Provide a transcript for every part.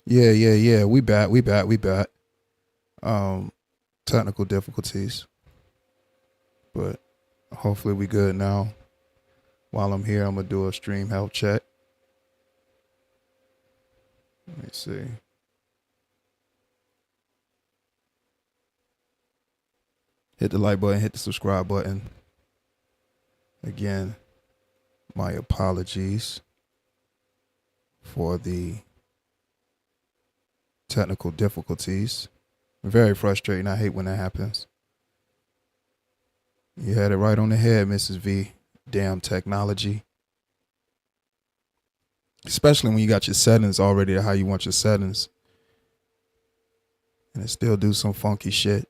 Yeah. We back. Um, Technical difficulties, but hopefully we good now. While I'm here, I'm gonna do a stream health check. Let me see. Hit the like button, hit the subscribe button. Again, my apologies for the technical difficulties. Very frustrating. I hate when that happens. You had it right on the head, Mrs. V. Damn technology. Especially when you got your settings already to how you want your settings. And it still do some funky shit.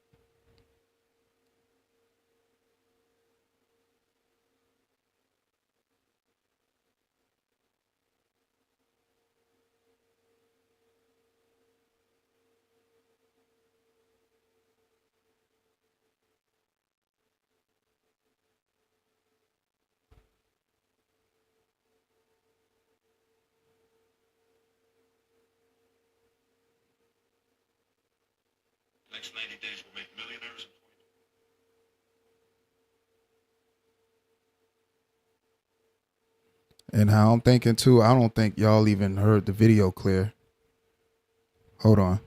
Next 90 days will make millionaires. And how I'm thinking too, I don't think y'all even heard the video clear. Hold on.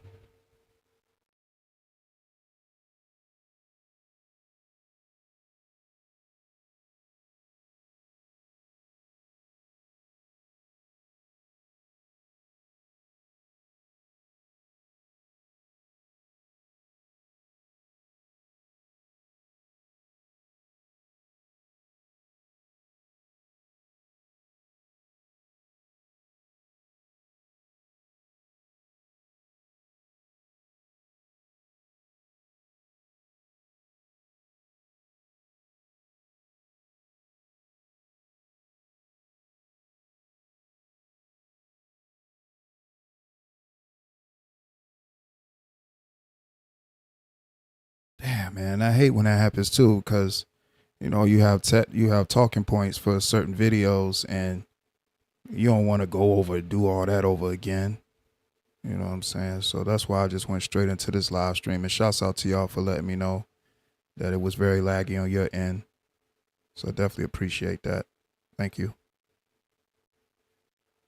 Damn, man, I hate when that happens too, because you have talking points for certain videos, and you don't want to go over and do all that over again. You know what I'm saying? So that's why I just went straight into this live stream. And shouts out to y'all for letting me know that it was very laggy on your end. So I definitely appreciate that. Thank you.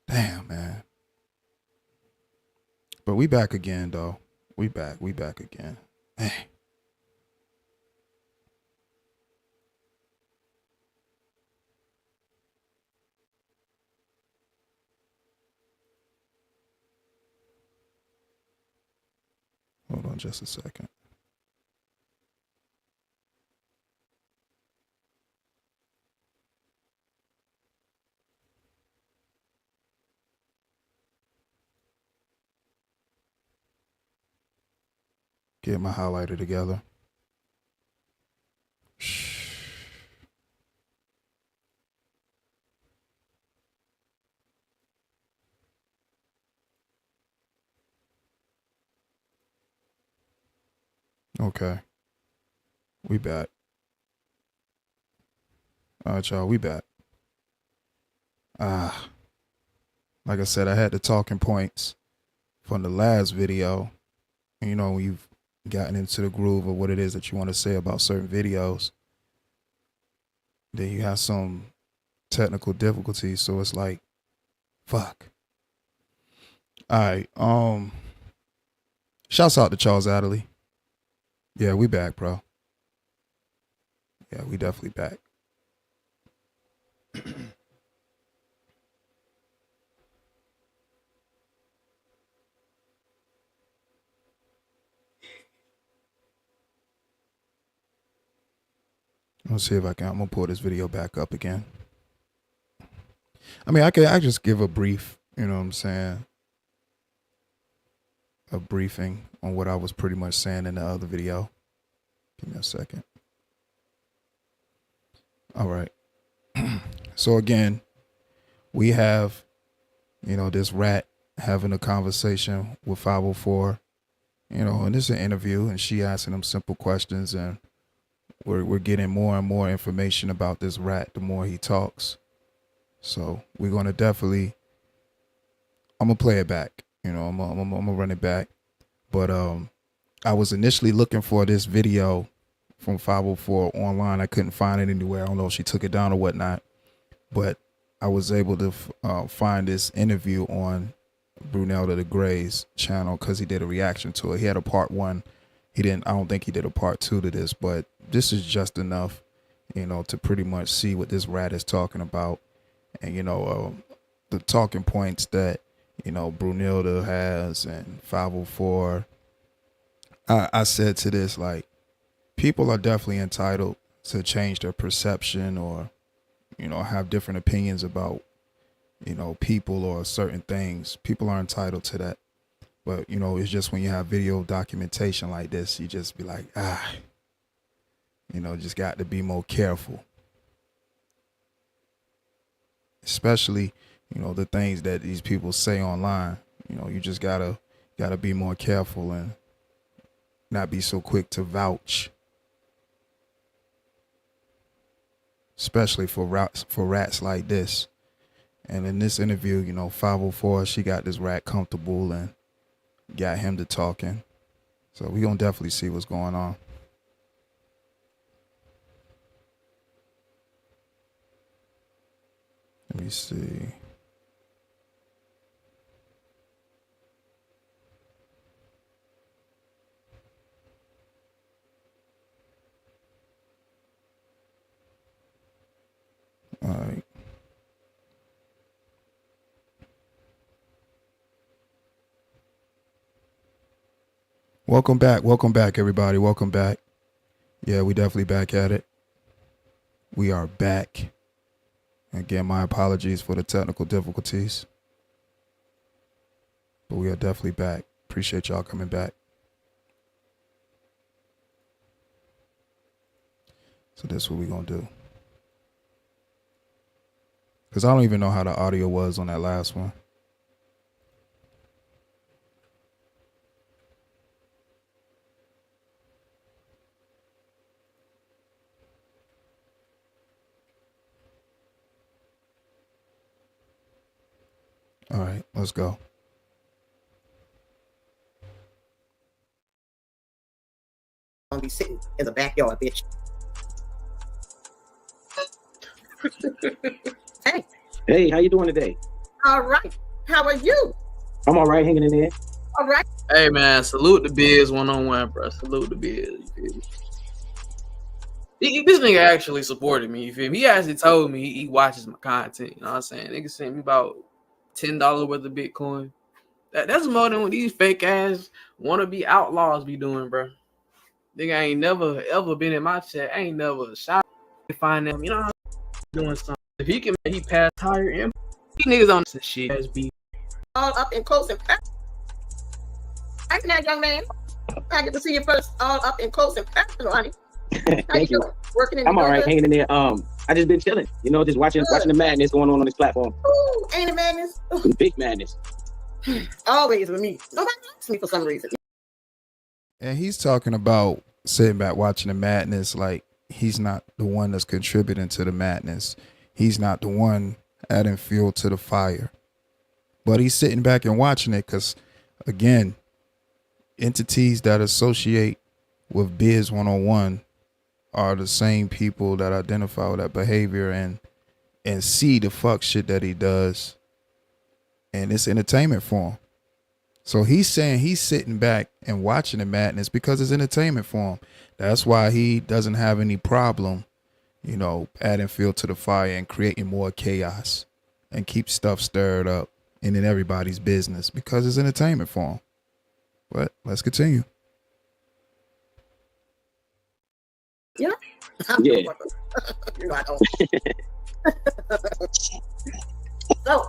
Damn, man. But we back again, though. We back again. Hey. Hold on just a second. Get my highlighter together. Shh. Okay. We back. All right, y'all. We back. Like I said, I had the talking points from the last video. And, when you've gotten into the groove of what it is that you want to say about certain videos, then you have some technical difficulties. So it's like, fuck. All right. Shouts out to Charles Adderley. Yeah, we back, bro. Yeah, we definitely back. Let's see if I'm gonna pull this video back up again. I mean, I just give a brief, you know what I'm saying? A briefing on what I was pretty much saying in the other video. Give me a second. All right. So again, we have, this rat having a conversation with 504, and it's an interview, and she asking him simple questions, and we're getting more and more information about this rat the more he talks. So we're going to I'm going to play it back. You know, I'm gonna run it back. But I was initially looking for this video from 504 online. I couldn't find it anywhere. I don't know if she took it down or whatnot. But I was able to find this interview on Brunelda the Gray's channel because he did a reaction to it. He had a part 1. I don't think he did a part 2 to this, but this is just enough, you know, to pretty much see what this rat is talking about. And, you know, the talking points that, you know, Brunilda has and 504. I said to this, like, people are definitely entitled to change their perception or, you know, have different opinions about, you know, people or certain things. People are entitled to that. But, you know, it's just when you have video documentation like this, you just be like, you know, just got to be more careful. Especially, you know, the things that these people say online. You know, you just gotta be more careful and not be so quick to vouch. Especially for rats like this. And in this interview, you know, 504, she got this rat comfortable and got him to talking. So we gonna definitely see what's going on. Let me see. All right. Welcome back, everybody. Welcome back. Yeah, we definitely back at it. We are back. Again, my apologies for the technical difficulties. But we are definitely back. Appreciate y'all coming back. So that's what we're going to do. Because I don't even know how the audio was on that last one. All right, let's go. Gonna be sitting in the backyard, bitch. Hey. Hey, how you doing today? All right. How are you? I'm all right, hanging in there. All right. Hey man, salute the Biz 1-on-1, bro. Salute the Biz. You feel me? This nigga actually supported me. You feel me? He actually told me he watches my content. You know what I'm saying? Nigga sent me about $10 worth of Bitcoin. That's more than what these fake ass wannabe outlaws be doing, bro. Nigga ain't never ever been in my chat. I ain't never shot to find them. You know, doing something. If he can, he pass higher him. These niggas on some shit. All up and close and personal. Right now, young man. I get to see you first, all up and close and personal, honey. Thank you. Working in I'm all right, hanging in there. I just been chilling, you know, just watching the madness going on this platform. Ooh, ain't it madness? Big madness. Always with me. Nobody likes me for some reason. And he's talking about sitting back watching the madness like he's not the one that's contributing to the madness. He's not the one adding fuel to the fire. But he's sitting back and watching it because, again, entities that associate with Biz 101 are the same people that identify with that behavior and see the fuck shit that he does. And it's entertainment for him. So he's saying he's sitting back and watching the madness because it's entertainment for him. That's why he doesn't have any problem, you know, adding fuel to the fire and creating more chaos and keep stuff stirred up and in everybody's business because it's entertainment for him. But let's continue. Yeah. Yeah. You know, I don't. So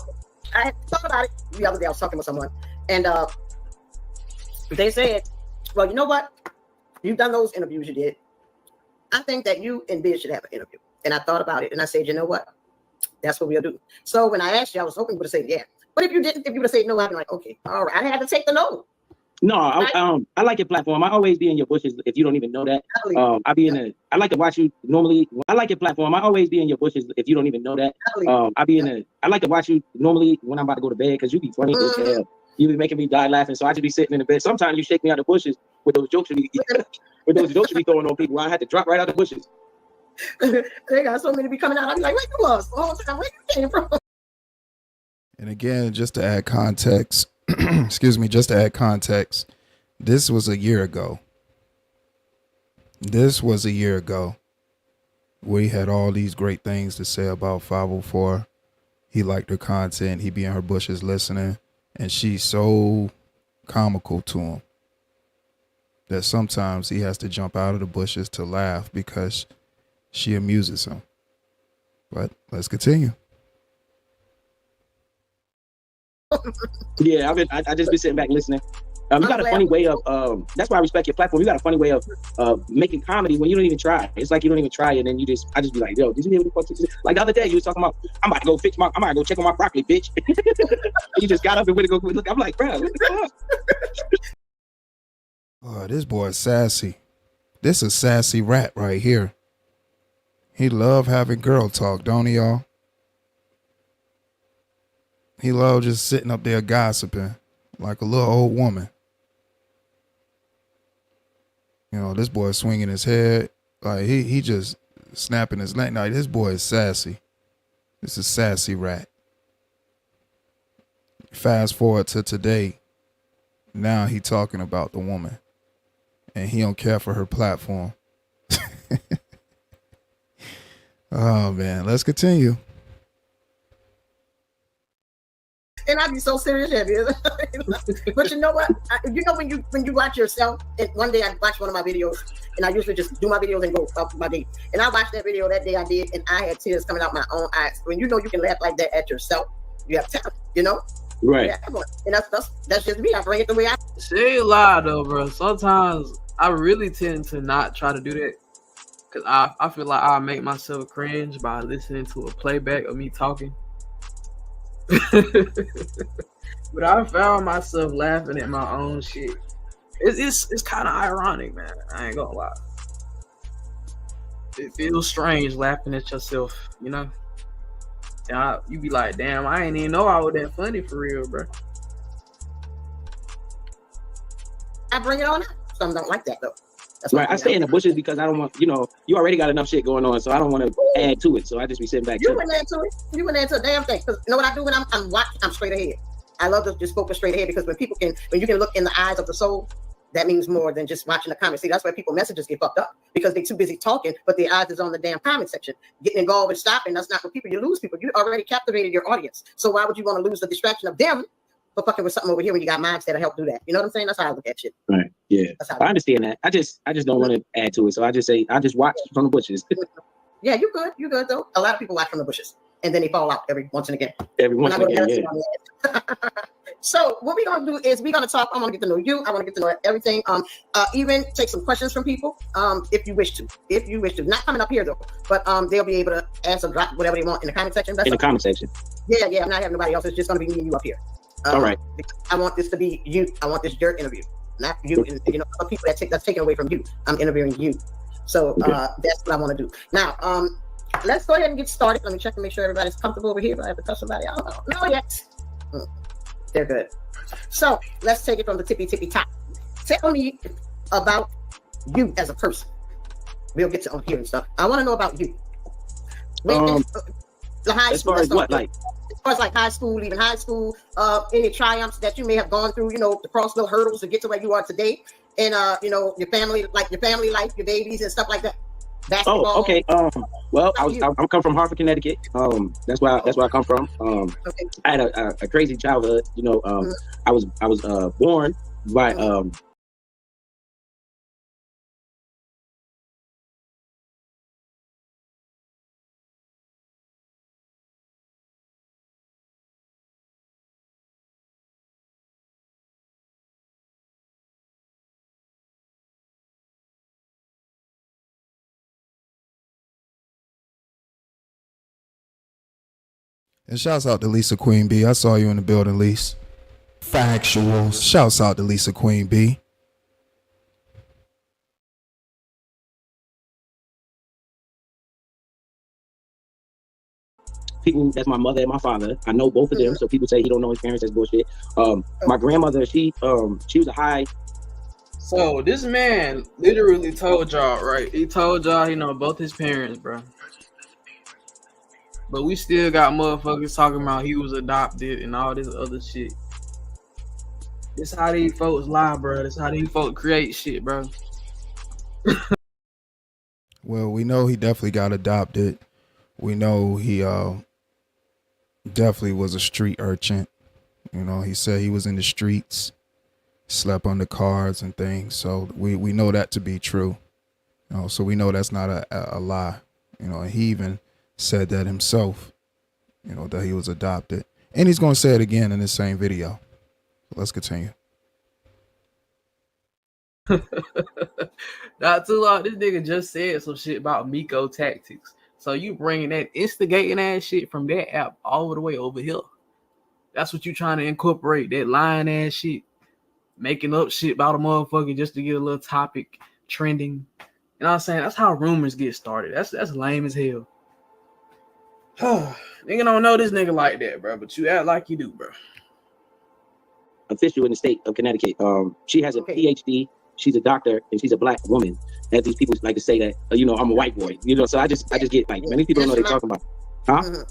I thought about it the other day. I was talking with someone, and they said, "Well, you know what? You've done those interviews you did. I think that you and Biz should have an interview." And I thought about it, and I said, "You know what? That's what we'll do." So when I asked you, I was hoping you would have said yeah. But if you didn't, if you would have said no, I'd be like, "Okay, all right." I had to take the no. No, I like your platform. I always be in your bushes if you don't even know that. I be in I like to watch you normally. I like your platform. I always be in your bushes if you don't even know that. I like to watch you normally when I'm about to go to bed because you be funny as hell. You be making me die laughing. So I just be sitting in the bed. Sometimes you shake me out the bushes with those jokes you be throwing on people. I had to drop right out the bushes. They got so many be coming out. I be like, where you was? Oh, where you came from? And again, just to add context, excuse me, just to add context, this was a year ago. This was a year ago. We had all these great things to say about 504. He liked her content. He be in her bushes listening. And she's so comical to him that sometimes he has to jump out of the bushes to laugh because she amuses him. But let's continue. Yeah, I just been sitting back listening. You got a funny way of that's why I respect your platform. You got a funny way of making comedy when you don't even try. It's like you don't even try it, and then I just be like, yo, did you hear what the fuck? Like the other day, you was talking about, I'm about to go check on my broccoli, bitch. You just got up and went to go look. I'm like, bro, what the fuck? Oh, this boy is sassy. This is Sassy Rat right here. He love having girl talk, don't he, y'all? He love just sitting up there gossiping like a little old woman. You know, this boy swinging his head like he just snapping his neck. Now this boy is sassy. This is Sassy Rat. Fast forward to today. Now he talking about the woman, and he don't care for her platform. Oh man, let's continue. And I'd be so serious, heavy. But you know what? You know when you watch yourself. And one day I watched one of my videos, and I usually just do my videos and go up my day. And I watched that video that day I did, and I had tears coming out my own eyes. When you know you can laugh like that at yourself, you have talent. You know, Right? Yeah, and that's just me. I bring it the way I. She ain't lie though, bro. Sometimes I really tend to not try to do that because I feel like I make myself cringe by listening to a playback of me talking. But I found myself laughing at my own shit. It's kind of ironic, man. I ain't gonna lie. It feels strange laughing at yourself, you know. And you be like, damn, I ain't even know I was that funny for real, bro. I bring it on out. Some don't like that though. That's Right. I stay in the bushes because I don't want, you already got enough shit going on, so I don't want to add to it. So I just be sitting back. You went into it. You went into a damn thing. Because you know what I do when I'm watching? I'm straight ahead. I love to just focus straight ahead because when you can look in the eyes of the soul, that means more than just watching the comments. See, that's where people messages get fucked up because they're too busy talking, but their eyes is on the damn comment section. Getting involved and stopping, that's not what people. You lose people. You already captivated your audience. So why would you want to lose the distraction of them for fucking with something over here when you got minds that'll help do that? You know what I'm saying? That's how I look at shit. Right. Yeah. I understand that. I just don't want to add to it. So I just watch from the bushes. Yeah, you good. You good though. A lot of people watch from the bushes and then they fall out every once and again. Every once and again, yeah. So what we're gonna do is we're gonna talk. I want to get to know you. I want to get to know everything. Even take some questions from people, if you wish to. If you wish to, not coming up here though, but they'll be able to answer, drop whatever they want in the comment section. In the comment section. Yeah. I'm not having nobody else. It's just gonna be me and you up here. All right. I want this to be you. I want this dirt interview, not you. And, other people that's taken away from you. I'm interviewing you. So that's what I want to do. Now, let's go ahead and get started. Let me check and make sure everybody's comfortable over here. But I have to touch somebody. I don't know. No yet. They're good. So let's take it from the tippy top. Tell me about you as a person. We'll get to on here and stuff. I want to know about you. As far as what, like? As far as like high school, even high school, any triumphs that you may have gone through, to cross those hurdles to get to where you are today, and your family life, your babies and stuff like that. Basketball. Oh, okay. Well, I'm come from Hartford, Connecticut. That's where I come from. Okay. I had a crazy childhood. I was born by And shouts out to Lisa Queen B. I saw you in the building, Lisa. Factuals. Shouts out to Lisa Queen B. people, that's my mother and my father. I know both of them. So people say he don't know his parents. That's bullshit. My grandmother, she was a high. So this man literally told y'all, right? He told y'all he know both his parents, bro. But we still got motherfuckers talking about he was adopted and all this other shit. This how these folks lie, bro. This how these folks create shit, bro. Well, we know he definitely got adopted. We know he definitely was a street urchin. You know, he said he was in the streets, slept under cars and things. So we know that to be true. You know, so we know that's not a lie. You know, and he even said that himself, you know, that he was adopted. And he's going to say it again in the same video. Let's continue. Not too long, this nigga just said some shit about Miko tactics. So you bringing that instigating ass shit from that app all the way over here. That's what you trying to incorporate, that lying ass shit. Making up shit about a motherfucker just to get a little topic trending. You know what I'm saying? That's how rumors get started. That's lame as hell. Nigga don't know this nigga like that, bro, but you act like you do, bro. Official in the state of Connecticut. She has a PhD. She's a doctor and she's a black woman. As these people like to say that, you know, I'm a white boy. You know, so I just get like many people don't know what they're talking about. Huh?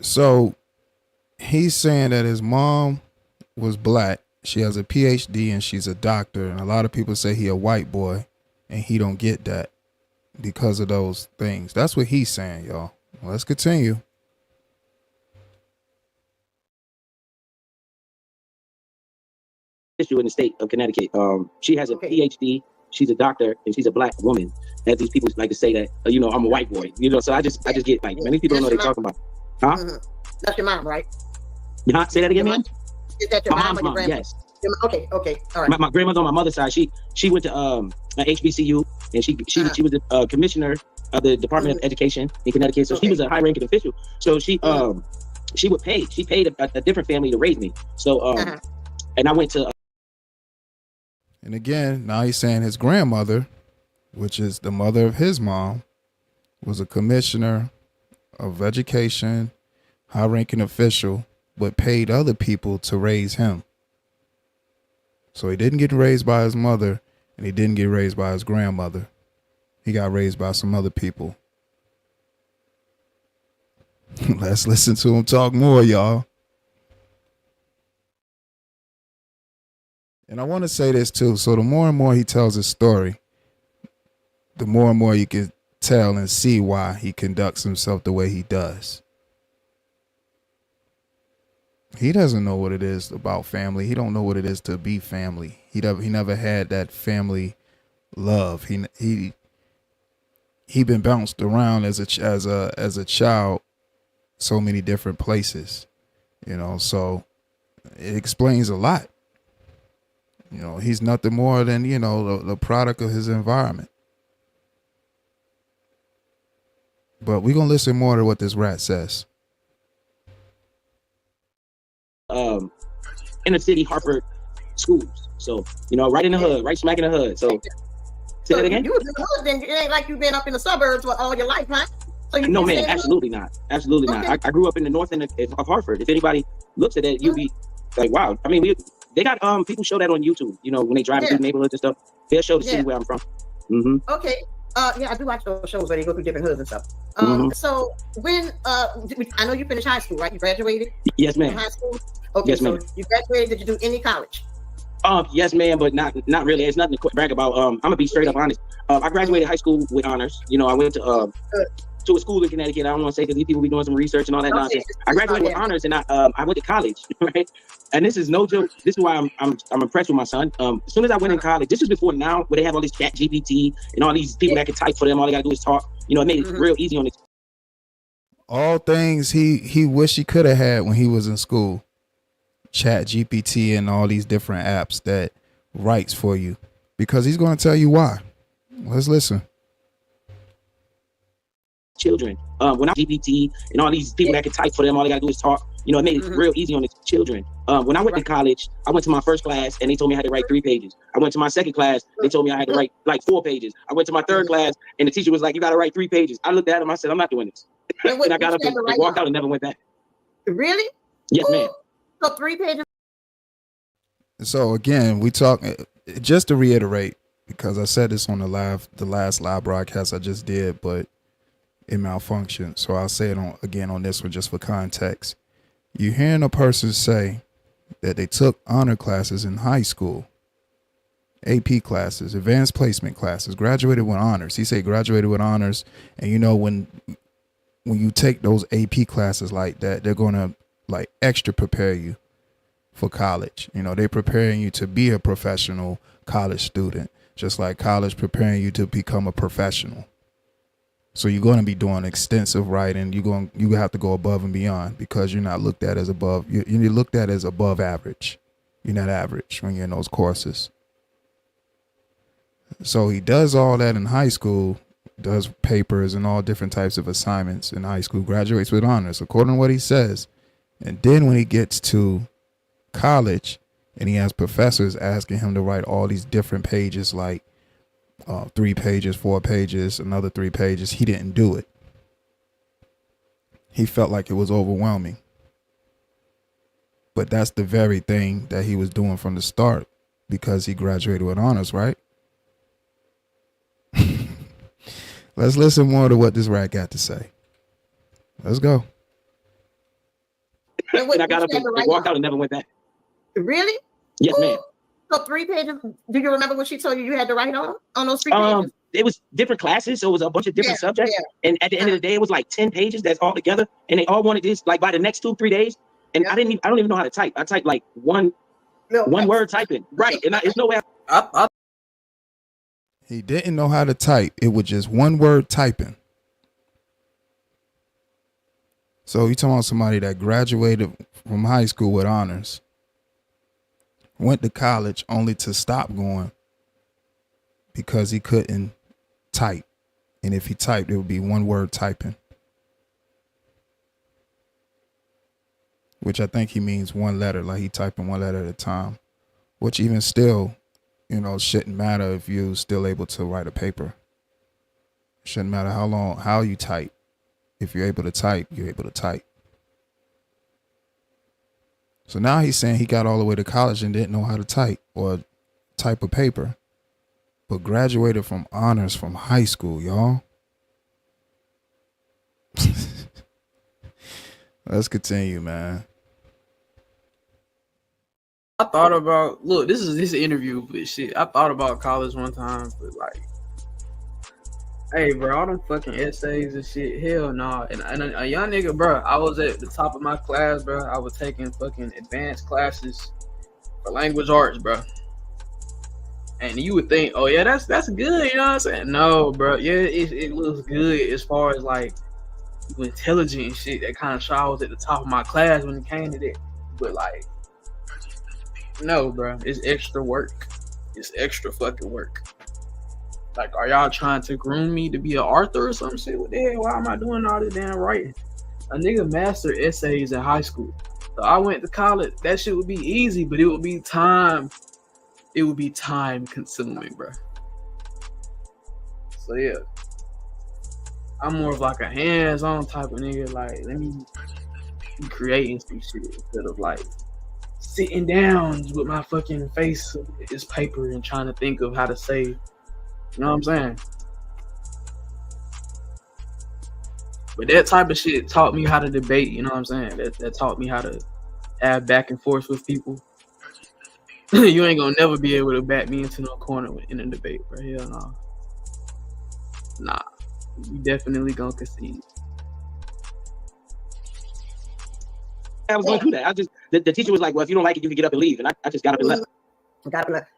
So he's saying that his mom was black. She has a PhD and she's a doctor. And a lot of people say he a white boy and he don't get that because of those things. That's what he's saying, y'all. Let's continue. Issue in the state of Connecticut. She has a PhD. She's a doctor and she's a black woman. As these people like to say that, you know, I'm a white boy. You know, so I just get like many people don't know what they're talking about. Huh? That's your mom, right? Yeah, say that again, man. Is that your My mom mom's or your mom, grandma? yes. Okay, all right. My grandmother on my mother's side, she went to an HBCU and she was a commissioner of the Department of Education in Connecticut. So she was a high-ranking official. So she paid a different family to raise me. So and I went to. And again, now he's saying his grandmother, which is the mother of his mom, was a commissioner of education, high-ranking official, but paid other people to raise him. So he didn't get raised by his mother and he didn't get raised by his grandmother. He got raised by some other people. Let's listen to him talk more, y'all. And I want to say this too. So the more and more he tells his story, the more and more you can tell and see why he conducts himself the way he does. He doesn't know what it is about family. He don't know what it is to be family. He never had that family love. He been bounced around as a child so many different places, you know, so it explains a lot. You know, he's nothing more than, you know, the product of his environment. But we're going to listen more to what this rat says. Inner city Harvard schools. So, you know, right in the hood, right smack in the hood. So, say that again? You was in the hood, then it ain't like you've been up in the suburbs for all your life, right? So no, man, absolutely not. Absolutely not. I grew up in the north end of Hartford. If anybody looks at that, you'll be like, wow. I mean, they got people show that on YouTube. You know, when they drive through neighborhoods and stuff, they'll show the city where I'm from. Okay. Yeah, I do watch those shows where they go through different hoods and stuff. So when I know you finished high school, right? You graduated? Yes, ma'am. High school? Okay, yes, so ma'am. you graduated. Did you do any college? Yes, ma'am, but not really. It's nothing to brag about. I'm gonna be straight up honest. I graduated high school with honors. You know, I went to a school in Connecticut. I don't want to say because these people be doing some research and all that nonsense. I graduated with honors, and I went to college, right? And this is no joke. This is why I'm impressed with my son. As soon as I went in college, this is before now, where they have all this chat GPT and all these people that can type for them. All they gotta do is talk. You know, it made it real easy on it. All things he wished he could have had when he was in school. Chat GPT and all these different apps that writes for you, because he's going to tell you why. Let's listen. Children, when I GPT and all these people that can type for them, all they gotta do is talk. You know, it made it real easy on the children. When I went to college, I went to my first class and they told me I had to write 3 pages. I went to my second class, they told me I had to write like 4 pages. I went to my third class and the teacher was like, you gotta write 3 pages. I looked at him, I said, I'm not doing this. And I got up and walked out and never went back. Really? Yes, ma'am. So 3 pages. So again, we talk, just to reiterate, because I said this on the last live broadcast I just did, but it malfunctioned. So I'll say it again on this one just for context. You're hearing a person say that they took honor classes in high school, AP classes, advanced placement classes, graduated with honors. He said graduated with honors. And you know, when you take those AP classes like that, they're going to like extra prepare you for college. You know, they're preparing you to be a professional college student, just like college preparing you to become a professional. So you're going to be doing extensive writing. You have to go above and beyond because you're not looked at as above. You're looked at as above average. You're not average when you're in those courses. So he does all that in high school, does papers and all different types of assignments in high school, graduates with honors, according to what he says. And then when he gets to college and he has professors asking him to write all these different pages, like 3 pages, 4 pages, another 3 pages, he didn't do it. He felt like it was overwhelming. But that's the very thing that he was doing from the start because he graduated with honors, right? Let's listen more to what this rat got to say. Let's go. And I got up and walked out and never went back. Really? Yes, ma'am. So 3 pages. Do you remember what she told you had to write on those 3 pages? It was different classes, so it was a bunch of different subjects. Yeah. And at the end of the day, it was like 10 pages. That's all together. And they all wanted this like by the next 2-3 days. And I don't even know how to type. I typed like one word typing. Right. And it's no way. He didn't know how to type. It was just one word typing. So you're talking about somebody that graduated from high school with honors, went to college only to stop going because he couldn't type. And if he typed, it would be one word typing. Which I think he means one letter, like he typing one letter at a time. Which even still, you know, shouldn't matter if you're still able to write a paper. Shouldn't matter how you type. If you're able to type, you're able to type. So now he's saying he got all the way to college and didn't know how to type or type a paper, but graduated from honors from high school, y'all. Let's continue, man. I thought about, look, this is this interview, but shit, I thought about college one time, but like, hey, bro, all them fucking essays and shit, hell nah. And a young nigga, bro, I was at the top of my class, bro. I was taking fucking advanced classes for language arts, bro. And you would think, oh yeah, that's good, you know what I'm saying? No, bro, yeah, it looks good as far as like intelligent and shit. That kind of show I was at the top of my class when it came to that, but like, no, bro, it's extra work. It's extra fucking work. Like, are y'all trying to groom me to be an author or some shit? What the hell? Why am I doing all this damn writing? A nigga mastered essays in high school. So I went to college. That shit would be easy, but it would be time. It would be time consuming, bro. So yeah, I'm more of like a hands-on type of nigga. Like, let me be creating some shit instead of like sitting down with my fucking face of this paper and trying to think of how to say, you know what I'm saying? But that type of shit taught me how to debate, you know what I'm saying? That taught me how to have back and forth with people. You ain't gonna never be able to back me into no corner in a debate, bro. Hell no. Nah. You definitely gonna concede. I was going through that. The teacher was like, well, if you don't like it, you can get up and leave. And I just got up and left.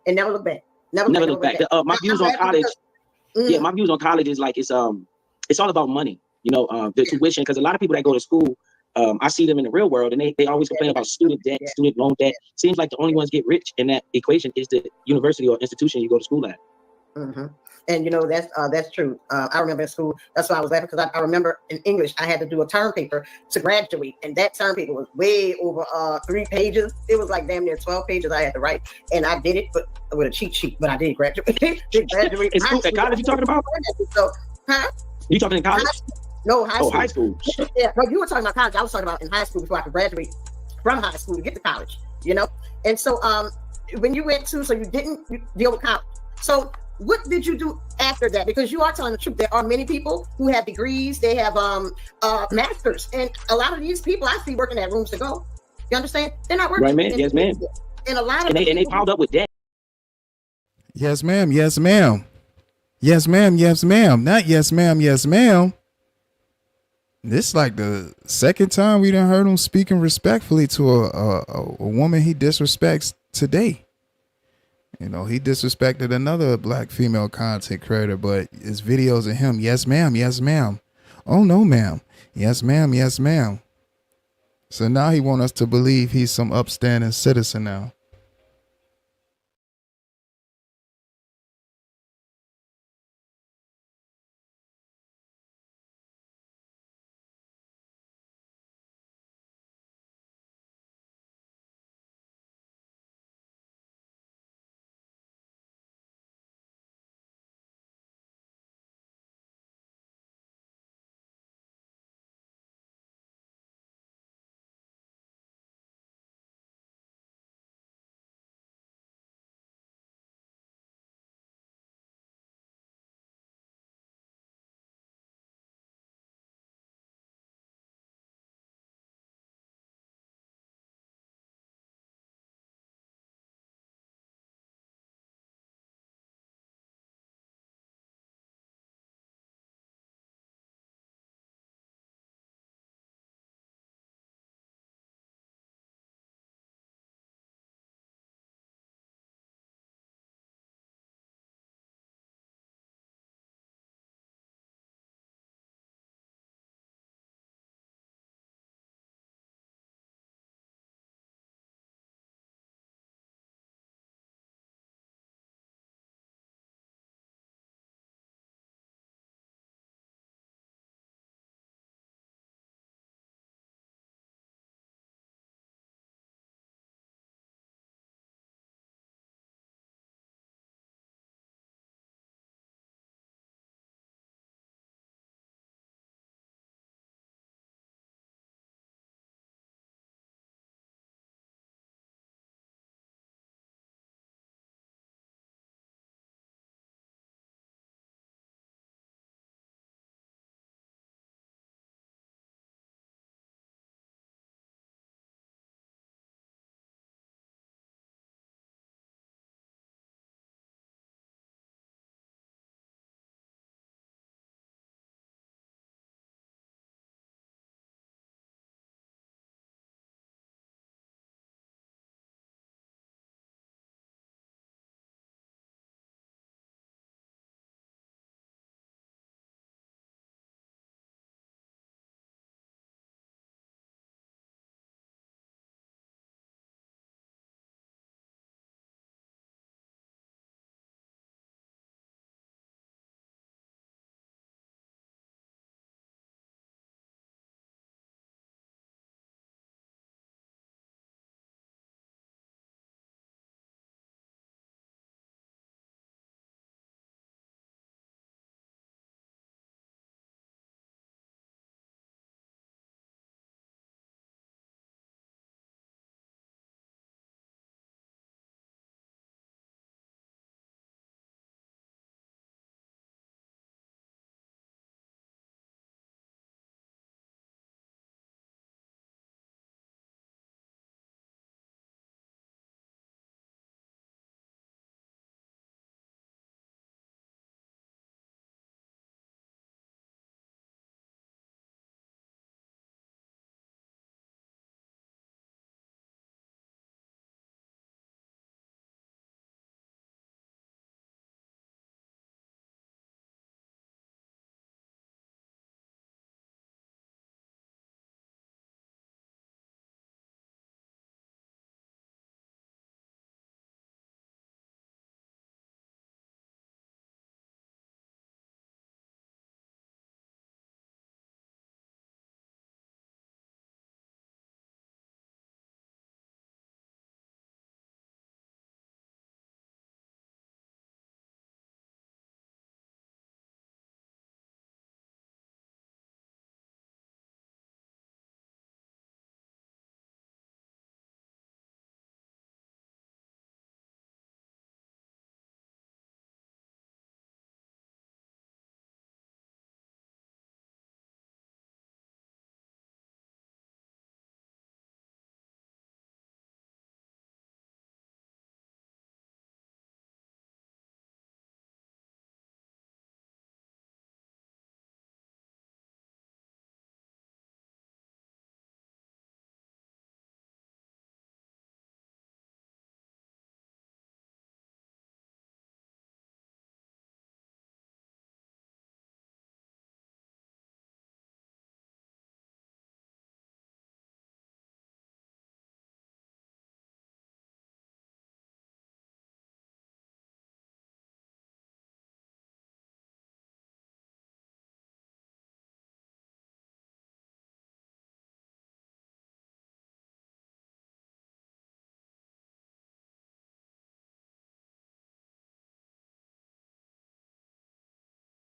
And never look back. Never look back. My views on college. Yeah, my views on college is like it's all about money. You know, the tuition, because a lot of people that go to school, I see them in the real world, and they always complain about student debt, student loan debt. Seems like the only ones get rich in that equation is the university or institution you go to school at. Mm-hmm. And you know that's true. I remember in school, that's why I was laughing, because I remember in English I had to do a term paper to graduate, and that term paper was way over 3 pages. It was like damn near 12 pages I had to write, and I did it, but with a cheat sheet. But I did graduate. In school, at college, you talking about? So, huh? You talking in college? No, high Oh, school. high school. Shit. Yeah, no, you were talking about college. I was talking about in high school before I could graduate from high school to get to college, you know? And so when you went to, so you didn't deal with college. So what did you do after that? Because you are telling the truth. There are many people who have degrees, they have masters. And a lot of these people I see working at Rooms to Go. You understand? They're not working. Right, man. Yes, ma'am. And a lot of And they piled up with debt. Yes, ma'am. Yes, ma'am. Yes, ma'am. Yes, ma'am. Not yes, ma'am. Yes, ma'am. This like the second time we done heard him speaking respectfully to a woman he disrespects today. You know, he disrespected another black female content creator, but his videos of him, yes, ma'am, yes, ma'am. Oh, no, ma'am. Yes, ma'am, yes, ma'am. So now he want us to believe he's some upstanding citizen now.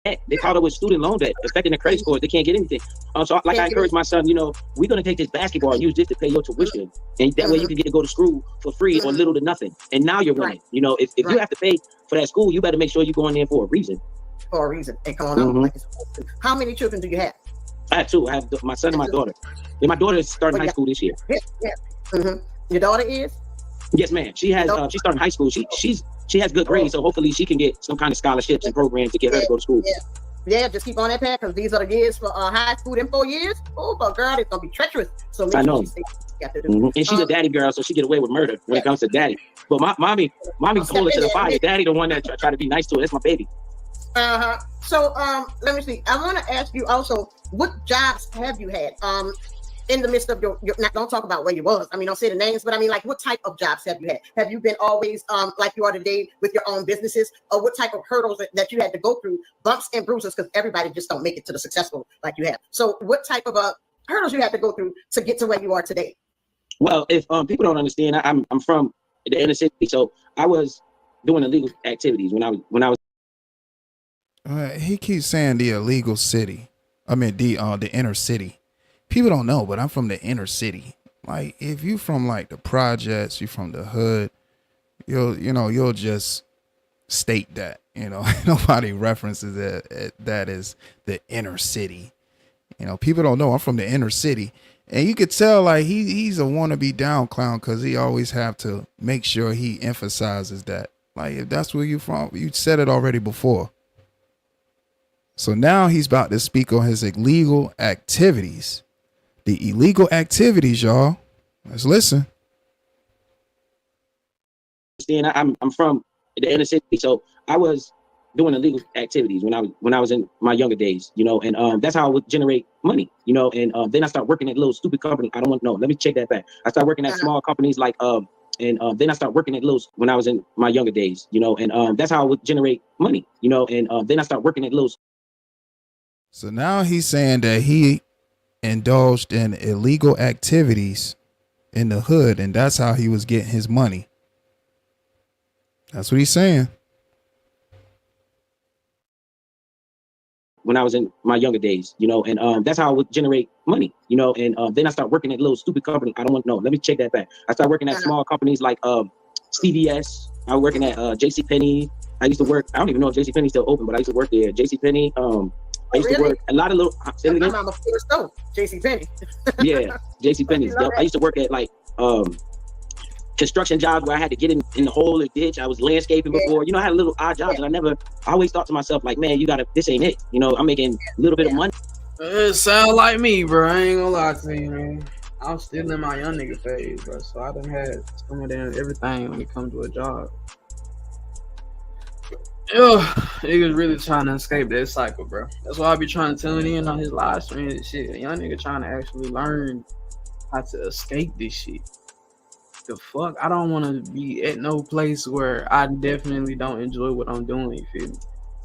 They caught her with student loan debt, affecting their credit scores. They can't get anything. So like I encourage my son, you know, we're gonna take this basketball and use this to pay your tuition, and that way you can get to go to school for free or little to nothing. And now you're winning. You know, if you have to pay for that school, you better make sure you're going there for a reason. For a reason, and come on out like it's supposed to. How many children do you have? I have two. I have my son and my daughter. And my daughter is starting high school this year. Your daughter is? Yes, ma'am. She has. She's starting high school. She has good grades, so hopefully she can get some kind of scholarships and programs to get her to go to school. Yeah, just keep on that path, because these are the years for high school. In 4 years, oh, but girl, it's gonna be treacherous. So I know. And she's a daddy girl, so she get away with murder when it comes to daddy. But mommy pulled her to the fire. Daddy the one that try to be nice to her. That's my baby. So let me see. I want to ask you also, what jobs have you had? In the midst of your don't talk about where you was. I mean, don't say the names, but I mean, like, what type of jobs have you had? Have you been always like you are today with your own businesses, or what type of hurdles that you had to go through, bumps and bruises, because everybody just don't make it to the successful like you have. So what type of hurdles you had to go through to get to where you are today? Well, if people don't understand, I'm from the inner city, so I was doing illegal activities when I was. He keeps saying the illegal city. I mean the inner city. People don't know, but I'm from the inner city. Like, if you from like the projects, you from the hood, you'll just state that, nobody references that as the inner city. People don't know I'm from the inner city, and you could tell like he's a wannabe down clown, because he always have to make sure he emphasizes that. Like, if that's where you from, you said it already before. So now he's about to speak on his illegal activities. The illegal activities, y'all. Let's listen. I'm from the inner city, so I was doing illegal activities when I was in my younger days, and that's how I would generate money, and then I started working at little stupid company. I don't want to know. Let me check that back. I started working at small companies like and then I started working at little when I was in my younger days, and that's how I would generate money, and then I started working at little. So now he's saying that he indulged in illegal activities in the hood, and that's how he was getting his money. That's what he's saying. When I was in my younger days, and that's how I would generate money, and then I started working at little stupid company. I don't want to know. Let me check that back. I started working at small companies like CVS. I was working at JCPenney. I used to work. I don't even know if JCPenney's still open, but I used to work there. JCPenney. I used to work a lot of little. Say it again. JCPenney. Yeah, JCPenney's. I used to work at like construction jobs where I had to get in the hole or ditch. I was landscaping before. I had a little odd jobs, and I always thought to myself, like, man, this ain't it. I'm making a little bit of money. It sound like me, bro. I ain't gonna lie to you, man. I'm still in my young nigga phase, bro. So I done had some of them everything when it comes to a job. Niggas really trying to escape that cycle, bro. That's why I be trying to tune in on his live stream and shit. A young nigga trying to actually learn how to escape this shit. The fuck? I don't want to be at no place where I definitely don't enjoy what I'm doing, you feel me?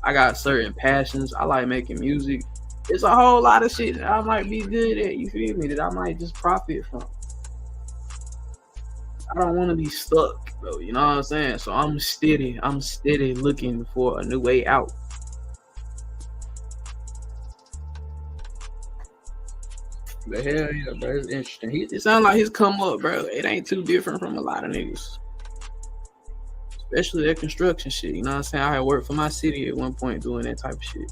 I got certain passions. I like making music. It's a whole lot of shit that I might be good at, you feel me, that I might just profit from. I don't want to be stuck, bro. You know what I'm saying? So I'm steady looking for a new way out. The hell yeah, bro. It's interesting. It sounds like his come up, bro. It ain't too different from a lot of niggas. Especially that construction shit. You know what I'm saying? I had worked for my city at one point doing that type of shit.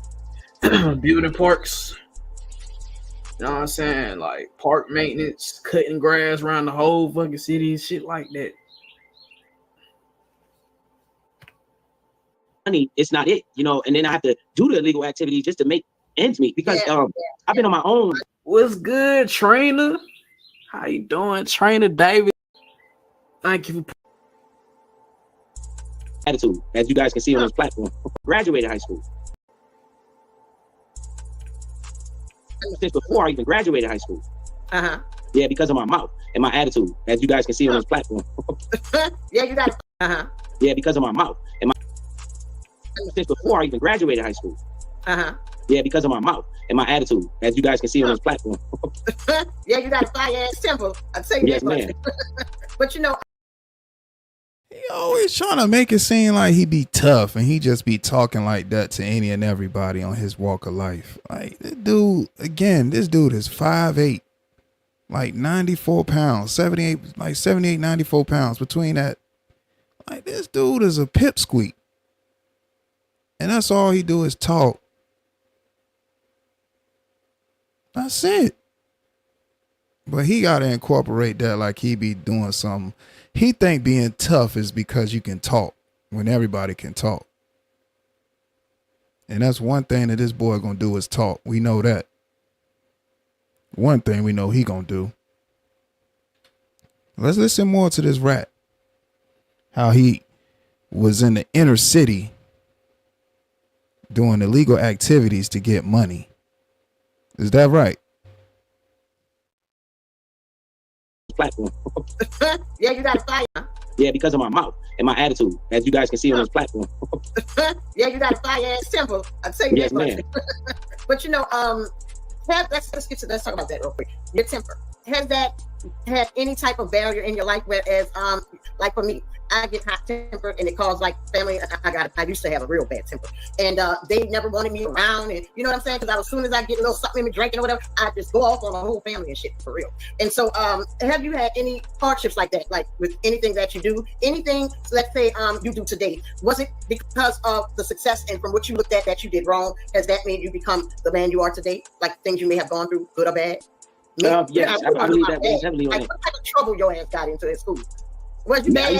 Building parks. You know what I'm saying? Like park maintenance, cutting grass around the whole fucking city, shit like that. Money, it's not it, and then I have to do the illegal activities just to make ends meet, because I've been on my own. What's good, trainer? How you doing, trainer David? Thank you for attitude, as you guys can see on this platform. Graduated high school. Since before I even graduated high school. Yeah, because of my mouth and my attitude, as you guys can see on this platform. Yeah, you got Yeah, because of my mouth and my since before I even graduated high school. Yeah, because of my mouth and my attitude, as you guys can see on this platform. Yeah, you got a fire ass temple. I'll tell you yes, that much. ma'am. But He He always trying to make it seem like he be tough and he just be talking like that to any and everybody on his walk of life. Like this dude is 5'8", like 94 pounds, 78, 94 pounds between that. Like this dude is a pipsqueak. And that's all he do is talk. That's it. But he got to incorporate that like he be doing something. He think being tough is because you can talk when everybody can talk. And that's one thing that this boy gonna do is talk. We know that. One thing we know he gonna do. Let's listen more to this rat. How he was in the inner city doing illegal activities to get money. Is that right? Platform. Yeah, you got to fire. Yeah, because of my mouth and my attitude, as you guys can see on this platform. Yeah, you got a fire ass temper. I'll tell you Yes, that much. ma'am. But you know, let's talk about that real quick. Your temper, has that had any type of barrier in your life? Whereas, like for me, I get hot tempered and it caused like family. I used to have a real bad temper, and they never wanted me around. And you know what I'm saying? Because as soon as I get a little something in me drinking or whatever, I just go off on my whole family and shit for real. And so, have you had any hardships like that? Like with anything that you do, anything, let's say, you do today, was it because of the success and from what you looked at that you did wrong? Has that made you become the man you are today? Like things you may have gone through, good or bad? Yes, I believe that was heavily on like, it. what type of trouble your ass got into at school? Was you Yeah, I bad?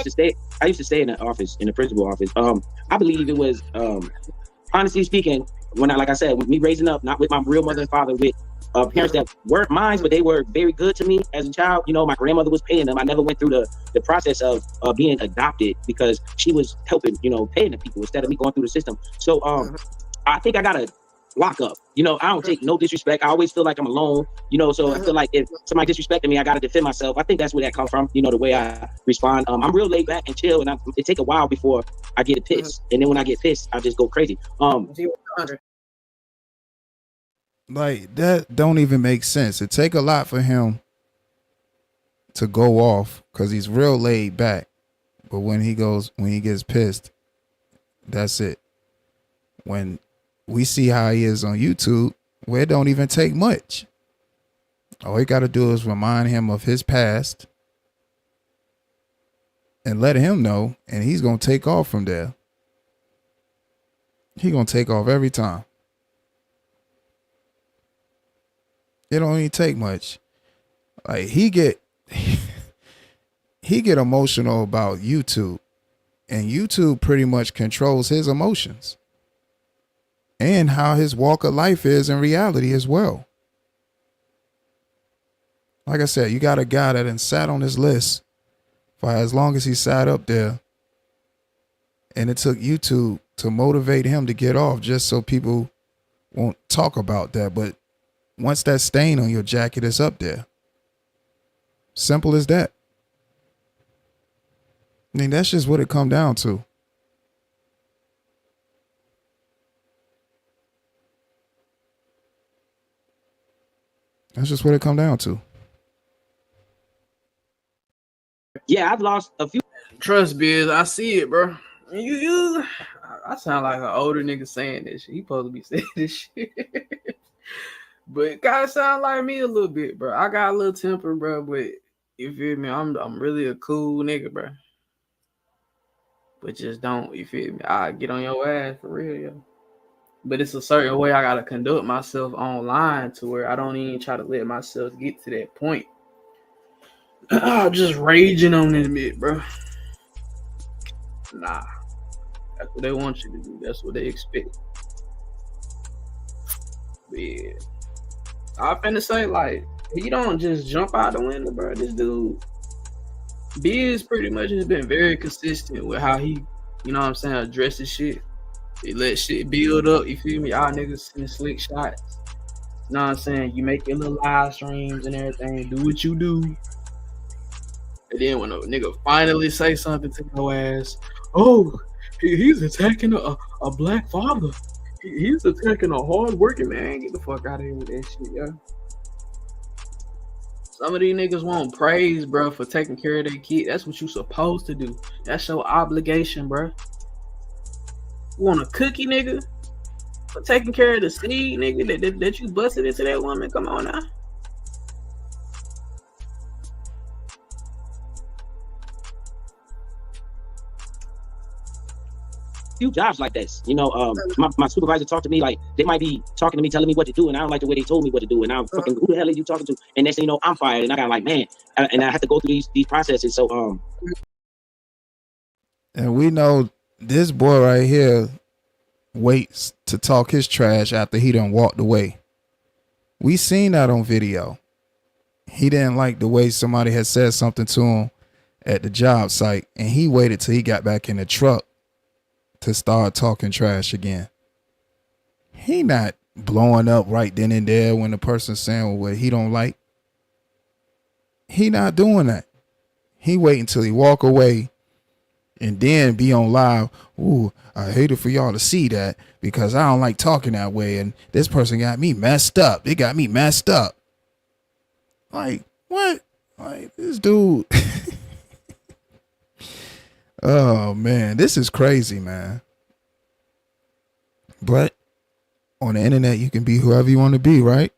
used to stay in the office, in the principal office. I believe it was, honestly speaking, when like I said, with me raising up, not with my real mother and father, with parents that weren't mine, but they were very good to me as a child. You know, my grandmother was paying them. I never went through the process of being adopted because she was helping, you know, paying the people instead of me going through the system. So I think I got a lock up. You know, I don't take no disrespect. I always feel like I'm alone, you know, so I feel like if somebody disrespecting me, I got to defend myself. I think that's where that comes from, you know, the way I respond. I'm real laid back and chill, and it take a while before I get pissed. And then when I get pissed, I just go crazy. 0 to 100. Like that don't even make sense. It take a lot for him to go off because he's real laid back. But when he gets pissed, that's it. When we see how he is on YouTube, where it don't even take much. All he got to do is remind him of his past and let him know, and he's going to take off from there. He going to take off every time. It don't even take much. Like he get emotional about YouTube, and YouTube pretty much controls his emotions and how his walk of life is in reality as well. Like I said, you got a guy that done sat on his list for as long as he sat up there, and it took YouTube to motivate him to get off just so people won't talk about that. But once that stain on your jacket is up there, simple as that. I mean, that's just what it come down to. That's just what it come down to. Yeah, I've lost a few. Trust Biz, I see it, bro. I sound like an older nigga saying this shit. He supposed to be saying this shit. But it kinda sound like me a little bit, bro. I got a little temper, bro, but you feel me? I'm really a cool nigga, bro. But just don't, you feel me? I get on your ass for real, yo. But it's a certain way I gotta conduct myself online to where I don't even try to let myself get to that point. I'm just raging on this bit, bro. Nah. That's what they want you to do. That's what they expect. But yeah. I finna say, like, he don't just jump out the window, bro. This dude, Biz pretty much has been very consistent with how he, you know what I'm saying, addresses shit. He let shit build up, you feel me? Y'all niggas send slick shots. You know what I'm saying? You make your little live streams and everything. Do what you do. And then when a nigga finally say something to your ass, oh, he's attacking a black father. He's attacking a hard-working man. Get the fuck out of here with that shit, yo. Some of these niggas want praise, bro, for taking care of their kid. That's what you supposed to do. That's your obligation, bro. You want a cookie, nigga, for taking care of the seed, nigga, that you busted into that woman? Come on now. Few jobs like this. You know, my supervisor talked to me like they might be talking to me, telling me what to do, and I don't like the way they told me what to do. And I'm fucking, who the hell are you talking to? And next thing you know, I'm fired, and I got like, man, and I have to go through these processes. So And we know this boy right here waits to talk his trash after he done walked away. We seen that on video. He didn't like the way somebody had said something to him at the job site, and he waited till he got back in the truck to start talking trash again. He not blowing up right then and there when the person's saying what he don't like. He not doing that. He wait until he walk away and then be on live. Ooh, I hate it for y'all to see that because I don't like talking that way, and this person got me messed up. They got me messed up. Like, what? Like, this dude. Oh man, this is crazy, man. But on the internet, you can be whoever you want to be, right?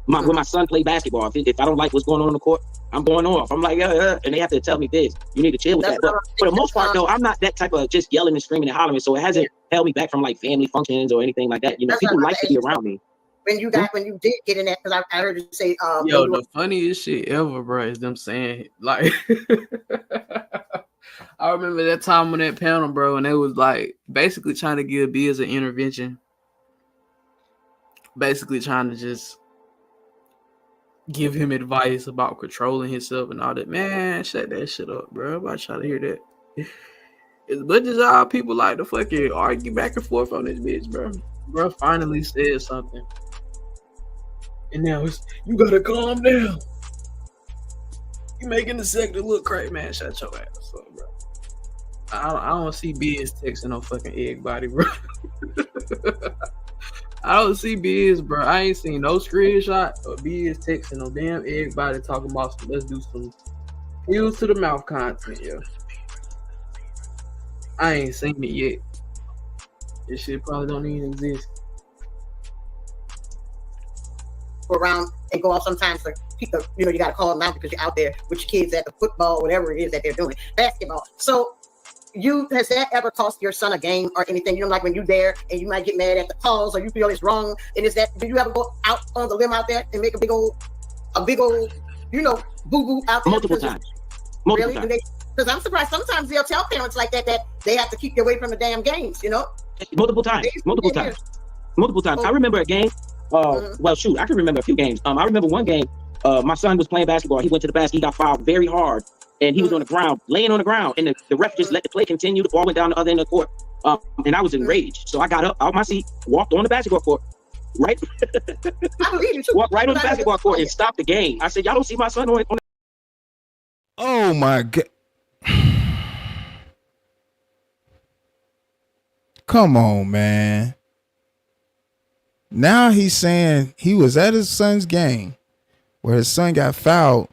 when my son play basketball, if I don't like what's going on the court, I'm going off. I'm like, and they have to tell me this. You need to chill with that. But for the most part, though, I'm not that type of just yelling and screaming and hollering. So it hasn't held me back from like family functions or anything like that. You know, people like to be around me. When you did get in that, because I heard you say, yo, the funniest shit ever, bro, is them saying like, I remember that time on that panel, bro, and they was like basically trying to give Biz an intervention, basically trying to just give him advice about controlling himself and all that. Man, shut that shit up, bro. I'm about to try to hear that. As much as all people like to fucking argue back and forth on this bitch, bro. Bro finally said something. And now it's, you gotta calm down. You making the sector look crazy, man. Shut your ass up, bro. I don't see Biz texting no fucking egg body, bro. I don't see Biz, bro. I ain't seen no screenshot of Biz texting no damn egg body talking about some, let's do some fuse to the mouth content, yo. I ain't seen it yet. This shit probably don't even exist. Go around and go off sometimes to keep the, you gotta call them out because you're out there with your kids at the football, whatever it is that they're doing, basketball. So has that ever cost your son a game or anything? Like when you're there and you might get mad at the calls or you feel it's wrong. And do you ever go out on the limb out there and make a big old, boo-boo out there? Multiple times. Really? Because I'm surprised sometimes they'll tell parents like that they have to keep you away from the damn games, Multiple times. I remember a game. Well, shoot, I can remember a few games. I remember one game. My son was playing basketball. He went to the basket. He got fouled very hard, and he was on the ground, laying on the ground. And the ref just let the play continue. The ball went down the other end of the court, and I was enraged. So I got up out my seat, walked on the basketball court, right, walked right on the basketball court, and stopped the game. I said, "Y'all don't see my son on." Oh my God! Come on, man. Now he's saying he was at his son's game where his son got fouled,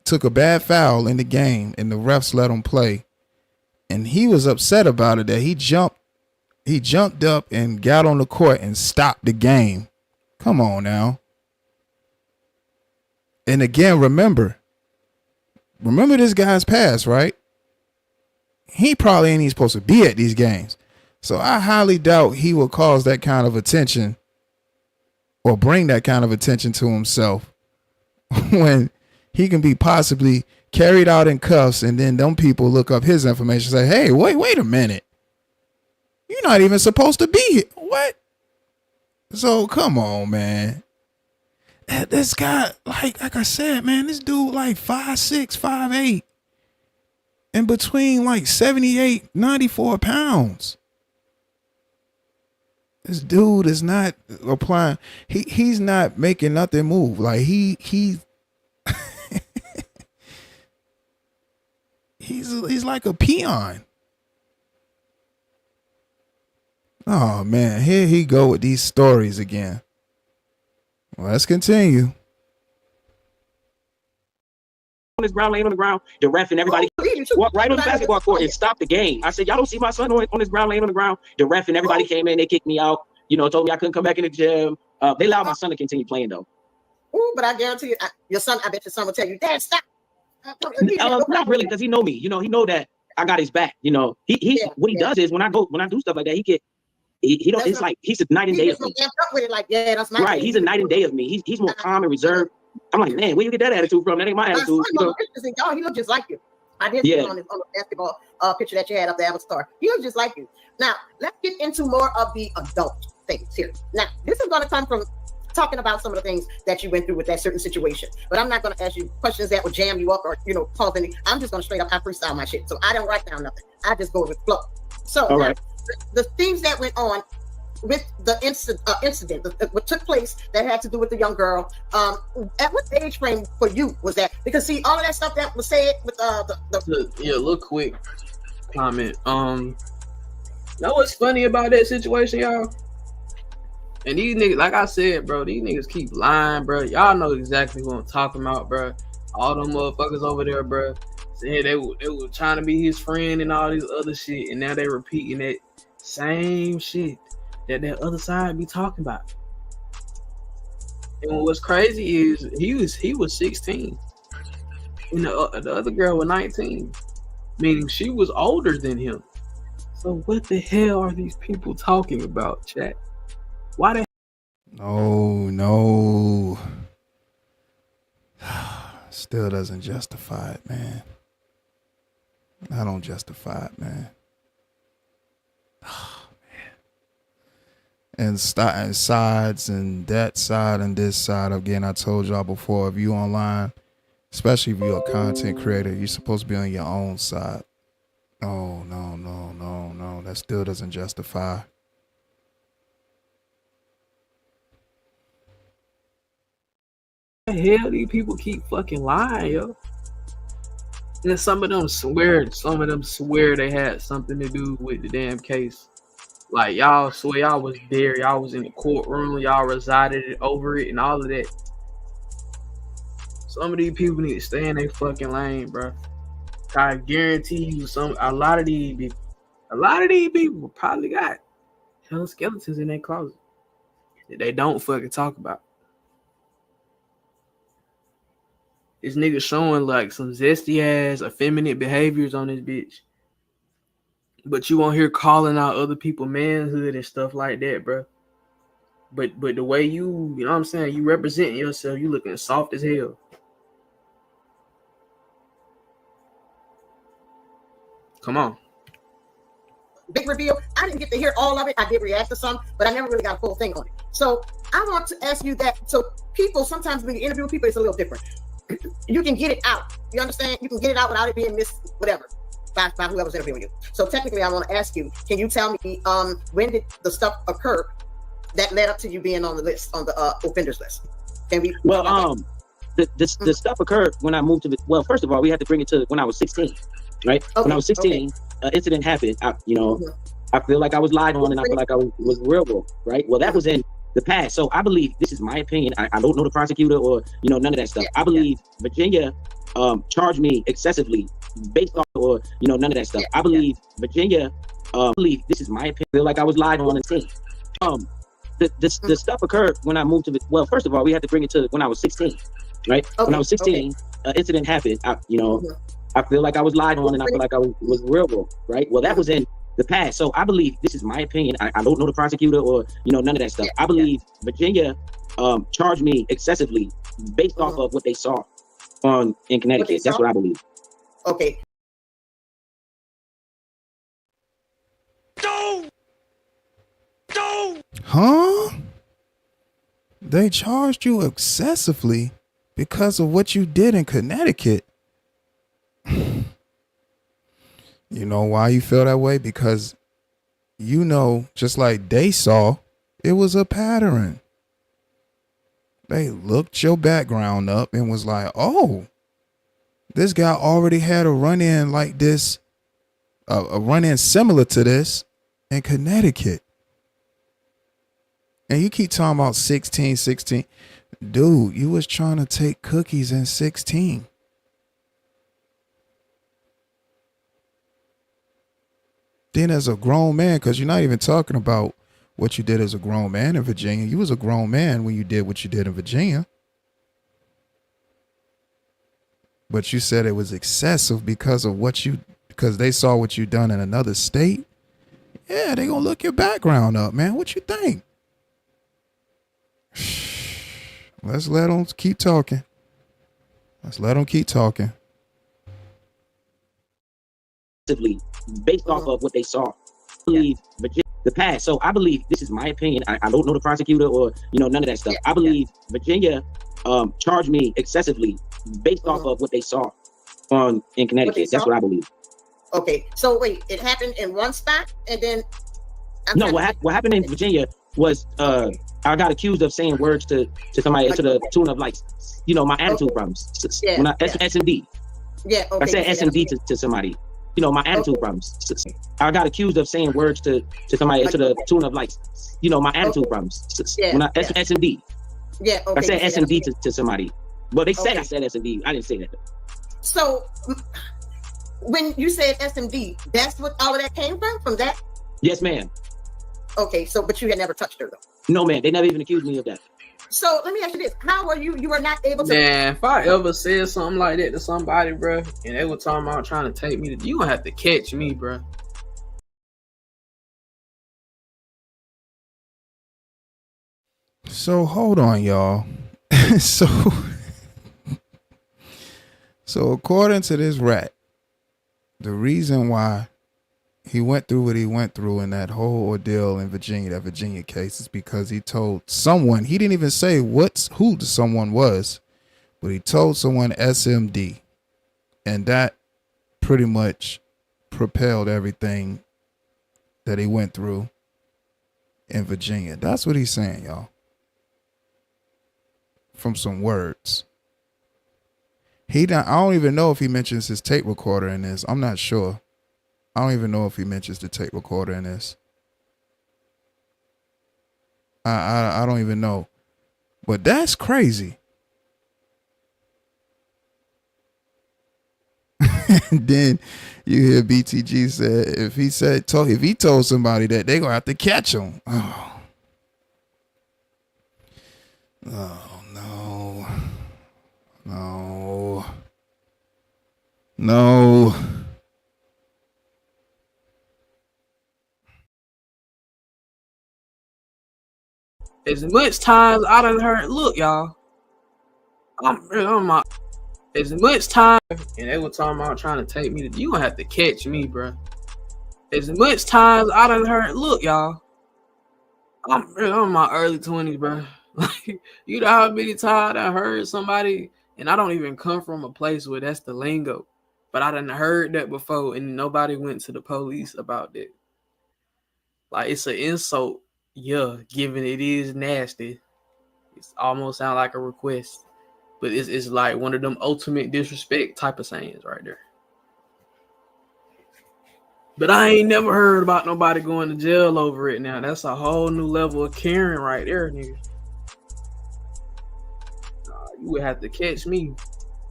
took a bad foul in the game, and the refs let him play. And he was upset about it that he jumped up and got on the court and stopped the game. Come on now. And again, remember this guy's past, right? He probably ain't even supposed to be at these games. So I highly doubt he will cause that kind of attention or bring that kind of attention to himself when he can be possibly carried out in cuffs, and then them people look up his information and say, hey, wait a minute. You're not even supposed to be here. What? So come on, man. This guy, like I said, man, this dude like 5'6", 5'8", and between like 78, 94 pounds. This dude is not applying. He's not making nothing move. Like he's like a peon. Oh man, here he go with these stories again. Let's continue. On his ground, laying on the ground, the ref and everybody walked right on the basketball court and stopped the game. I said, y'all don't see my son on his ground, laying on the ground. The ref and everybody came in, they kicked me out, told me I couldn't come back in the gym. They allowed my son to continue playing though. Ooh, but I guarantee you, your son, I bet your son will tell you, Dad, stop. Not really, because he know me. He know that I got his back. What he does is when I do stuff like that, he don't. It's like he's a night and day of me. That's my right. He's a night and day of me. He's more calm and reserved. I'm like, man, where you get that attitude from? That ain't my attitude. He looks just like you. I did see it on the basketball picture that you had up there, Avatar. He looks just like you. Now, let's get into more of the adult things here. Now, this is going to come from talking about some of the things that you went through with that certain situation. But I'm not going to ask you questions that will jam you up or, cause any. I'm just going to straight up, I freestyle my shit. So I don't write down nothing. I just go with flow. So now, the things that went on with the incident, what took place that had to do with the young girl, at what age frame for you was that? Because see, all of that stuff that was said with little quick comment. Know what's funny about that situation, y'all? And these niggas, like I said, bro, these niggas keep lying, bro. Y'all know exactly who I'm talking about, bro. All them motherfuckers over there, bro, saying they were trying to be his friend and all these other shit, and now they repeating that same shit that other side be talking about. And what's crazy is he was 16, and the other girl was 19, meaning she was older than him. So what the hell are these people talking about, chat? Why the No. Still doesn't justify it, man. I don't justify it, man. Oh, man. And sides and that side and this side. Again, I told y'all before, if you online, especially if you're a content creator, you're supposed to be on your own side. Oh, no. That still doesn't justify. the hell these people keep fucking lying, yo? And then some of them swear they had something to do with the damn case. Like y'all swear y'all was there, y'all was in the courtroom, y'all resided over it and all of that. Some of these people need to stay in their fucking lane, bro. I guarantee you a lot of these people probably got hella skeletons in their closet that they don't fucking talk about. This nigga showing like some zesty ass effeminate behaviors on this bitch. But you won't hear calling out other people manhood and stuff like that, bro. But the way you know what I'm saying, you representing yourself, you looking soft as hell. Come on. Big reveal. I didn't get to hear all of it. I did react to some, but I never really got a full thing on it. So I want to ask you that. So people, sometimes when you interview people, it's a little different. You can get it out. You understand? You can get it out without it being missed, whatever, by whoever's interviewing you. So technically, I want to ask you, can you tell me when did the stuff occur that led up to you being on the list, on the offenders list? Can we? Well, the stuff occurred when I moved to well, first of all, we had to bring it to when I was 16, right? Okay, when I was 16, incident happened. I feel like I was lied on, and I feel like I was railroaded, right? Well, that was in the past. So I believe, this is my opinion. I don't know the prosecutor or none of that stuff. I believe Virginia charged me excessively based off or none of that stuff. I believe Virginia believe, this is my opinion. I feel like I was lied on and seen. The stuff occurred when I moved to well, first of all, we had to bring it to when I was 16, right? When I was 16, incident happened. I feel like I was lied on, and I feel like I was railroaded, right? Well, that was in the past. So I believe, this is my opinion. I don't know the prosecutor or none of that stuff. I believe Virginia charged me excessively based off of what they saw in Connecticut. That's what I believe. Okay. Huh? They charged you excessively because of what you did in Connecticut. You know why you feel that way? Because just like they saw, it was a pattern. They looked your background up and was like, oh, this guy already had a run-in like this, a run-in similar to this in Connecticut. And you keep talking about 16, 16. Dude, you was trying to take cookies in 16. Then as a grown man, because you're not even talking about what you did as a grown man in Virginia. You was a grown man when you did what you did in Virginia. But you said it was excessive because they saw what you done in another state. Yeah, they gonna look your background up, man. What you think? Let's let them keep talking. Let's let them keep talking. Based off of what they saw. I believe the past. So I believe, this is my opinion. I don't know the prosecutor or none of that stuff. I believe Virginia charged me excessively based off of what they saw in Connecticut. That's what I believe. Okay, so wait, it happened in one spot, and then no, what happened in Virginia was I got accused of saying words to somebody to the tune of, like, my attitude problems. Yeah, When SMD. Yeah, okay. I said SMD to somebody. My attitude problems. I got accused of saying words to somebody to the tune of, like, my attitude problems. When SMD. Yeah, okay. I said SMD to somebody. Well, they said I said SMD. I didn't say that. So when you said SMD, that's what all of that came from that? Yes, ma'am. Okay, so but you had never touched her though. No, man. They never even accused me of that. So let me ask you this: how were you were not able to? Man, if I ever said something like that to somebody, bro, and they were talking about trying to take me, you gonna have to catch me, bro. So hold on, y'all. So according to this rat, the reason why he went through what he went through in that whole ordeal in Virginia, that Virginia case, is because he told someone, he didn't even say who the someone was, but he told someone SMD. And that pretty much propelled everything that he went through in Virginia. That's what he's saying, y'all. From some words. I don't even know if he mentions his tape recorder in this. I'm not sure. I don't even know if he mentions the tape recorder in this. I don't even know. But that's crazy. And then you hear BTG said if he told somebody that, they gonna have to catch him. Oh no. No. As much times I done heard, look, y'all, as much time, and they were talking about trying to take me, you gonna have to catch me, bro. As much times I done heard, look, y'all, I'm in my early 20s, bro. Like, you know how many times I heard somebody, and I don't even come from a place where that's the lingo, but I done heard that before, and nobody went to the police about that. Like, it's an insult, yeah, given it is nasty. It's almost sound like a request, but it's like one of them ultimate disrespect type of sayings right there. But I ain't never heard about nobody going to jail over it. Now that's a whole new level of caring right there, nigga. You would have to catch me.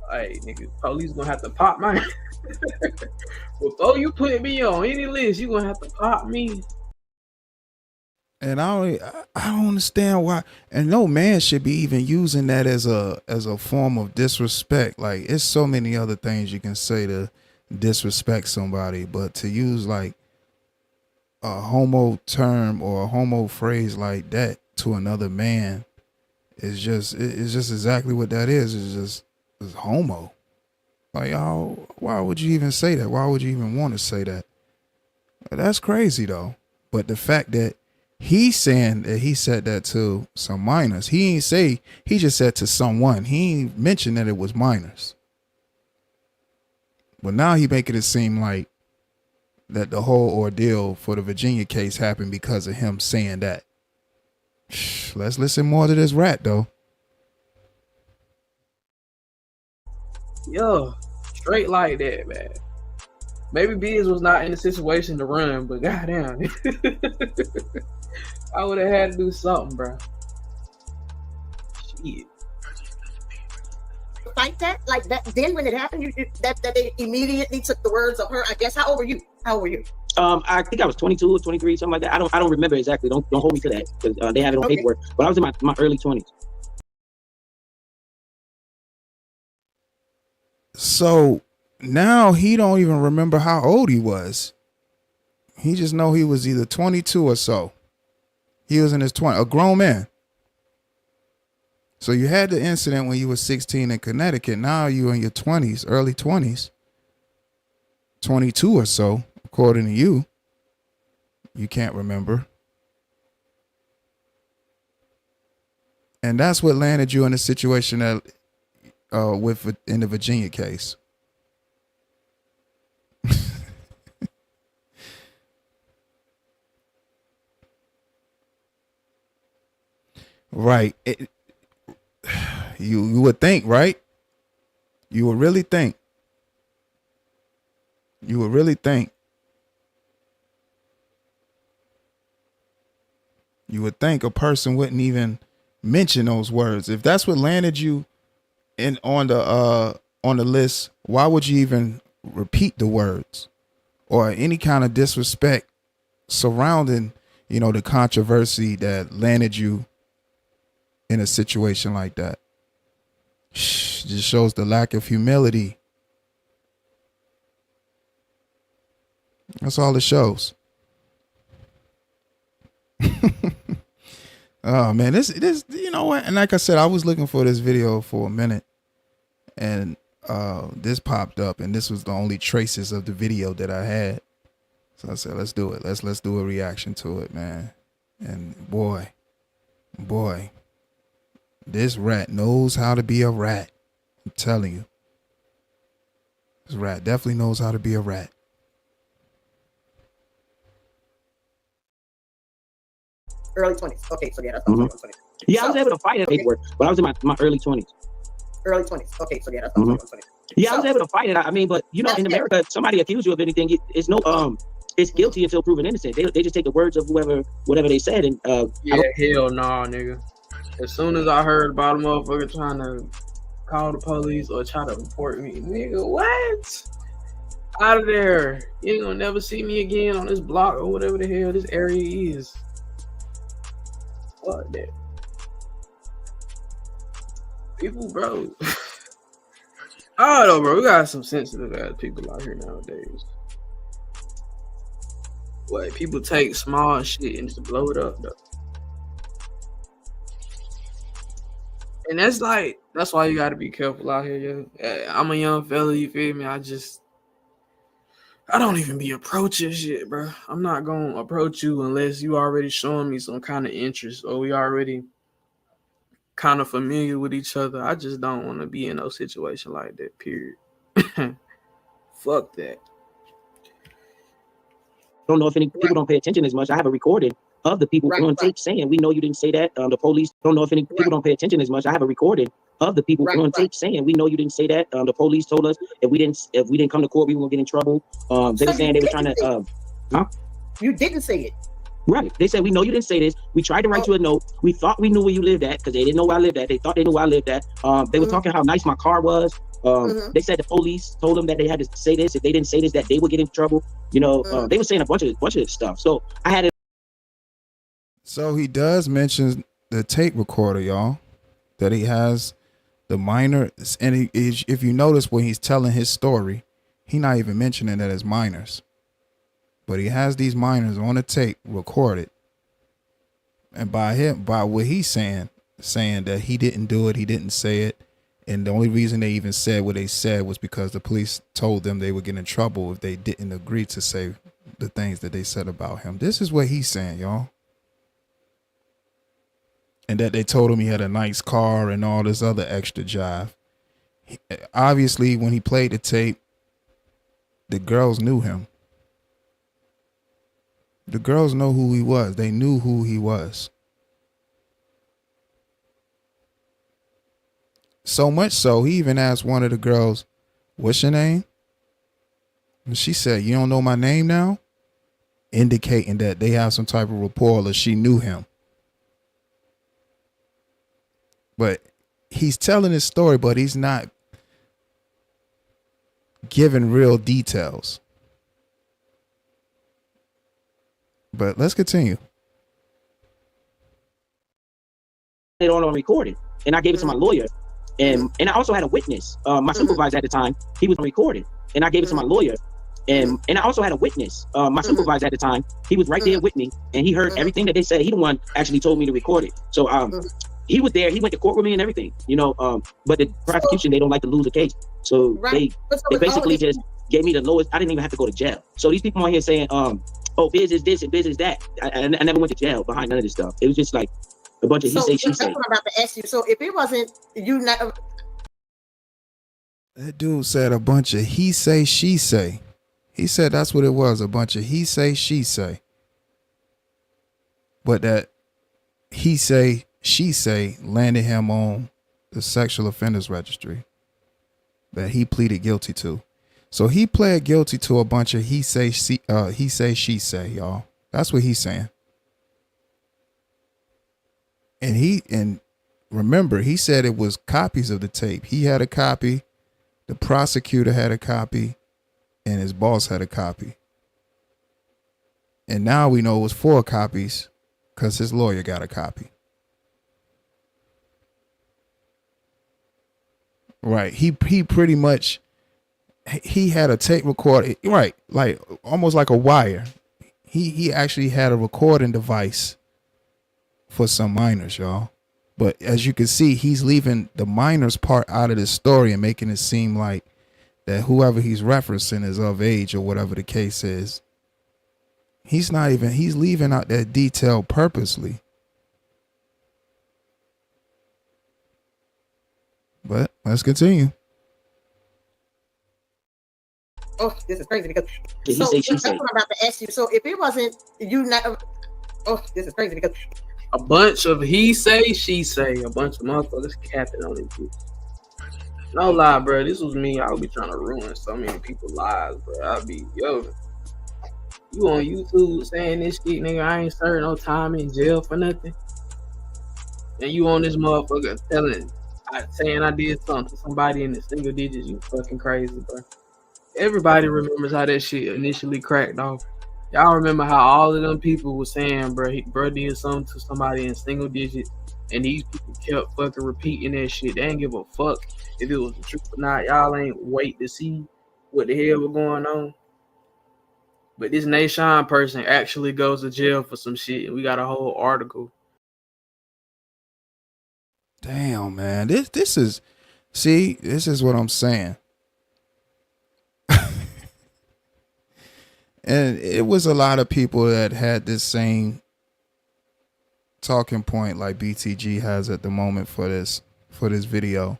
Hey, nigga, police gonna have to pop my before you put me on any list. You gonna have to pop me. And I don't understand why. And no man should be even using that as a form of disrespect. Like, it's so many other things you can say to disrespect somebody, but to use like a homo term or a homo phrase like that to another man is just exactly what that is. It's homo. Like, y'all, why would you even say that? Why would you even want to say that? That's crazy though. But the fact that he's saying that he said that to some minors, he ain't say, he just said to someone. He ain't mentioned that it was minors. But now he making it seem like that the whole ordeal for the Virginia case happened because of him saying that. Let's listen more to this rat though. Yo, straight like that, man. Maybe Biz was not in the situation to run, but goddamn. I would have had to do something, bro. Shit. Fight that like that. Then when it happened, that they immediately took the words of her. I guess. How old were you? I think I was 22 or 23, something like that. I don't remember exactly. Don't hold me to that because they have it on paperwork. But I was in my early 20s. So now he don't even remember how old he was. He just know he was either 22 or so. He was in his 20s, a grown man. So you had the incident when you were 16 in Connecticut. Now you in your 20s, early 20s, 22 or so, according to you. You can't remember. And that's what landed you in a situation that in the Virginia case. Right. You would think, right? You would really think. You would really think. You would think a person wouldn't even mention those words. If that's what landed you in on the list, why would you even repeat the words or any kind of disrespect surrounding, the controversy that landed you in a situation like that? Just shows the lack of humility. That's all it shows. Oh man, this you know what? And like I said, I was looking for this video for a minute, and this popped up, and this was the only traces of the video that I had. So I said, let's do it. Let's do a reaction to it, man. And boy, this rat knows how to be a rat. I'm telling you, this rat definitely knows how to be a rat. Early 20s. Okay, so yeah, that's what I was 20. Yeah, I was able to fight it paperwork, but I was in my early 20s. Early 20s. Okay, so yeah, that's what I was 20. Yeah, I was able to fight it. I mean, but in America, if somebody accused you of anything, it's no it's guilty until proven innocent. They just take the words of whatever they said, and yeah, hell nah, nigga. As soon as I heard about a motherfucker trying to call the police or try to report me, nigga, what? Out of there. You ain't gonna never see me again on this block or whatever the hell this area is. Fuck that. People, bro. I don't know, bro. We got some sensitive ass people out here nowadays. What, people take small shit and just blow it up, though. And that's why you gotta be careful out here, yo. I'm a young fella, you feel me? I don't even be approaching shit, bro. I'm not gonna approach you unless you already showing me some kind of interest or we already kind of familiar with each other. I just don't want to be in no situation like that, period. Fuck that. Don't know if any people don't pay attention as much. I have a recording of the people on tape saying, "We know you didn't say that." The police don't know if any people don't pay attention as much. I have a recording of the people on tape saying, "We know you didn't say that." The police told us if we didn't come to court, we were gonna get in trouble. They were saying they were trying to. You didn't say it. Right. They said, "We know you didn't say this. We tried to write you a note. We thought we knew where you lived at because they didn't know where I lived at. They thought they knew where I lived at. They were talking how nice my car was. They said the police told them that they had to say this. If they didn't say this, that they would get in trouble. They were saying a bunch of stuff. So I had it. So he does mention the tape recorder, y'all, that he has the minor. And if you notice when he's telling his story, he's not even mentioning that it's minors. But he has these minors on the tape recorded. And by what he's saying that he didn't do it, he didn't say it. And the only reason they even said what they said was because the police told them they would get in trouble if they didn't agree to say the things that they said about him. This is what he's saying, y'all. And that they told him he had a nice car and all this other extra jive. Obviously, when he played the tape, the girls knew him. The girls know who he was. They knew who he was. So much so, he even asked one of the girls, "What's your name?" And she said, "You don't know my name now?" indicating that they have some type of rapport or she knew him. But he's telling his story, but he's not giving real details. But let's continue. It on recording, and I gave it to my lawyer, and I also had a witness. My supervisor at the time, he was on recording, and I gave it to my lawyer, and I also had a witness. My supervisor at the time, he was right there with me, and he heard everything that they said. He the one actually told me to record it. So he was there. He went to court with me and everything, you know. But the prosecution, they don't like to lose a case, so they basically just gave me the lowest. I didn't even have to go to jail. So these people on here saying, oh, Biz is this and Biz is that. I never went to jail behind none of this stuff. It was just like a bunch of he say, she say. That's what I'm about to ask you. So if it wasn't you, not That dude said a bunch of he say, she say. He said that's what it was, a bunch of he say, she say. But that he say, she say landed him on the sexual offenders registry that he pleaded guilty to. So he pled guilty to a bunch of he say, she say, y'all. That's what he's saying. And remember, he said it was copies of the tape. He had a copy, the prosecutor had a copy, and his boss had a copy. And now we know it was 4 copies because his lawyer got a copy. Right. He pretty much, he had a tape recorder, right, like almost like a wire. He actually had a recording device for some minors, y'all. But as you can see, he's leaving the minors part out of this story and making it seem like that whoever he's referencing is of age or whatever the case is. He's leaving out that detail purposely. But let's continue. oh, this is crazy because He so say, she that's say. what I'm about to ask you. So if it wasn't you, not oh, this is crazy because A bunch of he say, she say, a bunch of motherfuckers capping on these people. No lie, bro. This was me. I would be trying to ruin so many people's lives, bro. I'd be, yo, you on YouTube saying this shit, nigga. I ain't serving no time in jail for nothing. And you on this motherfucker saying I did something to somebody in the single digits. You fucking crazy, bro. Everybody remembers how that shit initially cracked off. Y'all remember how all of them people were saying, bro did something to somebody in single digits, and these people kept fucking repeating that shit. They ain't give a fuck if it was the truth or not. Y'all ain't wait to see what the hell was going on. But this Nation person actually goes to jail for some shit, and we got a whole article. Damn, man. This is what I'm saying. And it was a lot of people that had this same talking point like BTG has at the moment for this video,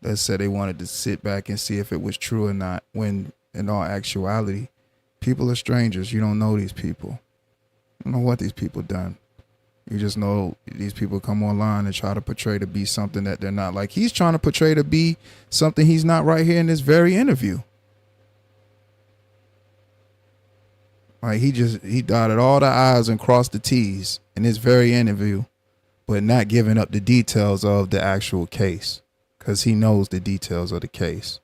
that said they wanted to sit back and see if it was true or not, when in all actuality, people are strangers. You don't know these people. You don't know what these people done. You just know these people come online and try to portray to be something that they're not. Like he's trying to portray to be something he's not right here in this very interview. Like he dotted all the I's and crossed the T's in this very interview, but not giving up the details of the actual case because he knows the details of the case.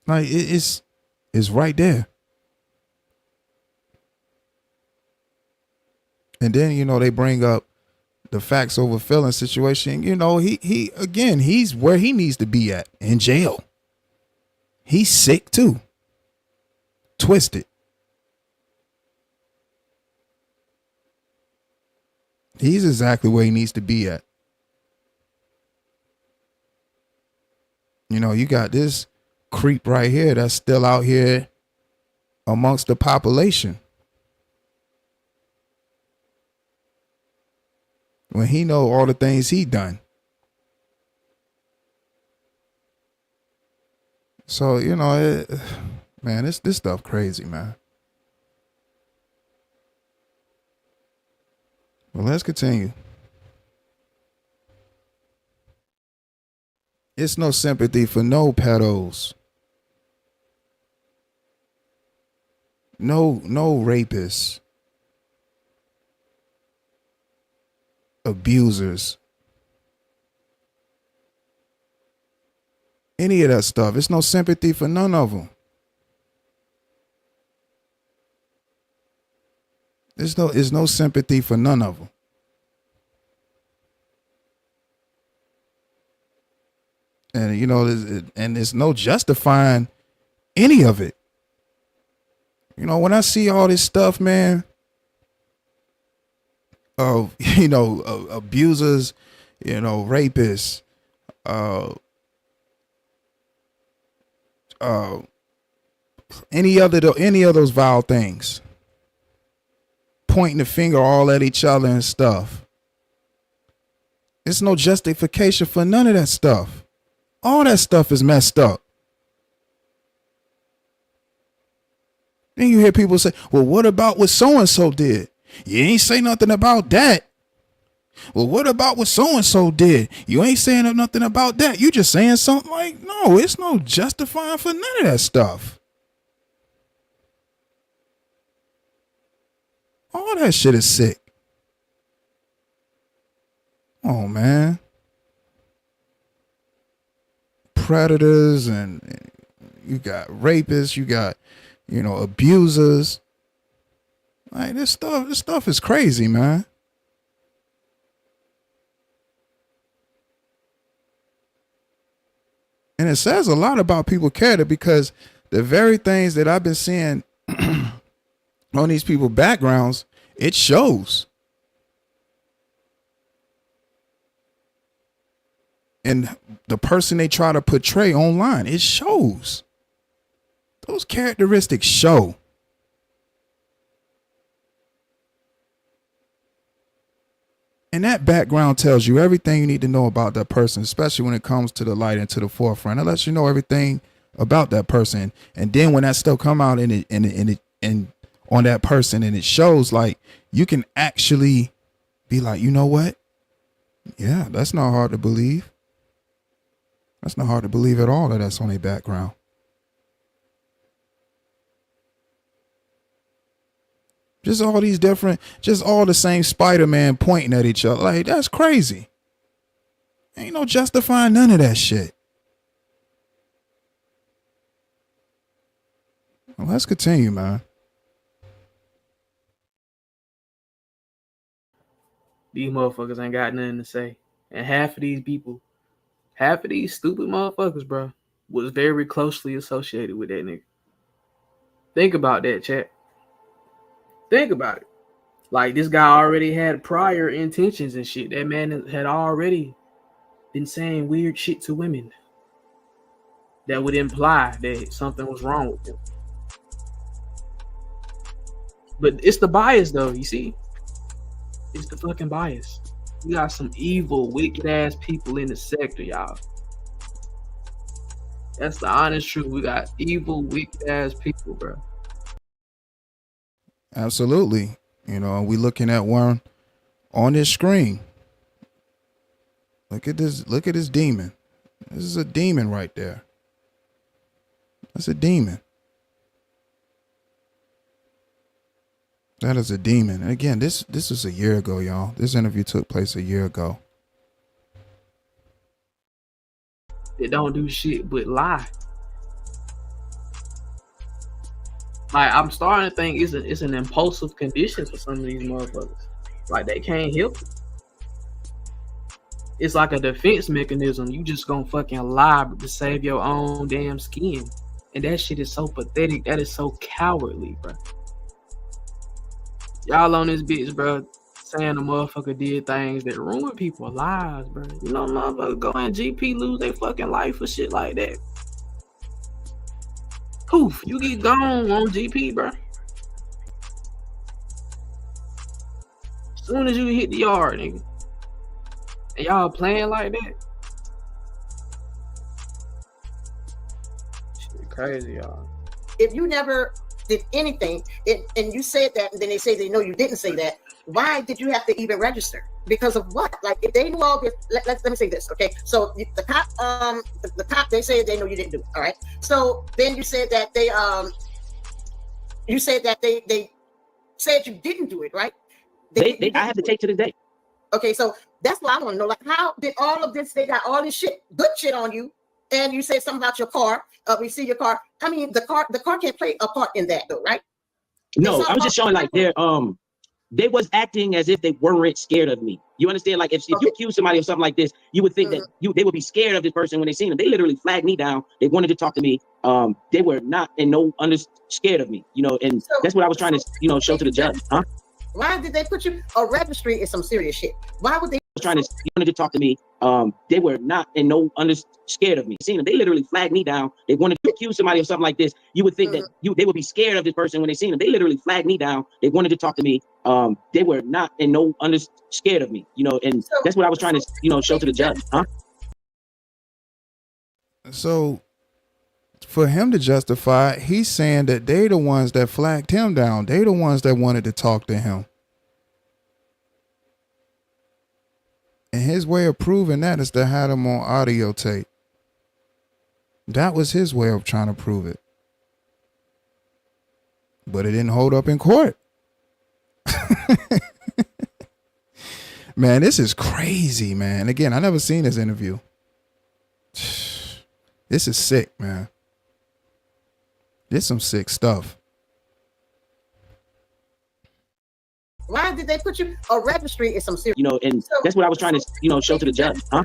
Like it's right there. And then, you know, they bring up the facts over feeling situation. You know, he's where he needs to be at, in jail. He's sick too. Twisted. He's exactly where he needs to be at. You know, you got this creep right here that's still out here amongst the population. When he know all the things he done. So, you know, man, this stuff crazy, man. Well, let's continue. It's no sympathy for no pedos. No rapists, abusers, any of that stuff. It's no sympathy for none of them. There's no sympathy for none of them. And you know, there's no justifying any of it. You know, when I see all this stuff, man, of abusers, rapists, any of those vile things, pointing the finger all at each other and stuff. There's no justification for none of that stuff. All that stuff is messed up. Then you hear people say, well, what about what so-and-so did? You ain't say nothing about that. Well, what about what so-and-so did? You ain't saying nothing about that. You just saying something like, no, it's no justifying for none of that stuff. All that shit is sick. Oh, man. Predators, and you got rapists, you got, abusers. Like, this stuff is crazy, man. And it says a lot about people's character, because the very things that I've been seeing on these people's backgrounds, it shows. And the person they try to portray online, it shows. Those characteristics show. And that background tells you everything you need to know about that person, especially when it comes to the light and to the forefront. It lets you know everything about that person. And then when that stuff come out and on that person, and it shows, like, you can actually be like, you know what? Yeah, that's not hard to believe. That's not hard to believe at all that that's on their background. Just all these different, just all the same Spider-Man pointing at each other. Like, that's crazy. Ain't no justifying none of that shit. Well, let's continue, man. These motherfuckers ain't got nothing to say. And half of these stupid motherfuckers, bro, was very closely associated with that nigga. Think about that, chat. Think about it. Like, this guy already had prior intentions and shit. That man had already been saying weird shit to women that would imply that something was wrong with him. But it's the bias, though, you see? It's the fucking bias. We got some evil, wicked ass people in the sector, y'all. That's the honest truth. We got evil, wicked ass people, bro. Absolutely. We looking at one on this screen. Look at this demon. This is a demon right there. That's a demon. That is a demon. And again, this was a year ago, y'all. This interview took place a year ago. They don't do shit but lie. Like, I'm starting to think it's an impulsive condition for some of these motherfuckers. Like, they can't help it. It's like a defense mechanism. You just gonna fucking lie to save your own damn skin. And that shit is so pathetic. That is so cowardly, bro. Y'all on this bitch, bro, saying the motherfucker did things that ruin people's lives, bro. Motherfuckers go in GP, lose their fucking life for shit like that. Poof, you get gone on GP, bro. As soon as you hit the yard, nigga. And y'all playing like that? Shit crazy, y'all. If you never did anything, and you said that, and then they say they know you didn't say that, why did you have to even register? Because of what? Like, if they knew all this, let me say this, okay? So the cop, they say they know you didn't do it, all right? So then you said that they You said that they said you didn't do it, right? I have the tape to this day. Okay, so that's what I want to know. Like, how did all of this? They got all this shit, good shit on you, and you said something about your car. We see your car. I mean, the car can't play a part in that, though, right? No, I was just showing like they was acting as if they weren't scared of me. You understand? Like if you accuse somebody of something like this, you would think that they would be scared of this person when they seen them. They literally flagged me down. They wanted to talk to me. They were not scared of me, and so, that's what I was trying to, show to the judge. Huh? Why did they put you? A registry is some serious shit. Why would they? Wanted to talk to me. They were not scared of me. Seen them. They literally flagged me down. They wanted to accuse somebody of something like this. You would think that they would be scared of this person when they seen them. They literally flagged me down. They wanted to talk to me. They were not scared of me, and so, that's what I was trying to, show to the judge. Huh? So for him to justify it, he's saying that they the ones that flagged him down. They the ones that wanted to talk to him. And his way of proving that is to have him on audio tape. That was his way of trying to prove it. But it didn't hold up in court. Man, this is crazy, man. Again, I never seen this interview. This is sick, man. This is some sick stuff. Why did they put you? A registry is some serious, and so, that's what I was trying to, show to the judge. Huh?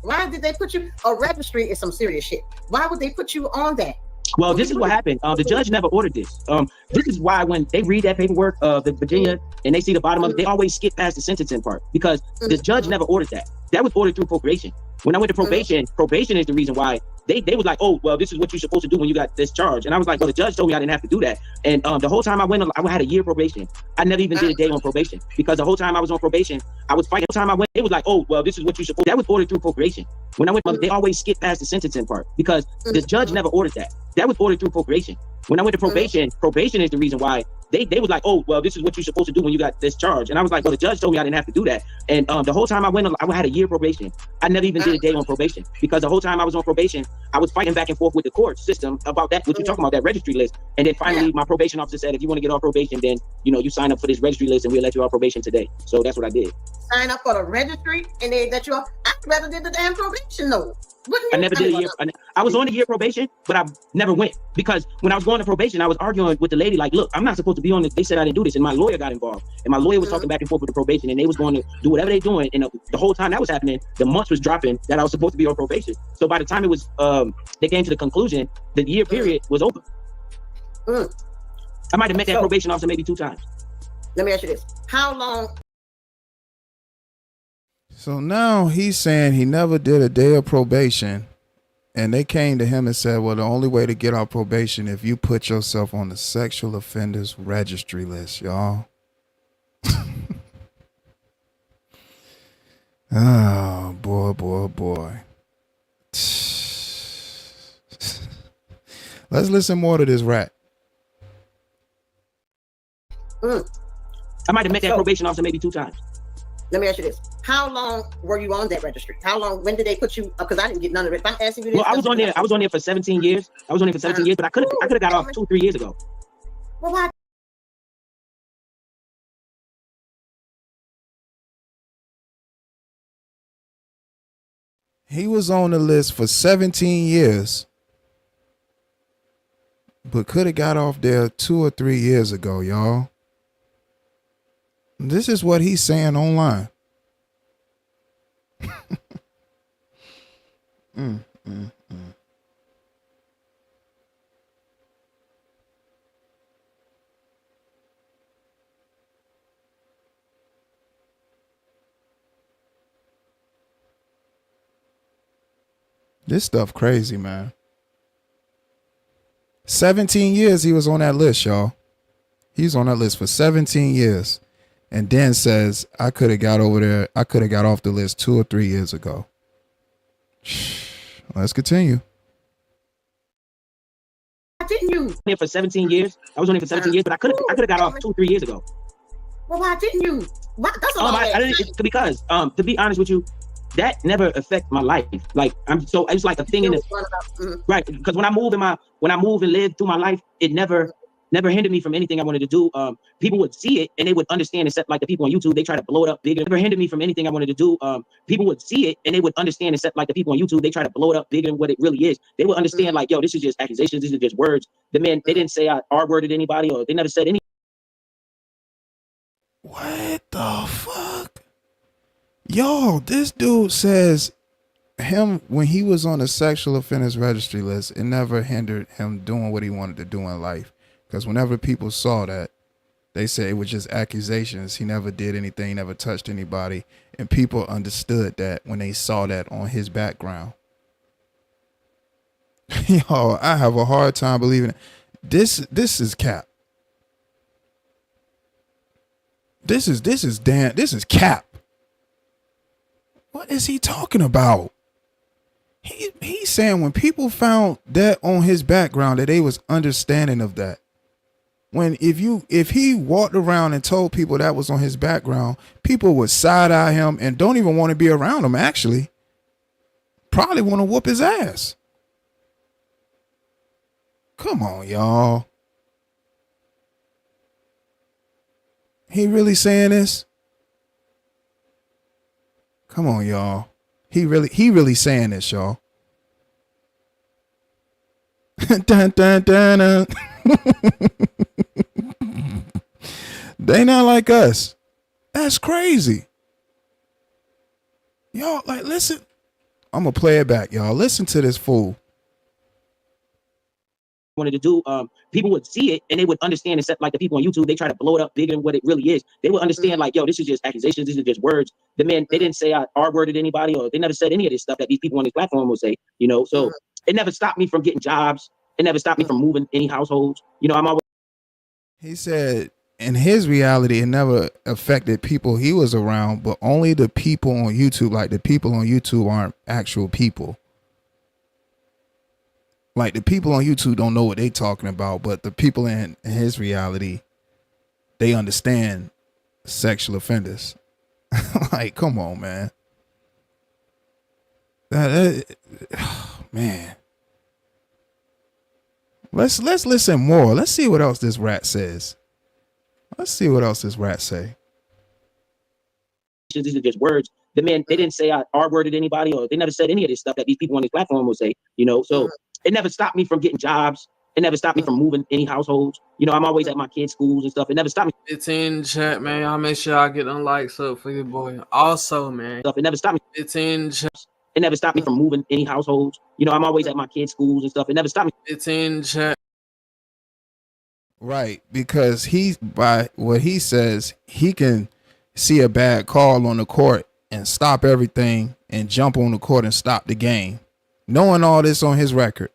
Why did they put you? A registry is some serious shit. Why would they put you on that? Well, this is what happened. The judge never ordered this. This is why when they read that paperwork of the Virginia and they see the bottom of it, they always skip past the sentencing part because the judge never ordered that. That was ordered through probation. When I went to probation, probation is the reason why they was like, oh, well, this is what you're supposed to do when you got this charge. And I was like, well, the judge told me I didn't have to do that. And the whole time I went, I had a year probation. I never even did a day on probation because the whole time I was on probation, I was fighting. The whole time I went, it was like, oh, well, this is what you're supposed to do. That was ordered through probation. When I went, they always skip past the sentencing part because the judge never ordered that. That was ordered through probation. When I went to probation, probation is the reason why they was like, oh, well, this is what you're supposed to do when you got this charge. And I was like, well, the judge told me I didn't have to do that. And the whole time I went, I had a year probation. I never even did a day on probation because the whole time I was on probation, I was fighting back and forth with the court system about that, what you're talking about, that registry list. And then finally, my probation officer said, if you want to get off probation, then, you sign up for this registry list and we'll let you off probation today. So that's what I did. Sign up for the registry and they let you off. I'd rather did the damn probation though. I never did a year. I was on a year probation, but I never went because when I was going to probation, I was arguing with the lady like, look, I'm not supposed to be on this. They said I didn't do this. And my lawyer got involved. And my lawyer was talking back and forth with the probation and they was going to do whatever they doing. And the whole time that was happening, the months was dropping that I was supposed to be on probation. So by the time it was, they came to the conclusion, the year period was over. I might have met that probation officer maybe 2 times. Let me ask you this. How long? So now he's saying he never did a day of probation. And they came to him and said, well, the only way to get off probation if you put yourself on the sexual offenders registry list, y'all. Oh, boy. Let's listen more to this rat. I might have met that probation officer maybe 2 times. Let me ask you this. How long were you on that registry? How long, when did they put you, because I didn't get none of it. If I'm asking you this. Well, I was on there for 17 years. I was on there for 17 years, but I could have got off 2-3 years ago. Well, why? He was on the list for 17 years, but could have got off there 2 or 3 years ago, y'all. This is what he's saying online. This stuff crazy, man. 17 years he was on that list, y'all. He's on that list for 17 years. And then says, I could have got over there. I could have got off the list 2 or 3 years ago. Let's continue. Didn't you? Here for 17 years. I was on here for 17 years, but I could have got off 2 or 3 years ago. Well, why didn't you? What? That's all I didn't, because to be honest with you, that never affect my life. Like it's like a thing in it, right? Because when I move and live through my life, it never never hindered me from anything I wanted to do. People would see it and they would understand, except like the people on YouTube, they try to blow it up bigger. Never hindered me from anything I wanted to do. People would see it and they would understand, except like the people on YouTube, they try to blow it up bigger than what it really is. They would understand like, yo, this is just accusations, this is just words. The man, they didn't say I R-worded anybody, or they never said any. What the fuck? Y'all, this dude says him when he was on the sexual offenders registry list, it never hindered him doing what he wanted to do in life. Because whenever people saw that, they say it was just accusations. He never did anything, he never touched anybody. And people understood that when they saw that on his background. Yo, I have a hard time believing it. This is cap. This is cap. What is he talking about? He's saying when people found that on his background that they was understanding of that. When if he walked around and told people that was on his background, people would side eye him and don't even want to be around him, actually. Probably want to whoop his ass. Come on, y'all. He really saying this? Come on, y'all. He really saying this, y'all. Dun, dun, dun, dun. They not like us. That's crazy. Y'all, like, listen. I'm gonna play it back, y'all. Listen to this fool. Wanted to do, people would see it and they would understand, except like the people on YouTube, they try to blow it up bigger than what it really is. They would understand like, yo, this is just accusations, this is just words. The man, they didn't say I R-worded anybody, or they never said any of this stuff that these people on this platform will say, you know. So it never stopped me from getting jobs. It never stopped me from moving any households. You know, I'm always. He said in his reality, it never affected people he was around, but only the people on YouTube. Like the people on YouTube aren't actual people. Like the people on YouTube don't know what they talking about, but the people in his reality, they understand sexual offenders. Like, come on, man. Man. Let's listen more. Let's see what else this rat says. Let's see what else this rat say. This is just words. The man, they didn't say I R-worded anybody, or they never said any of this stuff that these people on this platform will say, you know. So it never stopped me from getting jobs. It never stopped me from moving any households. You know, I'm always at my kids' schools and stuff. It never stopped me. It's in the chat, man. Y'all make sure I get unlikes up for your boy. Also, man. It never stopped me. It's in the chat. It never stopped me from moving any households. You know, I'm always at my kids' schools and stuff. It never stopped me. It's in the chat. Right, because by what he says, he can see a bad call on the court and stop everything and jump on the court and stop the game. Knowing all this on his record.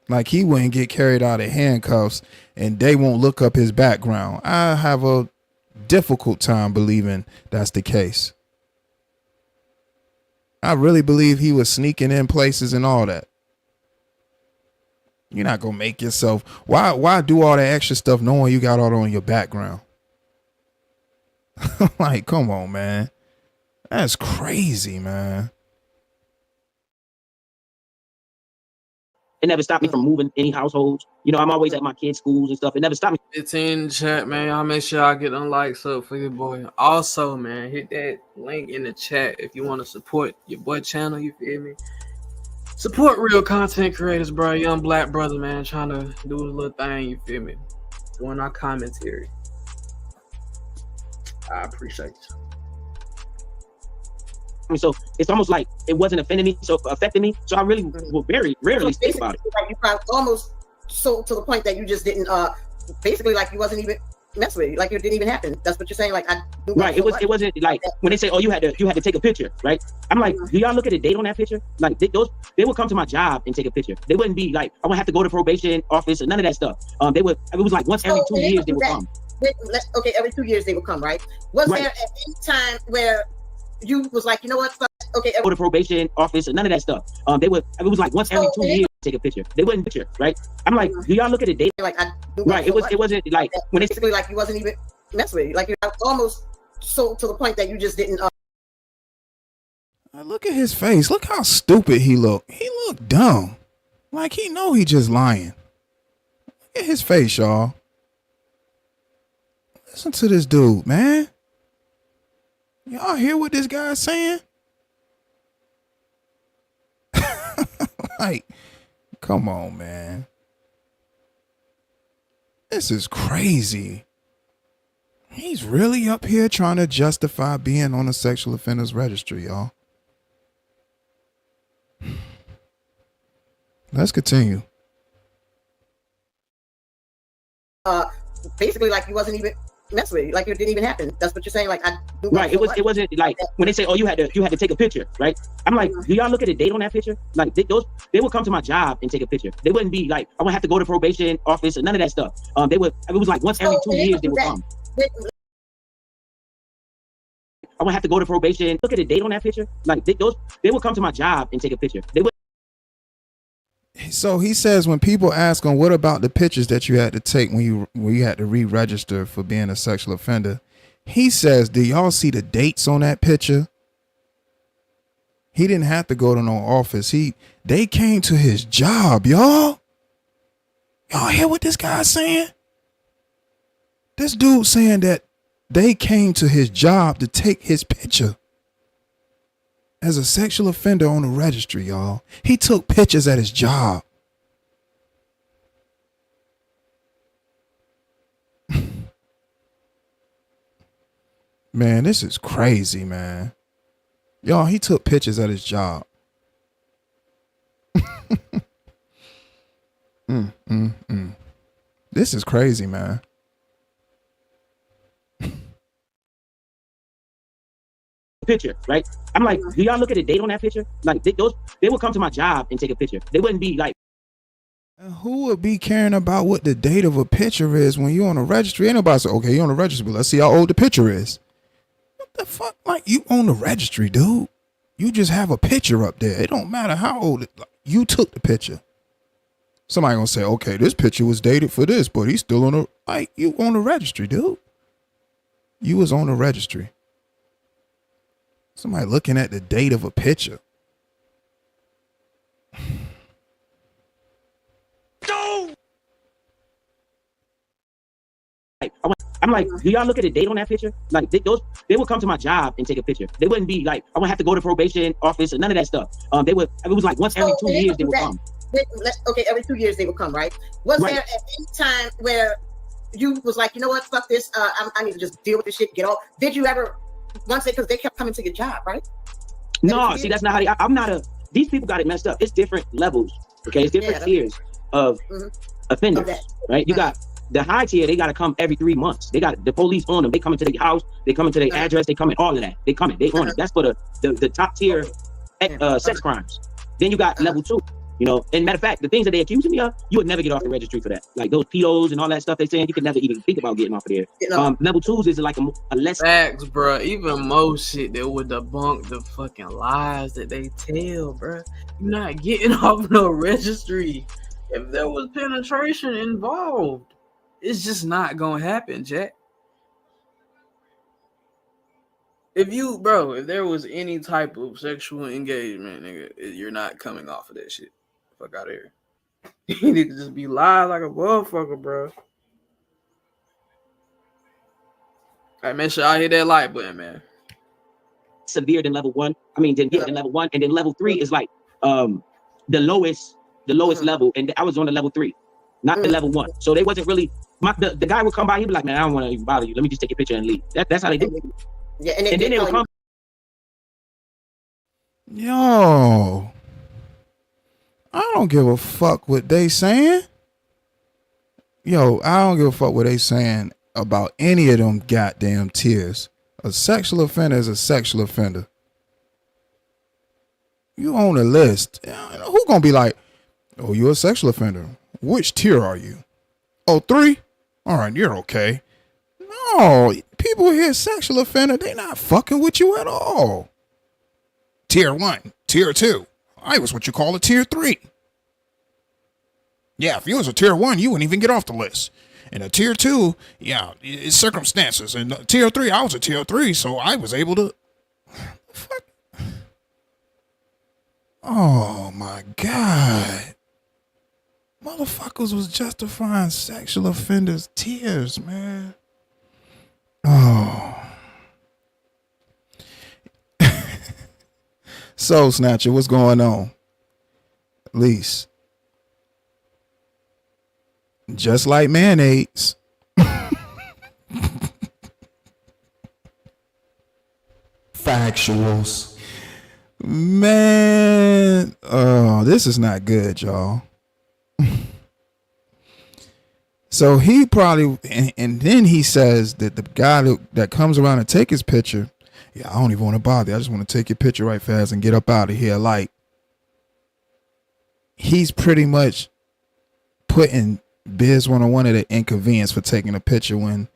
Like he wouldn't get carried out of handcuffs and they won't look up his background. I have a difficult time believing that's the case. I really believe he was sneaking in places and all that. You're not gonna make yourself. Why do all that extra stuff knowing you got all that on your background? Like, come on, man. That's crazy, man. It never stopped me from moving any households. You know, I'm always at my kids' schools and stuff. It never stopped me. It's in the chat, man. Y'all make sure I get unlikes up for your boy. Also, man, hit that link in the chat if you want to support your boy channel. You feel me? Support real content creators, bro. Young black brother, man, trying to do his little thing. You feel me? Doing our commentary. I appreciate you. So it's almost like it wasn't offending me, so affecting me. So I really will very rarely speak about it. Like you probably almost so to the point that you just didn't basically like you wasn't even messing with it, like it didn't even happen. That's what you're saying. Like I do right. It wasn't like when they say, oh, you had to take a picture, right? I'm like, do y'all look at the date on that picture? Like they would come to my job and take a picture. They wouldn't be like, I would have to go to probation office or none of that stuff. It was like once every 2 years they would come. Okay, every 2 years they would come, right? Was there at any time where you was like, you know what? Okay, go to probation office and none of that stuff. It was like once every 2 years take a picture. They wouldn't picture, right? I'm like, do y'all look at the date? Like I do right. It wasn't like when it's basically like you wasn't even messing with it. Like you're almost so to the point that you just didn't. Look at his face. Look how stupid he looked. He looked dumb. Like he know he just lying. at his face, y'all. Listen to this dude, man. Y'all hear what this guy's saying? Like, come on, man. This is crazy. He's really up here trying to justify being on a sexual offenders registry, y'all. Let's continue. Basically, like you wasn't even messing with you, like it didn't even happen. That's what you're saying. Like I do Right. It wasn't like when they say, "Oh, you had to take a picture," right? I'm like, do y'all look at the date on that picture? Like they would come to my job and take a picture. They wouldn't be like, I would have to go to probation office or none of that stuff. It was like once every 2 years they would come. I would have to go to probation. Look at the date on that picture. Like they would come to my job and take a picture. They would. So he says when people ask him, what about the pictures that you had to take when you had to re-register for being a sexual offender? He says, do y'all see the dates on that picture? He didn't have to go to no office. They came to his job, y'all. Y'all hear what this guy's saying? This dude saying that they came to his job to take his picture as a sexual offender on the registry, y'all. He took pictures at his job. Man, this is crazy, man. Y'all, he took pictures at his job. This is crazy, man. Picture, right? I'm like, do y'all look at the date on that picture? Like they would come to my job and take a picture. They wouldn't be like. Who would be caring about what the date of a picture is when you're on a registry? Ain't nobody say, okay, you're on the registry, but let's see how old the picture is. What the fuck? Like, you on the registry, dude. You just have a picture up there. It don't matter how old it. Like, you took the picture. Somebody gonna say, okay, this picture was dated for this, but he's still on the, like, you on the registry, dude. You was on the registry. Somebody looking at the date of a picture. I'm like, do y'all look at the date on that picture? Like they would come to my job and take a picture. They wouldn't be like, I would have to go to probation office or none of that stuff. It was like once every 2 years they would come. Okay, every 2 years they would come, right? Was there at any time where you was like, you know what, fuck this, I need to just deal with this shit, get off? Did you ever, once because they kept coming to your job, right? No, see, that's not how I'm not these people got it messed up. It's different levels, okay? It's different tiers of offenders, right? You got the high tier, they got to come every 3 months. They got the police on them. They come into their house, they come into their address, they come in, all of that. They come in, they on it. That's for the top tier sex crimes. Then you got level 2. You know, and matter of fact, the things that they accusing me of, you would never get off the registry for that. Like those pedos and all that stuff they saying, you could never even think about getting off of there. Level 2s is like a less facts, bro. Even most shit that would debunk the fucking lies that they tell, bro. You're not getting off no registry if there was penetration involved. It's just not gonna happen, Jack. If there was any type of sexual engagement, nigga, you're not coming off of that shit. Fuck out of here. You need to just be live like a motherfucker, bro. All right, make sure I hit that like button, man. severe than level 1. I mean, than level 1, and then level 3 is like the lowest level, and I was on the level 3, not the level 1. So they wasn't really. The guy would come by, he'd be like, "Man, I don't want to even bother you. Let me just take a picture and leave." That's how they do it. Yeah, and then they would come. Yo, I don't give a fuck what they saying. Yo, I don't give a fuck what they saying about any of them goddamn tiers. A sexual offender is a sexual offender. You on a list. Who gonna be like, oh, you're a sexual offender. Which tier are you? Oh, 3? All right, you're okay. No, people here sexual offender, they not fucking with you at all. Tier 1, tier 2. I was what you call a tier 3. Yeah, if you was a tier 1, you wouldn't even get off the list. And a tier 2, yeah, it's circumstances. And tier 3, I was a tier 3, so I was able to. Fuck. Oh my God. Motherfuckers was justifying sexual offenders' tears, man. Oh. Soul Snatcher, what's going on? Least. Just like mayonnaise. Factuals. Man. Oh, this is not good, y'all. So he probably, and then he says that the guy that comes around and take his picture, yeah, I don't even want to bother. I just want to take your picture right fast and get up out of here. Like, he's pretty much putting Biz 101 at an inconvenience for taking a picture when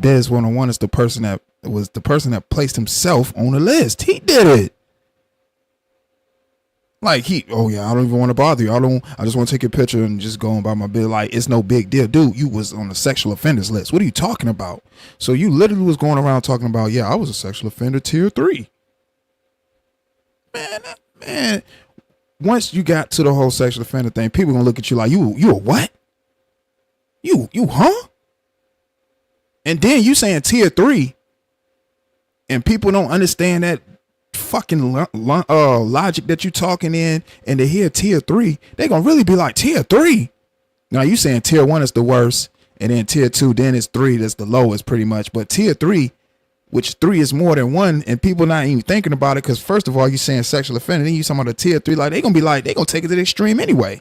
Biz 101 is the person that placed himself on the list. He did it. Like oh yeah, I don't even want to bother you. I just want to take a picture and just go about my business. Like, it's no big deal. Dude, you was on the sexual offenders list. What are you talking about? So you literally was going around talking about, yeah, I was a sexual offender tier 3. Man, once you got to the whole sexual offender thing, people gonna look at you like, you a what? You huh? And then you saying tier 3, and people don't understand that fucking logic that you talking in, and they hear tier 3, they gonna really be like, tier 3? Now you saying tier 1 is the worst, and then tier 2, then it's 3 that's the lowest pretty much. But tier 3, which 3 is more than 1, and people not even thinking about it, because first of all, you saying sexual offender, then you talking about a tier 3, like they gonna take it to the extreme anyway.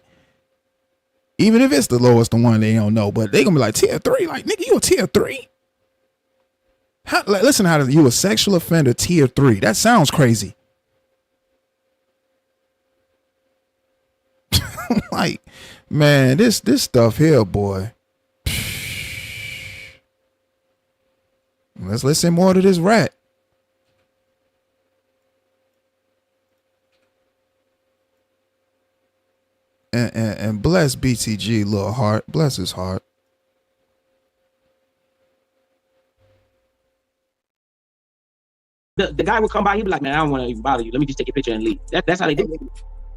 Even if it's the lowest, the one they don't know, but they gonna be like, tier 3, like, nigga, you a tier 3? Listen, how you a sexual offender tier 3? That sounds crazy. Like, man, this stuff here, boy. Let's listen more to this rat. And bless BTG, little heart. Bless his heart. The guy would come by, he'd be like, man, I don't want to even bother you. Let me just take a picture and leave. That's how they do it.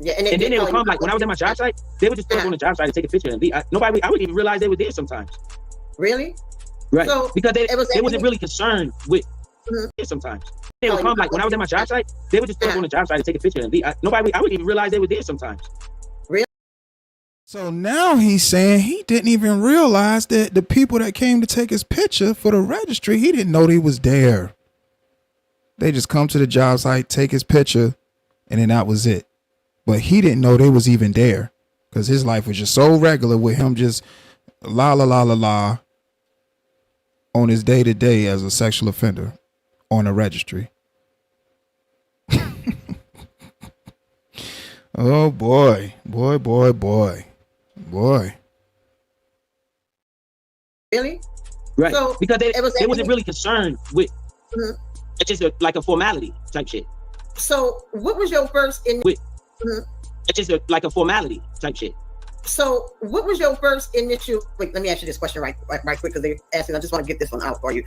Yeah, and then they would come, like, when I was at my job site, they would just go on the job site and take a picture and leave. I wouldn't even realize they were there sometimes. Really? Right. So because they wasn't really concerned with it sometimes. They would come, like, when I was at my job site, they would just go on the job site and take a picture and leave. I wouldn't even realize they were there sometimes. Really? So now he's saying he didn't even realize that the people that came to take his picture for the registry, he didn't know they was there. They just come to the job site, take his picture, and then that was it. But he didn't know they was even there, because his life was just so regular with him just la la la la la on his day to day as a sexual offender on a registry. Oh boy. Really? Right. So because they wasn't really concerned with it's just like a formality type shit. So what was your first It's just like a formality type shit. So what was your first initial? Wait, let me ask you this question right quick, because they asking. I just want to get this one out for you.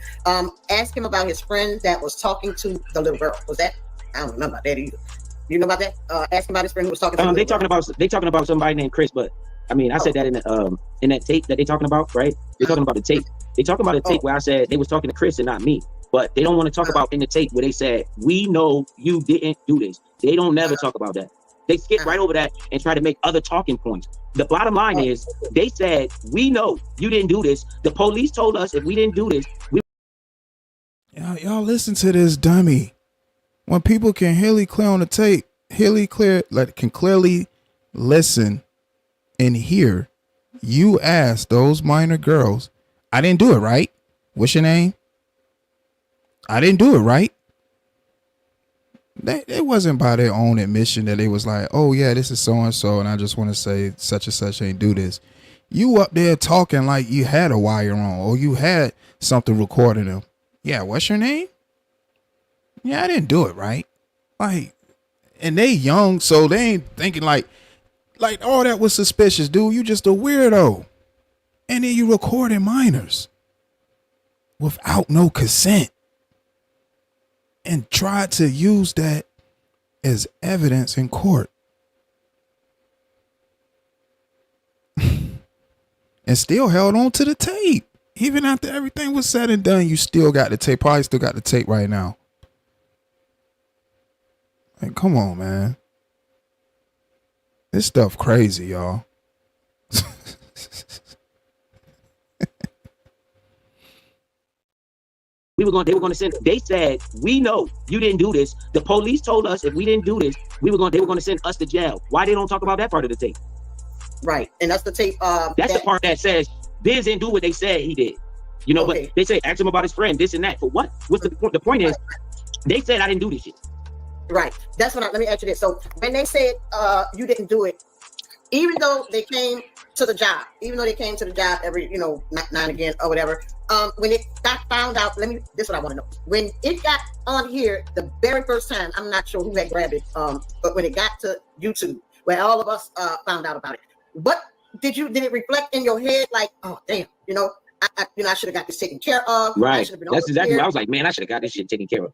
Ask him about his friend that was talking to the little girl. Was that? I don't remember about that either. You know about that? Ask him about his friend who was talking to. They talking about somebody named Chris, but I mean, I said that in that tape that they talking about, right? They're talking about the tape. They talking about a tape where I said they was talking to Chris and not me. But they don't want to talk about in the tape where they said, we know you didn't do this. They don't never talk about that. They skip right over that and try to make other talking points. The bottom line is they said, we know you didn't do this. The police told us if we didn't do this, y'all listen to this dummy. When people can clear on the tape, can clearly listen and hear, you ask those minor girls, I didn't do it, right? What's your name? I didn't do it, right? It wasn't by their own admission that they was like, oh yeah, this is so-and-so, and I just want to say such and such ain't do this. You up there talking like you had a wire on, or you had something recording them. Yeah, what's your name? Yeah, I didn't do it, right? Like, and they young, so they ain't thinking like, oh, that was suspicious, dude. You just a weirdo. And then you recording minors without no consent. And tried to use that as evidence in court. and still held on to the tape. Even after everything was said and done, you still got the tape. Probably still got the tape right now. Like, come on, man. This stuff crazy, y'all. They were going to send. They said, we know you didn't do this. The police told us if we didn't do this, they were going to send us to jail. Why they don't talk about that part of the tape? Right, and that's the tape. That's the part that says Biz didn't do what they said he did. You know, Okay. but they say ask him about his friend, this and that. For what? What's the point? The point is, they said I didn't do this shit. Right. That's what. Let me ask you this. So when they said you didn't do it, even though they came to the job, every now and again or whatever, when it got found out, this is what I want to know. When it got on here the very first time, I'm not sure who had grabbed it, but when it got to YouTube, where all of us found out about it, what did it reflect in your head like, oh damn, I should have got this taken care of. Right. That's exactly what I was like, man, I should have got this shit taken care of.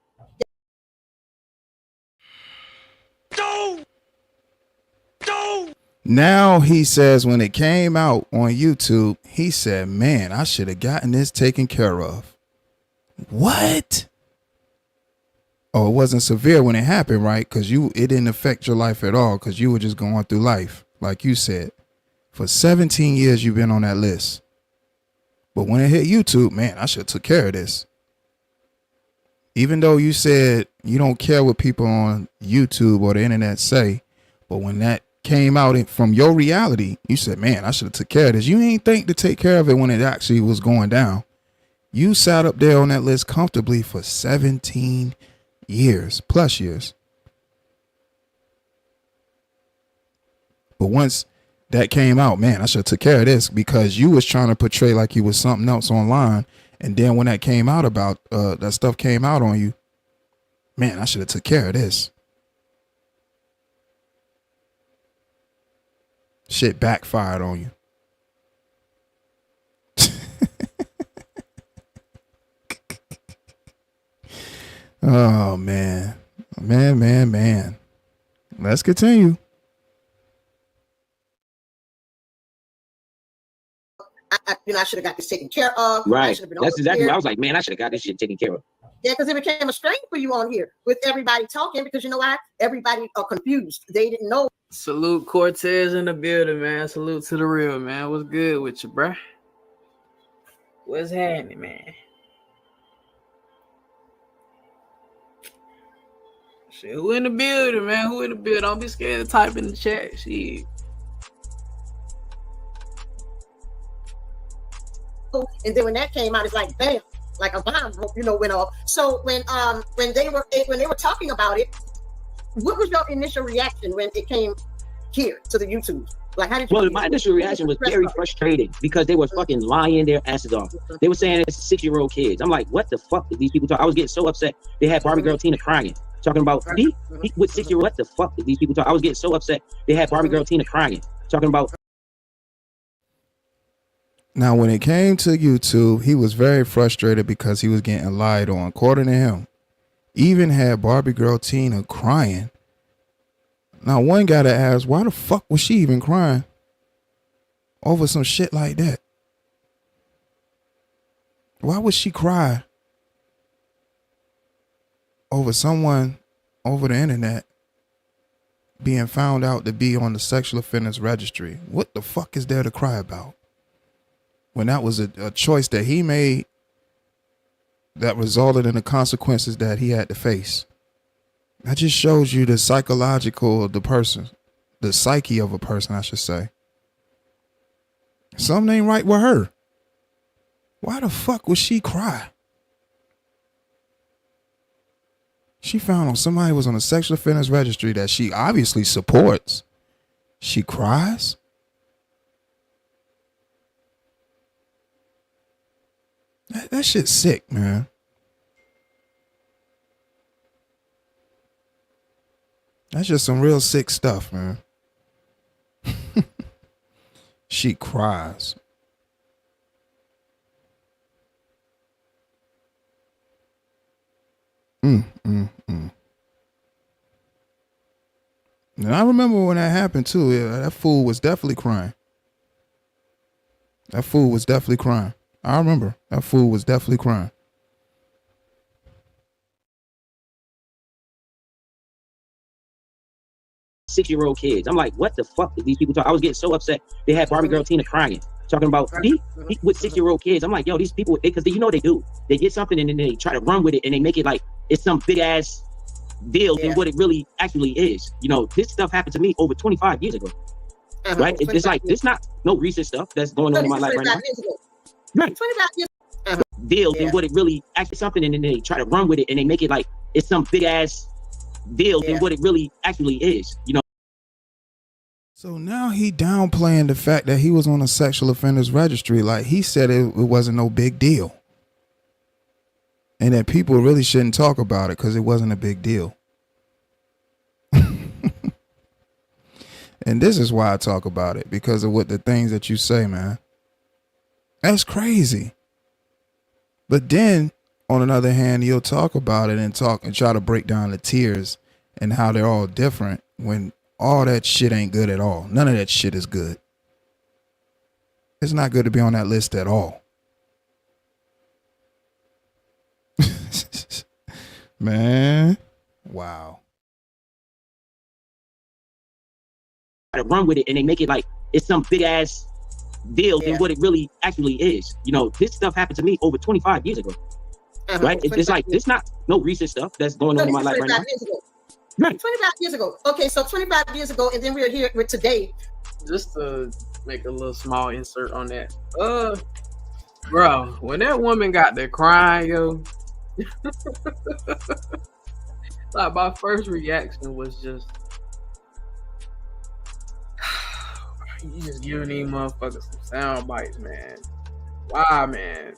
Now he says when it came out on YouTube, he said, man, I should have gotten this taken care of. What? Oh, it wasn't severe when it happened, right? Because it didn't affect your life at all because you were just going through life. Like you said, for 17 years, you've been on that list. But when it hit YouTube, man, I should have took care of this. Even though you said you don't care what people on YouTube or the internet say, but when that came out from your reality, you said, man, I should have took care of this. You ain't think to take care of it when it actually was going down. You sat up there on that list comfortably for 17 plus years. But once that came out, man, I should have took care of this because you was trying to portray like you was something else online. And then when that came out about that stuff came out on you, man, I should have took care of this. Shit backfired on you. Oh, man. Man. Let's continue. I should have got this taken care of. Right. That's exactly what I was like, man, I should have got this shit taken care of. Yeah, because it became a strain for you on here with everybody talking because you know why? Everybody are confused. They didn't know. Salute Cortez in the building, man. Salute to the real, man. What's good with you, bruh? What's happening, man? Shit, who in the building, man? Who in the building? Don't be scared to type in the chat. Shit. And then when that came out, it's like bam, like a bomb, went off. So when they were talking about it, what was your initial reaction when it came here to the YouTube? Like, how did you? Well, my initial reaction was very frustrated because they were fucking lying their asses off. They were saying it's 6-year-old kids. I'm like, what the fuck did these people talk? I was getting so upset. They had Barbie girl Tina crying, talking about he with 6-year-old. What the fuck did these people talk? I was getting so upset. They had Barbie girl Tina crying, talking about. Now, when it came to YouTube, he was very frustrated because he was getting lied on. According to him, even had Barbie girl Tina crying. Now, one got to ask, why the fuck was she even crying over some shit like that? Why would she cry over someone over the internet being found out to be on the sexual offenders registry? What the fuck is there to cry about? When that was a choice that he made that resulted in the consequences that he had to face. That just shows you the psychological of the person, the psyche of a person, I should say. Something ain't right with her. Why the fuck would she cry? She found out somebody was on a sexual offenders registry that she obviously supports. She cries? That shit's sick, man. That's just some real sick stuff, man. She cries. And I remember when that happened too. Yeah, that fool was definitely crying. That fool was definitely crying. I remember that fool was definitely crying. Six-year-old kids. I'm like, what the fuck did these people talk? I was getting so upset. They had Barbie girl Tina crying, talking about he with 6-year-old kids. I'm like, yo, these people, because you know what they do. They get something and then they try to run with it and they make it like it's some big ass deal than what it really actually is. You know, this stuff happened to me over 25 years ago. Right? It's like it's not no recent stuff that's going on in my life right now. Right. 25 years. Deal than what it really actually something and then they try to run with it and they make it like it's some big ass deal than what it really actually is. You know. So now he downplaying the fact that he was on a sexual offenders registry. Like he said it wasn't no big deal. And that people really shouldn't talk about it because it wasn't a big deal. And this is why I talk about it, because of what the things that you say, man. That's crazy. But then on another hand, you'll talk about it and try to break down the tiers and how they're all different when all that shit ain't good at all. None of that shit is good. It's not good to be on that list at all. Man, wow. To run with it and they make it like it's some big ass deal than what it really actually is. You know, this stuff happened to me over 25 years ago. Right? It's like it's not no recent stuff that's going on in my life right now. Right. 25 years ago. Okay, so 25 years ago, and then we're here with today. Just to make a little small insert on that. Bro, when that woman got there crying, yo, like my first reaction was just, you just giving these motherfuckers some sound bites, man. Why, man?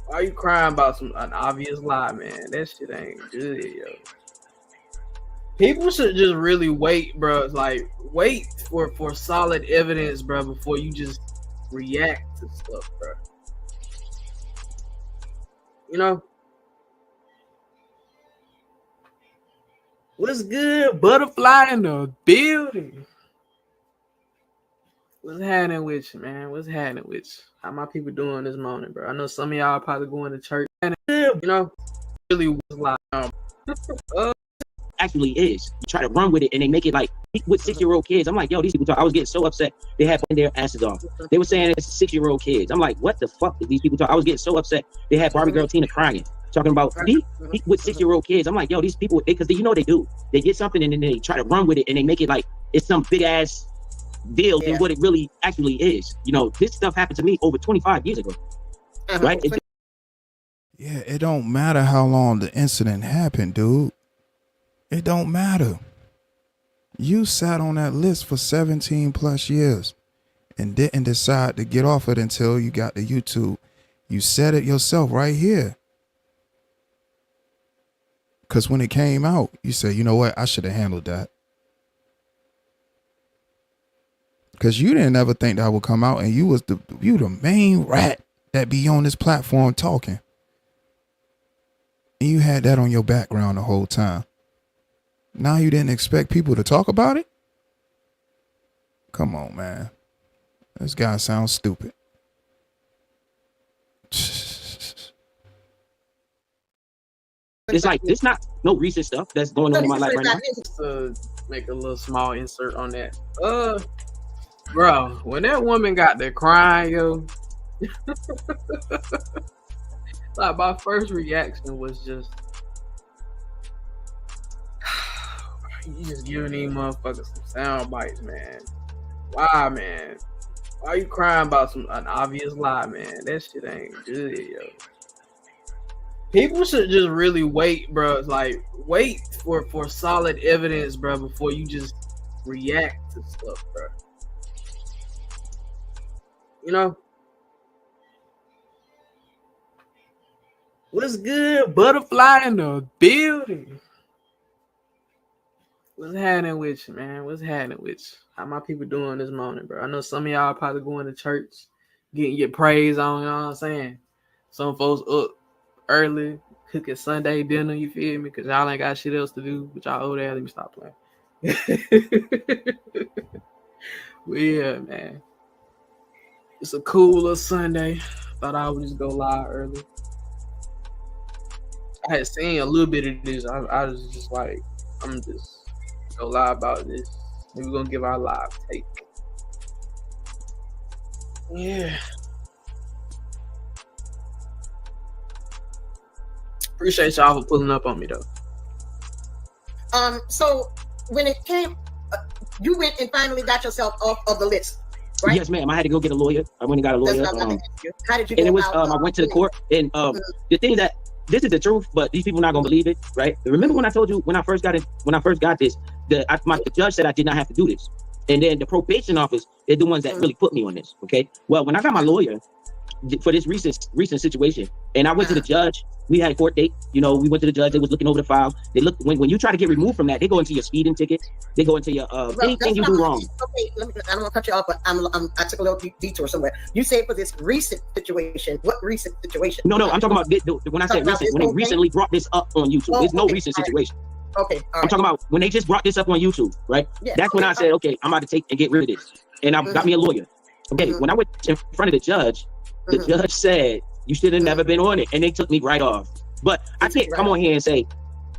Why are you crying about an obvious lie, man? That shit ain't good, yo. People should just really wait, bro. Like, wait for solid evidence, bro, before you just react to stuff, bro. You know? What's good? Butterfly in the building. What's happening with you, man? What's happening with you? How my people doing this morning, bro? I know some of y'all probably going to church. You know, really was like, actually is. You try to run with it and they make it like with 6-year-old kids. I'm like, yo, these people talk. I was getting so upset. They had their asses off. They were saying it's 6-year-old kids. I'm like, what the fuck did these people talk? I was getting so upset. They had Barbie girl Tina crying, talking about he with 6-year-old kids. I'm like, yo, these people, because you know what they do. They get something and then they try to run with it and they make it like it's some big ass deal than what it really actually is. You know, this stuff happened to me over 25 years ago. Right? Yeah, it don't matter how long the incident happened, dude. It don't matter. You sat on that list for 17 plus years and didn't decide to get off it until you got to YouTube. You said it yourself right here. Because when it came out, you said, you know what? I should have handled that. Because you didn't ever think that would come out, and you the main rat that be on this platform talking. And you had that on your background the whole time. Now you didn't expect people to talk about it? Come on, man. This guy sounds stupid. It's like it's not no recent stuff that's going on in my life right now. Just to make a little small insert on that. Bro, when that woman got there crying, yo, like my first reaction was just, you just giving these motherfuckers some sound bites, man. Why, man? Why are you crying about an obvious lie, man? That shit ain't good, yo. People should just really wait, bro. Like, wait for solid evidence, bro, before you just react to stuff, bro. You know? What's good? Butterfly in the building. What's happening with you, man? What's happening with you? How my people doing this morning, bro? I know some of y'all probably going to church, getting your praise on, you know what I'm saying? Some folks up early, cooking Sunday dinner, you feel me? Because y'all ain't got shit else to do, but y'all old ass, let me stop playing. Well, yeah, man. It's a cool little Sunday. Thought I would just go live early. I had seen a little bit of this. I was just like, I'm just go live about this. Maybe we're gonna give our live take. Yeah. Appreciate y'all for pulling up on me though. So when it came, you went and finally got yourself off of the list, right? Yes, ma'am. I had to go get a lawyer. I went and got a lawyer. That's what I'm gonna ask you. How did you? And go it was about, I went to the court, and the thing that this is the truth, but these people not gonna believe it, right? Remember when I told you when I first got this, the judge said I did not have to do this, and then the probation office, they're the ones that really put me on this. Okay, well, when I got my lawyer for this recent situation, and I went to the judge. We had a court date. You know, we went to the judge. They was looking over the file. They look when you try to get removed from that, they go into your speeding ticket. They go into your anything you do wrong. Okay, I don't want to cut you off, but I took a little detour somewhere. You say for this recent situation. What recent situation? No, I'm talking about when I said recent. When they recently brought this up on YouTube, there's no recent situation. Okay, I'm talking about when they just brought this up on YouTube, right? Yeah, that's when I said, okay, I'm about to take and get rid of this, and I got me a lawyer. Okay, when I went in front of the judge said you should have never been on it, and they took me right off. But I can't come on here and say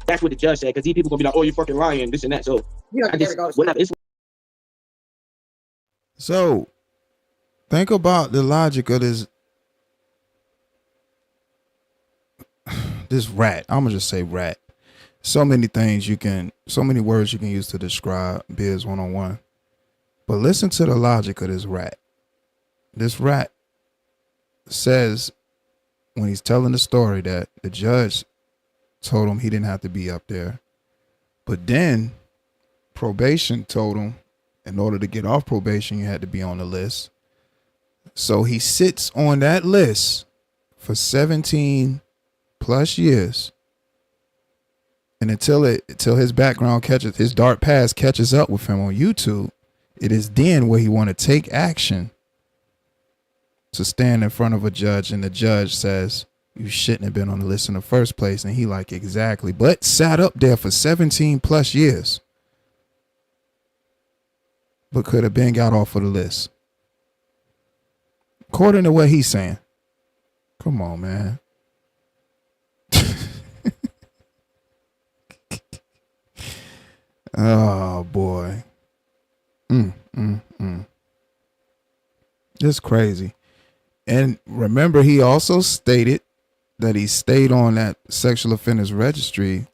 that's what the judge said, because these people gonna be like, oh, you're fucking lying, this and that. So I just whatever. So think about the logic of this rat. I'm gonna just say rat. So many words you can use to describe Biz 101. But listen to the logic of this rat. This rat says when he's telling the story that the judge told him he didn't have to be up there. But then probation told him in order to get off probation, you had to be on the list. So he sits on that list for 17 plus years. And until his background his dark past catches up with him on YouTube, it is then where he want to take action to stand in front of a judge, and the judge says you shouldn't have been on the list in the first place. And he like, exactly, but sat up there for 17 plus years, but could have been got off of the list. According to what he's saying. Come on, man. Oh boy. It's crazy. And remember, he also stated that he stayed on that sexual offenders registry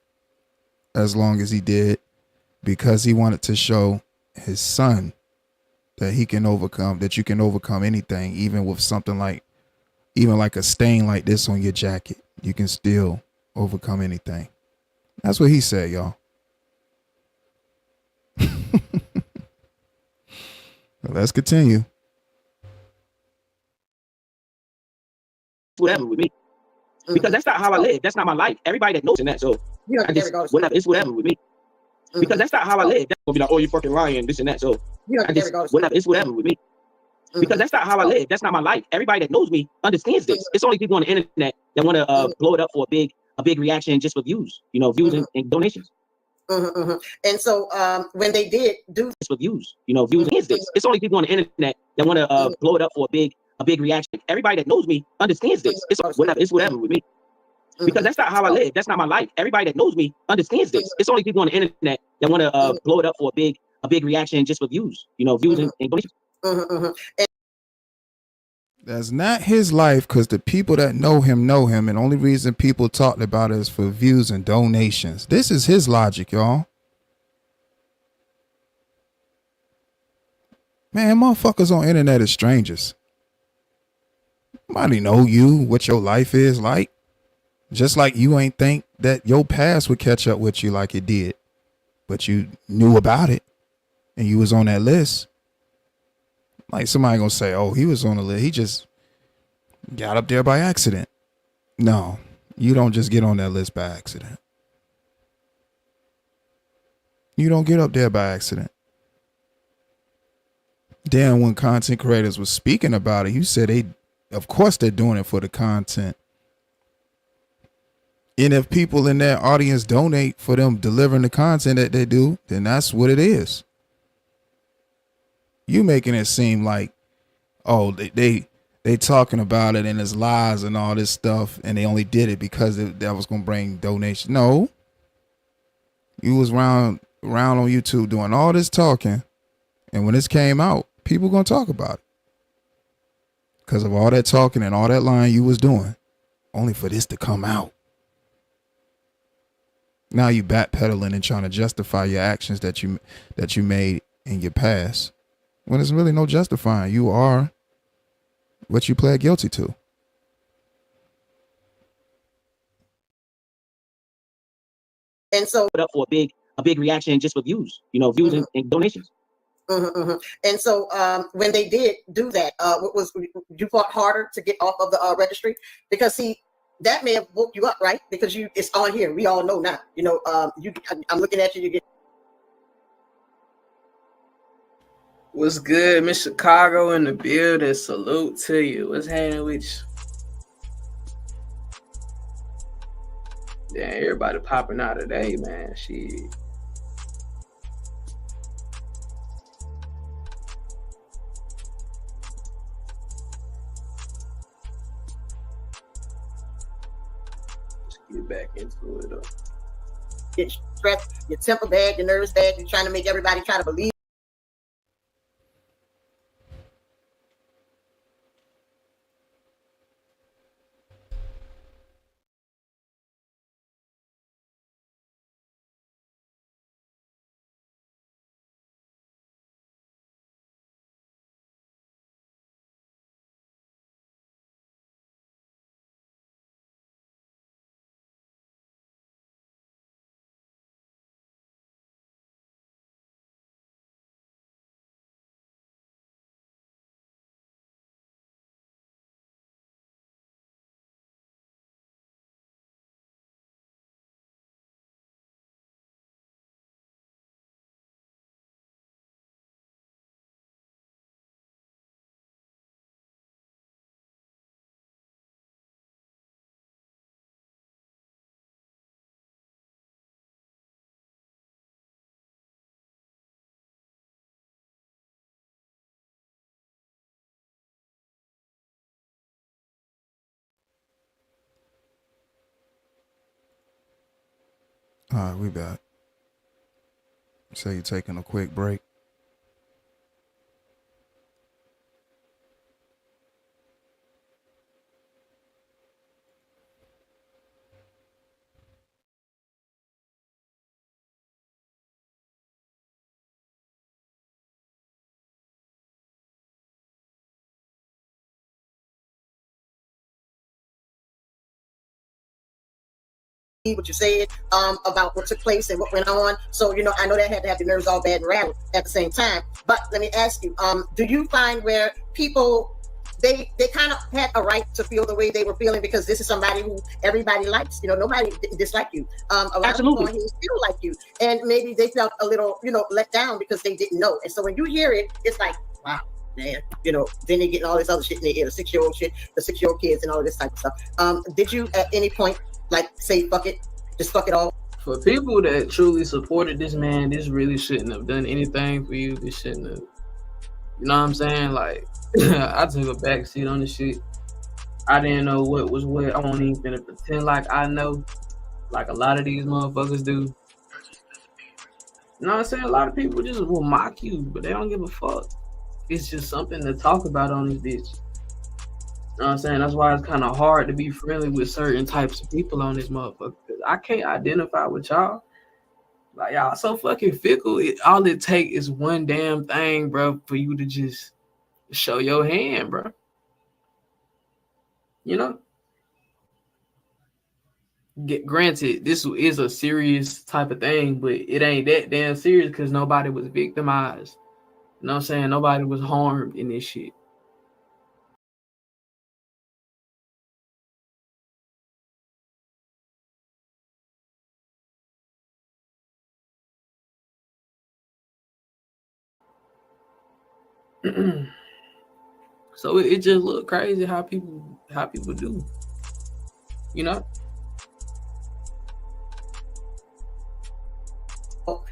as long as he did because he wanted to show his son that he can overcome, that you can overcome anything, even with something like a stain like this on your jacket. You can still overcome anything. That's what he said, y'all. Let's continue. Whatever with me, because that's not how I live. That's not my life. Everybody that knows in that, so I just whatever. It's whatever with me, because that's not how I live. That's gonna be like, oh, you're fucking lying, this and that. So I just whatever. It's whatever with me, because that's not how I live. That's not my life. Everybody that knows me understands this. It's only people on the internet that want to blow it up for a big reaction just for views, views and donations. And so when they did do this for views, views is this. It's only people on the internet that want to blow it up for a big reaction. Everybody that knows me understands this. It's whatever with me, because that's not how I live. That's not my life. Everybody that knows me understands this. It's only people on the internet that want to blow it up for a big reaction just for views, views and donations. That's not his life, because the people that know him, and the only reason people talked about it is for views and donations. This is his logic, y'all. Man, motherfuckers on internet is strangers. Nobody know you, what your life is like. Just like you ain't think that your past would catch up with you like it did. But you knew about it and you was on that list. Like somebody gonna say, oh, he was on the list. He just got up there by accident. No, you don't just get on that list by accident. You don't get up there by accident. Then when content creators was speaking about it, you said of course they're doing it for the content. And if people in their audience donate for them delivering the content that they do, then that's what it is. You making it seem like, oh, they talking about it and it's lies and all this stuff, and they only did it because that was gonna bring donations. No, you was around on YouTube doing all this talking, and when this came out, people gonna talk about it because of all that talking and all that lying you was doing, only for this to come out. Now you backpedaling and trying to justify your actions that you made in your past, when there's really no justifying. You are what you pled guilty to. And so Put up for a big reaction just for views, you know, views and donations. And so when they did do that, what was you fought harder to get off of the registry? Because see, that may have woke you up, right? Because it's on here. We all know now. You know, I'm looking at you. You get. What's good, Miss Chicago in the building? Salute to you. What's happening with you? Damn, everybody popping out today, man. Shit. Get back into it though. Get stressed, your temper bad, your nerves bad. You're trying to make everybody try to believe. All right, we back. So you taking a quick break. What you said about what took place and what went on. So, you know, I know that had to have your nerves all bad and rattled at the same time. But let me ask you, do you find where people, they kind of had a right to feel the way they were feeling because this is somebody who everybody likes? You know, nobody dislike you. A lot Absolutely. of people feel like you. And maybe they felt a little, you know, let down because they didn't know. And so when you hear it, it's like, wow. Man, you know, then they getting all this other shit in their ear, the 6-year-old shit, the 6-year-old kids and all this type of stuff. Did you at any point like say fuck it, just fuck it all? For people that truly supported this man, this really shouldn't have done anything for you. This shouldn't have, you know what I'm saying? Like, I took a backseat on this shit. I didn't know what was what. I won't even finna pretend like I know, like a lot of these motherfuckers do. You know what I'm saying? A lot of people just will mock you, but they don't give a fuck. It's just something to talk about on this bitch. You know what I'm saying? That's why it's kind of hard to be friendly with certain types of people on this motherfucker. I can't identify with y'all. Like, y'all so fucking fickle. All it take is one damn thing, bro, for you to just show your hand, bro. You know? Granted, this is a serious type of thing, but it ain't that damn serious because nobody was victimized. You know what I'm saying? Nobody was harmed in this shit. So it just look crazy how people do, you know.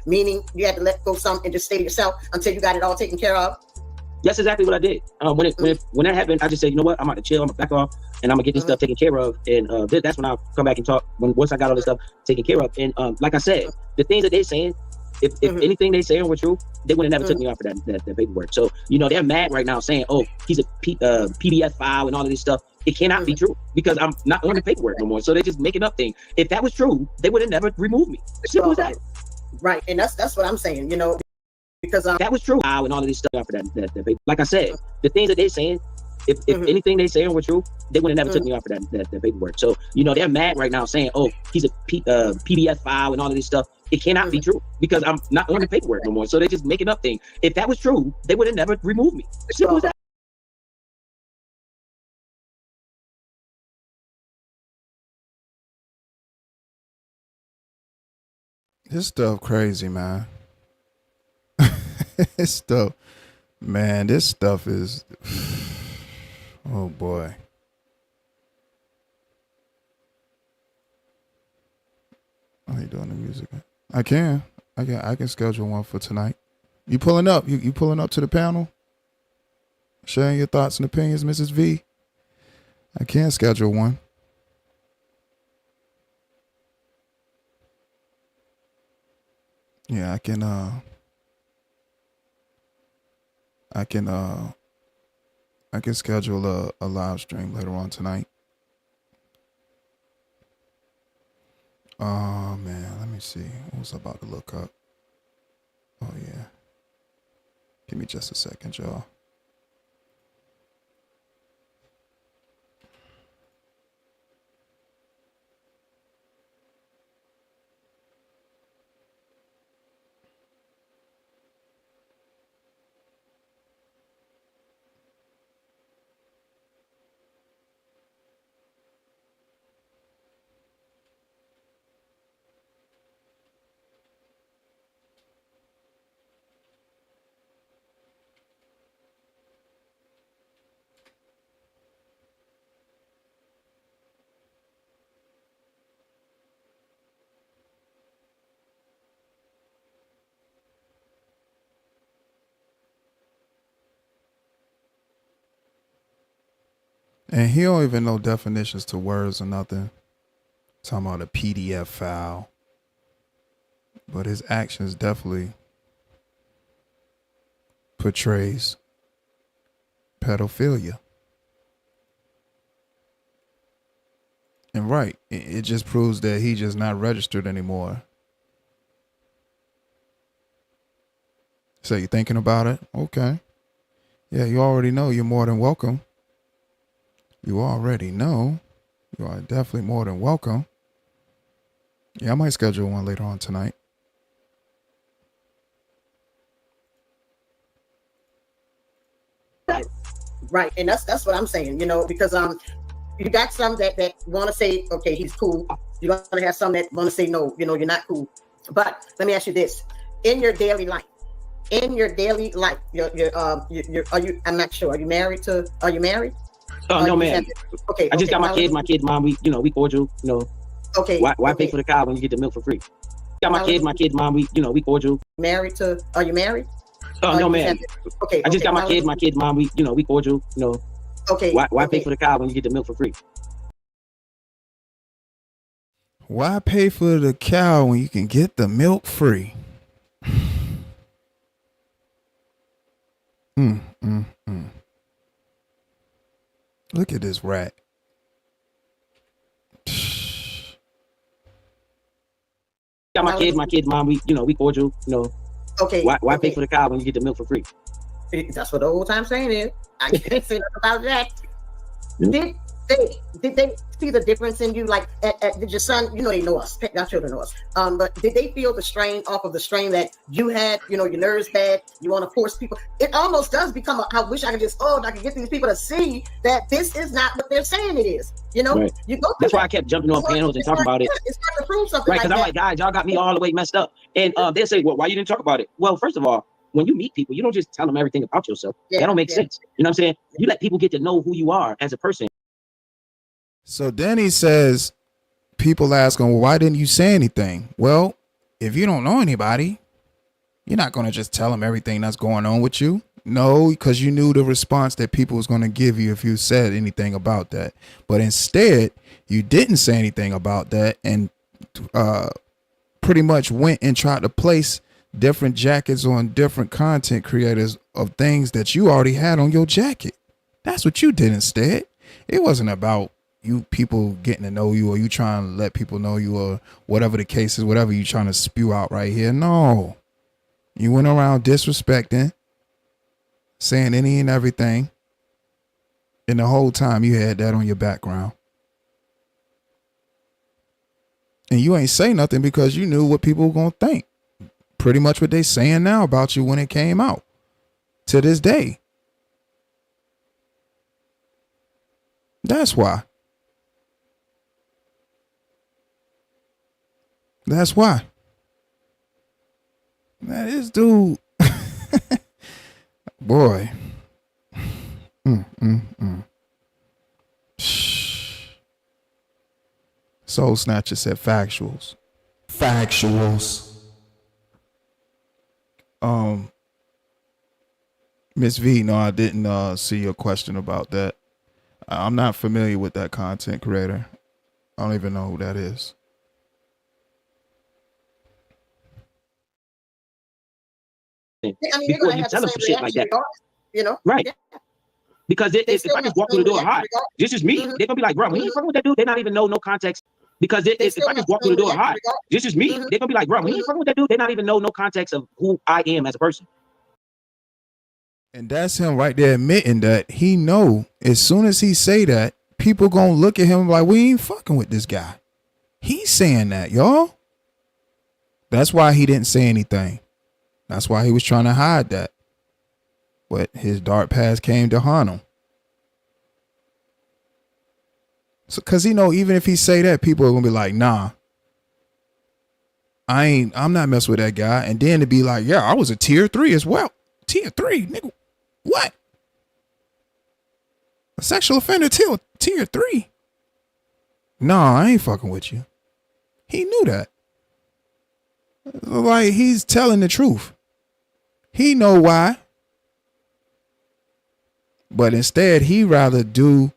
Meaning you had to let go some and just stay yourself until you got it all taken care of. That's exactly what I did. When that happened, I just said, you know what, I'm about to chill, I'm gonna back off, and I'm gonna get this stuff taken care of. And that's when I'll come back and talk. Once I got all this stuff taken care of, and like I said, the things that they're saying, if anything they saying were true, they would have never took me off for that paperwork. So they're mad right now, saying, oh, he's a PDF file and all of this stuff. It cannot be true because I'm not on the paperwork no more. So they're just making up things. If that was true, they would have never removed me. Simple as that. Right, and that's what I'm saying. Because that was true. And all of this stuff for that. Like I said, the things that they're saying, if anything they saying were true, they would have never took me off for that paperwork. So they're mad right now, saying, "Oh, he's a PDF file and all of this stuff." It cannot be true because I'm not on the paperwork no more. So they're just making up things. If that was true, they would have never removed me. Simple as that. This stuff crazy, man. This stuff, man, this stuff is, oh boy. How you doing the music? I can schedule one for tonight. You pulling up? You pulling up to the panel? Sharing your thoughts and opinions, Mrs. V? I can schedule one. Yeah, I can schedule a live stream later on tonight. Oh man, let me see. What was I about to look up? Oh yeah. Give me just a second, y'all. And he don't even know definitions to words or nothing. Talking about a PDF file. But his actions definitely portrays pedophilia. And right, it just proves that he just not registered anymore. So you thinking about it? Okay. Yeah, you already know you're more than welcome. You already know you are definitely more than welcome. Yeah, I might schedule one later on tonight. Right, and that's what I'm saying. Because you got some that want to say, okay, he's cool. You're gonna have some that want to say, no, you're not cool. But let me ask you this: in your daily life, are you? I'm not sure. Are you married? Oh no, man. I just got my kids, mom. We cordial. Okay. Why pay for the cow when you get the milk for free? Got my kids, mom. We cordial. Are you married? Oh no, man. Okay. I just got my kids, mom. We cordial. Okay. Why pay for the cow when you get the milk for free? Why pay for the cow when you can get the milk free? Look at this rat. Got my kids, mom. We cordial. Okay. Why pay for the cow when you get the milk for free? That's what the whole time saying is. I can't say nothing about that. Did they see the difference in you? Like, did your son? They know us. Our children know us. But did they feel the strain off of the strain that you had? Your nerves bad. You want to force people. It almost does become. I wish I could I could get these people to see that this is not what they're saying it is. Right. You go. That's why I kept jumping on panels and talking about it. It's hard to prove something. Right, because I'm like, guys, y'all got me all the way messed up. And they say, well, why you didn't talk about it? Well, first of all, when you meet people, you don't just tell them everything about yourself. That don't make sense. You know what I'm saying? You let people get to know who you are as a person. So then he says, people ask him, well, why didn't you say anything? Well, if you don't know anybody, you're not going to just tell them everything that's going on with you. No, because you knew the response that people was going to give you if you said anything about that. But instead, you didn't say anything about that, and pretty much went and tried to place different jackets on different content creators of things that you already had on your jacket. That's what you did instead. It wasn't about you people getting to know you, or you trying to let people know you, or whatever the case is, whatever you trying to spew out right here. No, you went around disrespecting, saying any and everything, and the whole time you had that on your background. And you ain't say nothing because you knew what people were going to think. Pretty much what they saying now about you when it came out to this day. That's why. That's why. Man, this dude, boy. Soul Snatcher said factuals. Factuals. Miss V, no, I didn't see your question about that. I'm not familiar with that content creator. I don't even know who that is. I mean, Before you're gonna you have tell the us same some shit like reaction that. regardless, you know? Right. Yeah. Because They if still I have just the walk through same the door reaction hot, regardless. this is me. They're gonna be like, bro, when you fucking with that dude, they not even know no context. Because They if still I have just the walk through same the door reaction hot, regardless. this is me. They're gonna be like, bro, when you fucking with that dude, they not even know no context of who I am as a person. And that's him right there admitting that he know as soon as he say that, people gonna look at him like, we ain't fucking with this guy. He's saying that, y'all. That's why he didn't say anything. That's why he was trying to hide that. But his dark past came to haunt him. So, cause he know even if he say that, people are gonna be like, nah, I'm not messing with that guy. And then to be like, yeah, I was a tier 3 as well. Tier 3, nigga. What? A sexual offender tier 3? Nah, I ain't fucking with you. He knew that. Like, he's telling the truth. He know why. But instead, he rather go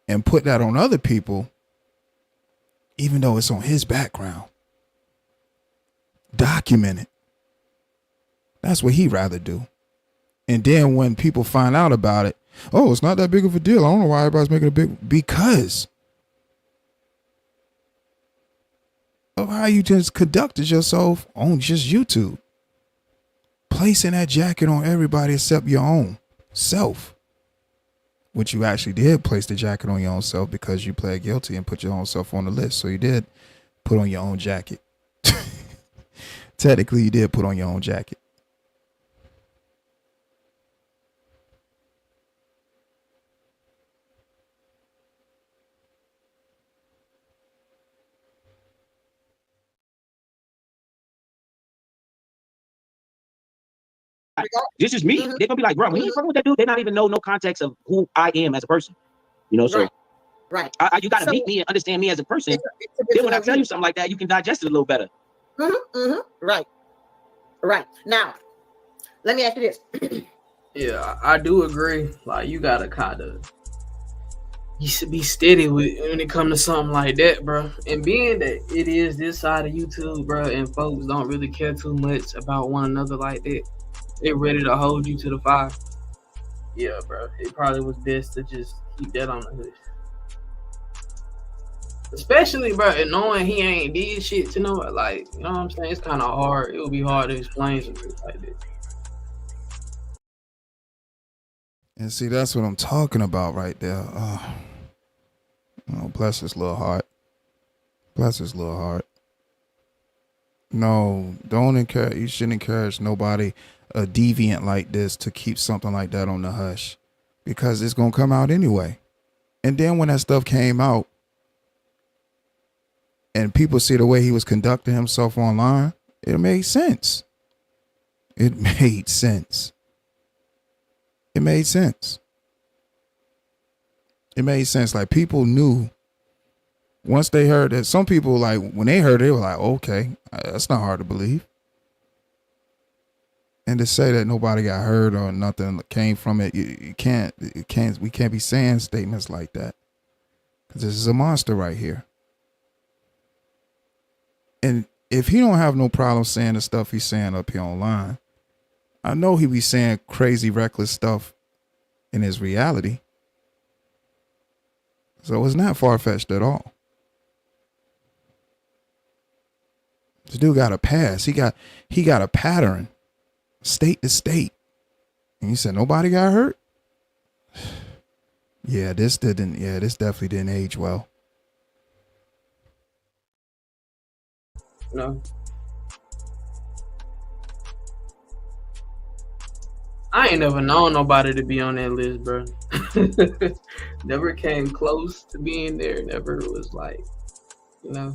and put that on other people, even though it's on his background. Document it. That's what he rather do. And then when people find out about it, oh, it's not that big of a deal. I don't know why everybody's making a big, because of how you just conducted yourself on just YouTube. Placing that jacket on everybody except your own self. Which you actually did place the jacket on your own self because you pled guilty and put your own self on the list. So you did put on your own jacket. Technically, you did put on your own jacket. This is me. They're gonna be like, bro, when you fucking with that dude, they not even know no context of who I am as a person. You know, so Right. you gotta meet me and understand me as a person. Then when I tell you something like that, you can digest it a little better. Right. Right. Now, let me ask you this. Yeah, I do agree. Like, you gotta kind of, you should be steady with when it comes to something like that, bro. And being that it is this side of YouTube, bro, and folks don't really care too much about one another like that, they're ready to hold you to the fire. Yeah, bro. It probably was best to just keep that on the hush. Especially, bro, and knowing he ain't did shit to nobody. Like, you know what I'm saying? It's kind of hard. It would be hard to explain something like that. And see, that's what I'm talking about right there. Oh, bless his little heart. Bless his little heart. No, don't encourage. You shouldn't encourage nobody, a deviant like this, to keep something like that on the hush, because it's gonna come out anyway. And then when that stuff came out, and people see the way he was conducting himself online, it made sense. It made sense. It made sense. It made sense. Like, people knew once they heard that. Some people, like, when they heard it, they were like, okay, that's not hard to believe. And to say that nobody got hurt or nothing came from it, we can't be saying statements like that. Because this is a monster right here. And if he don't have no problem saying the stuff he's saying up here online, I know he be saying crazy, reckless stuff in his reality. So it's not far-fetched at all. This dude got a pass. He got a pattern, state to state. And he said nobody got hurt. Yeah, this definitely didn't age well. No. I ain't never known nobody to be on that list, bro. Never came close to being there. Never was like, you know,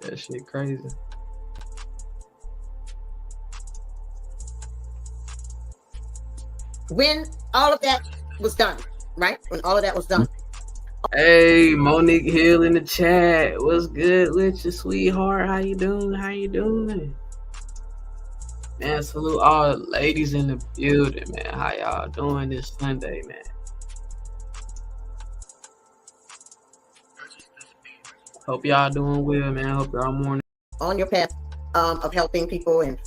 that shit crazy. When all of that was done, right? When all of that was done. Hey, Monique Hill in the chat. What's good with you, sweetheart? How you doing? How you doing? Man, salute all the ladies in the building, man. How y'all doing this Sunday, man? Hope y'all doing well, man. Hope y'all morning. On your path of helping people, and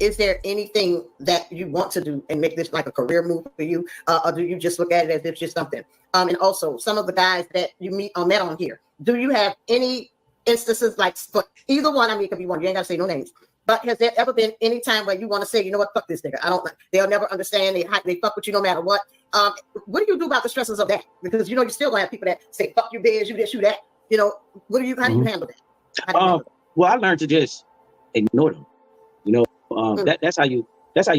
is there anything that you want to do and make this like a career move for you, or do you just look at it as if it's just something? And also, some of the guys that you met on here, do you have any instances like for either one? I mean, it could be one. You ain't gotta say no names. But has there ever been any time where you want to say, you know what, fuck this nigga? They'll never understand. They fuck with you no matter what. What do you do about the stresses of that? Because you still gonna have people that say, fuck you, biz, you this, you that. How do you handle that? Well, I learned to just ignore them. That's how you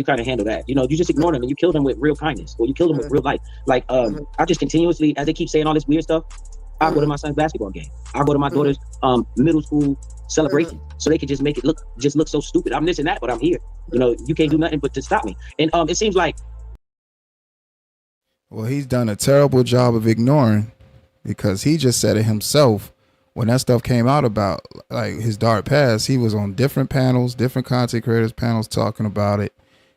kind of handle that. You just ignore them and you kill them with real kindness, or you kill them with real life. Like I just continuously, as they keep saying all this weird stuff, I go to my son's basketball game. I go to my daughter's middle school celebration, so they can just make it look so stupid. I'm this and that, but I'm here. You can't do nothing but to stop me. And it seems like, well, he's done a terrible job of ignoring, because he just said it himself. When that stuff came out about like his dark past, he was on different panels, different content creators panels talking about it.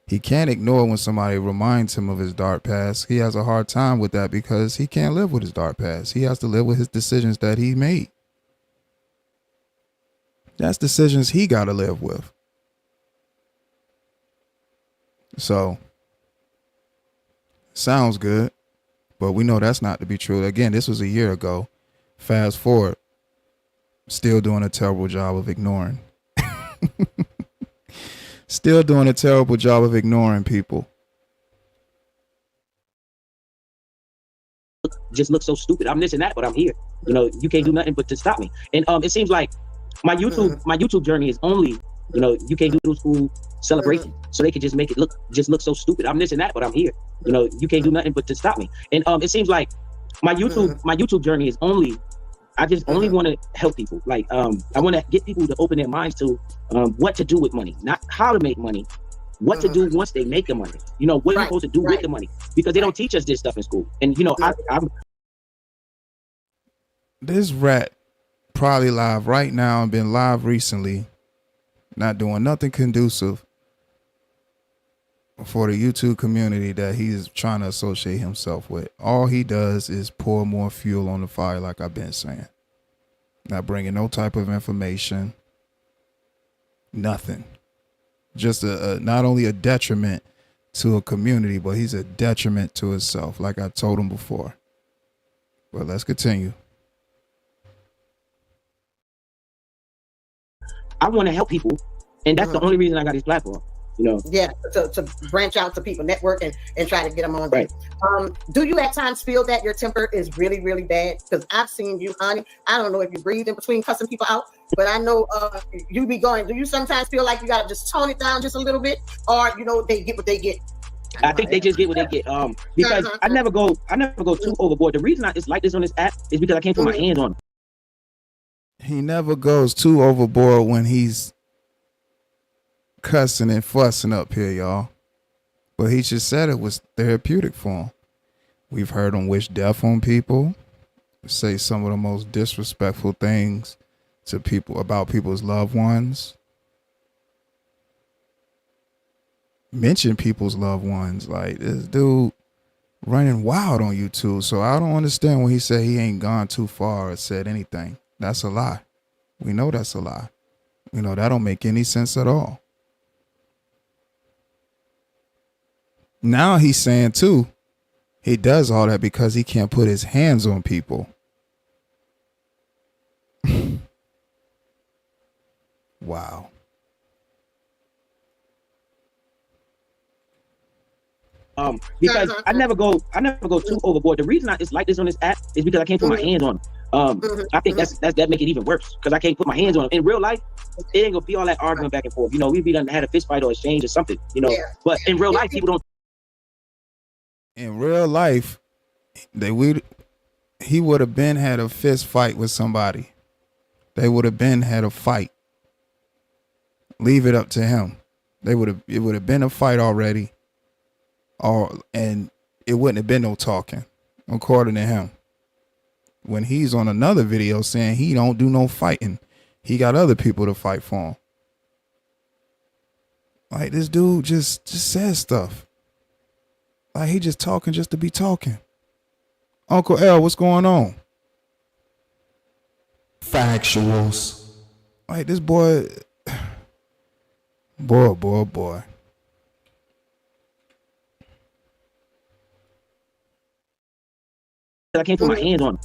He can't ignore when somebody reminds him of his dark past. He has a hard time with that because he can't live with his dark past. He has to live with his decisions that he made. That's decisions he got to live with. So, sounds good, but we know that's not to be true. Again, this was a year ago. Fast forward. Still doing a terrible job of ignoring. Still doing a terrible job of ignoring people. Just look so stupid. I'm this and that, but I'm here. You can't do nothing but to stop me. And it seems like my YouTube journey is only, you can't do middle school celebration, so they can just make it look so stupid. I'm this and that, but I'm here. You can't do nothing but to stop me. And it seems like my YouTube journey is only, I just only want to help people. Like, I want to get people to open their minds to what to do with money, not how to make money, what to do once they make the money. What you're supposed to do with the money, because they don't teach us this stuff in school. And I'm this rat probably live right now and been live recently, not doing nothing conducive for the YouTube community that he's trying to associate himself with. All he does is pour more fuel on the fire, like I've been saying. Not bringing no type of information, nothing. Just not only a detriment to a community, but he's a detriment to himself, like I told him before. But let's continue. I want to help people, and that's the only reason I got this platform. Yeah, to branch out to people, network, and try to get them on there. Right. Do you at times feel that your temper is really, really bad? Because I've seen you, honey. I don't know if you breathe in between cussing people out, but I know you be going. Do you sometimes feel like you gotta just tone it down just a little bit, or they get what they get? I think they just get what they get. Because I never go too overboard. The reason it's like this on this app is because I can't put my hands on it. He never goes too overboard when he's cussing and fussing up here, y'all. But he just said it was therapeutic for him. We've heard him wish death on people, say some of the most disrespectful things to people about people's loved ones. mention people's loved ones. Like this dude running wild on YouTube. So I don't understand when he said he ain't gone too far or said anything. That's a lie. We know that's a lie. You know, that don't make any sense at all. Now he's saying too, he does all that because he can't put his hands on people. Wow. Because I never go too overboard. The reason it's like this on this app is because I can't put my hands on them. I think that make it even worse because I can't put my hands on them. In real life, it ain't gonna be all that arguing back and forth. You know, we be done had a fist fight or exchange or something. You know, but in real life, people don't. In real life, he would have been had a fist fight with somebody. They would have been had a fight. Leave it up to him. It would have been a fight already. And it wouldn't have been no talking, according to him. When he's on another video saying he don't do no fighting, he got other people to fight for him. Like this dude just says stuff. Like he just talking just to be talking. Uncle L, what's going on? Factuals. Like this boy. Boy. I can't put my hands on them.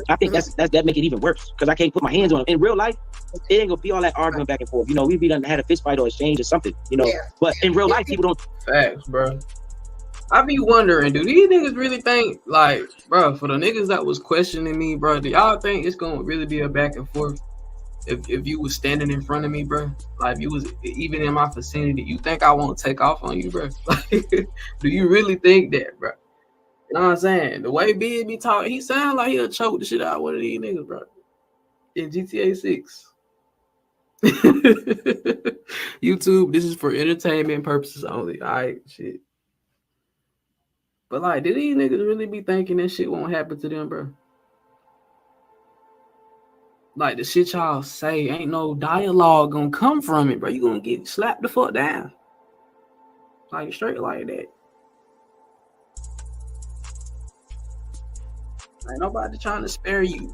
I think that make it even worse because I can't put my hands on them. In real life, it ain't gonna be all that arguing back and forth. You know, we be done had a fist fight or exchange or something. You know, but in real life, people don't. Facts, bro. I be wondering, do these niggas really think, like, bro, for the niggas that was questioning me, bro, do y'all think it's gonna really be a back and forth? If you was standing in front of me, bro, like if you was even in my vicinity, you think I won't take off on you, bro? Like, do you really think that, bro? You know what I'm saying? The way Big be talking, he sound like he'll choke the shit out of one of these niggas, bro. In GTA 6. YouTube, this is for entertainment purposes only. All right, shit. But like, did these niggas really be thinking that shit won't happen to them, bro? Like the shit y'all say, ain't no dialogue gonna come from it, bro. You gonna get slapped the fuck down. Like straight like that. Ain't nobody trying to spare you.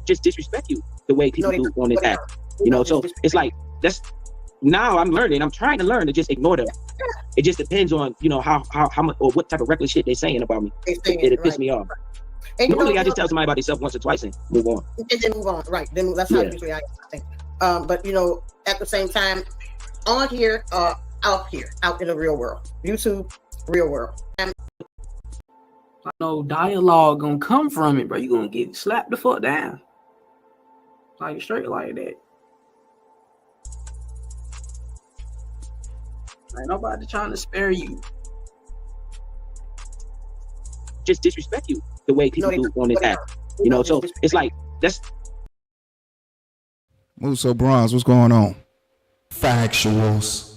Just disrespect you the way people do on this app. You know, so it's like now I'm learning. I'm trying to learn to just ignore them. It just depends on, you know, how much or what type of reckless shit they saying about me. It'll piss me off. And normally I just tell somebody about themselves once or twice and move on. And then move on, right? Then that's how usually I think. But you know, at the same time, on here, out in the real world, YouTube, real world. No dialogue gonna come from it, bro. You gonna get slapped the fuck down. Like straight like that. Ain't nobody trying to spare you. Just disrespect you the way people do on this app. You know, so it's like Muso Bronze, what's going on? Factuals.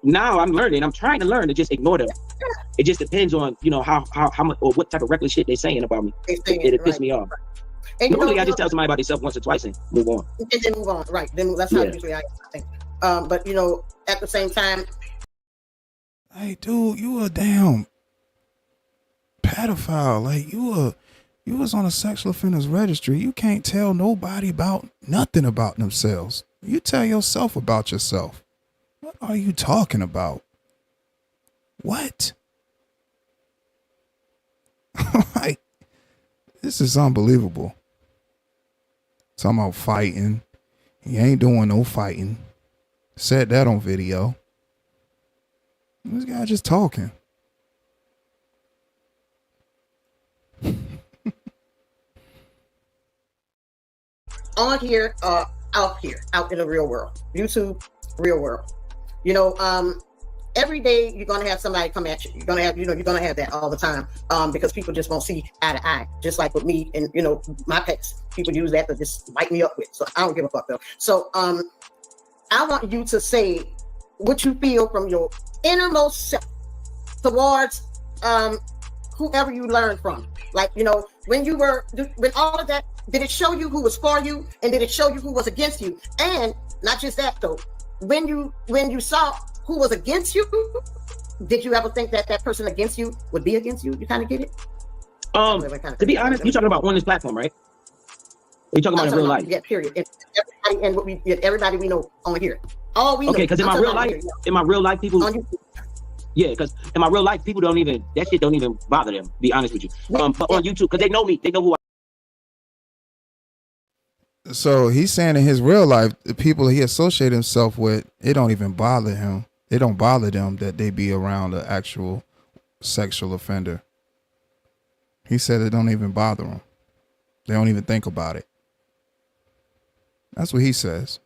Now I'm learning. I'm trying to learn to just ignore them. It just depends on, you know, how much or what type of reckless shit they saying about me. It'll piss me off. And normally I just tell somebody about themselves once or twice and move on. And then move on, right? Then that's how usually I think. But you know, at the same time, hey, dude, you a damn pedophile. Like you was on a sexual offenders registry. You can't tell nobody about nothing about themselves. You tell yourself about yourself. What are you talking about? What? Like, this is unbelievable. Talking about fighting. He ain't doing no fighting. Said that on video. This guy just talking. on here, out in the real world, YouTube, real world. You know, every day you're gonna have somebody come at you. You're gonna have that all the time. Because people just won't see eye to eye, just like with me and my pets. People use that to just light me up with. So I don't give a fuck though. So I want you to say what you feel from your innermost self towards whoever you learned from. Like, when all of that Did it show you who was for you, and did it show you who was against you? And not just that though, when you saw who was against you, did you ever think that that person against you would be against you? You kind of get it? To be honest, you're talking about on this platform, right? You're talking about in real life. Yeah, period. Everybody we know on here. All we know. Okay, because in my real life, people. Yeah, because in my real life, people don't even, that shit don't even bother them, to be honest with you. But on YouTube, because they know me, they know who I am. So he's saying in his real life, the people he associates himself with, it don't even bother him. It don't bother them that they be around an actual sexual offender. He said it don't even bother them. They don't even think about it. That's what he says.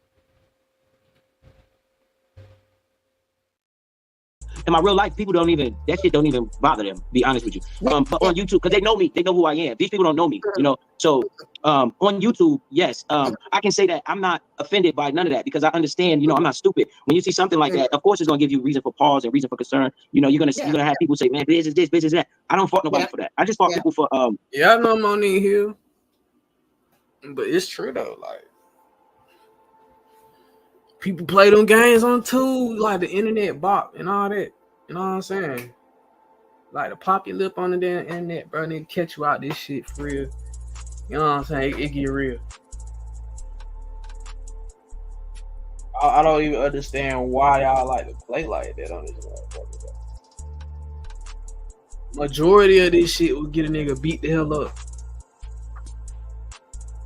In my real life, people don't even, that shit don't even bother them, to be honest with you. But on YouTube, because they know me, they know who I am. These people don't know me, you know? So on YouTube, yes, I can say that I'm not offended by none of that because I understand, you know, I'm not stupid. When you see something like that, of course it's gonna give you reason for pause and reason for concern. You know, you're gonna have people say, man, business this, business that. I don't fault nobody for that. I just fault people for Yeah, I know Monique here. But it's true though, like people play them games on too, like the internet bot and all that. You know what I'm saying? Like to pop your lip on the damn internet, bro, need to catch you out this shit for real. You know what I'm saying? It get real. I don't even understand why y'all like to play like that on this motherfucker. Majority of this shit will get a nigga beat the hell up.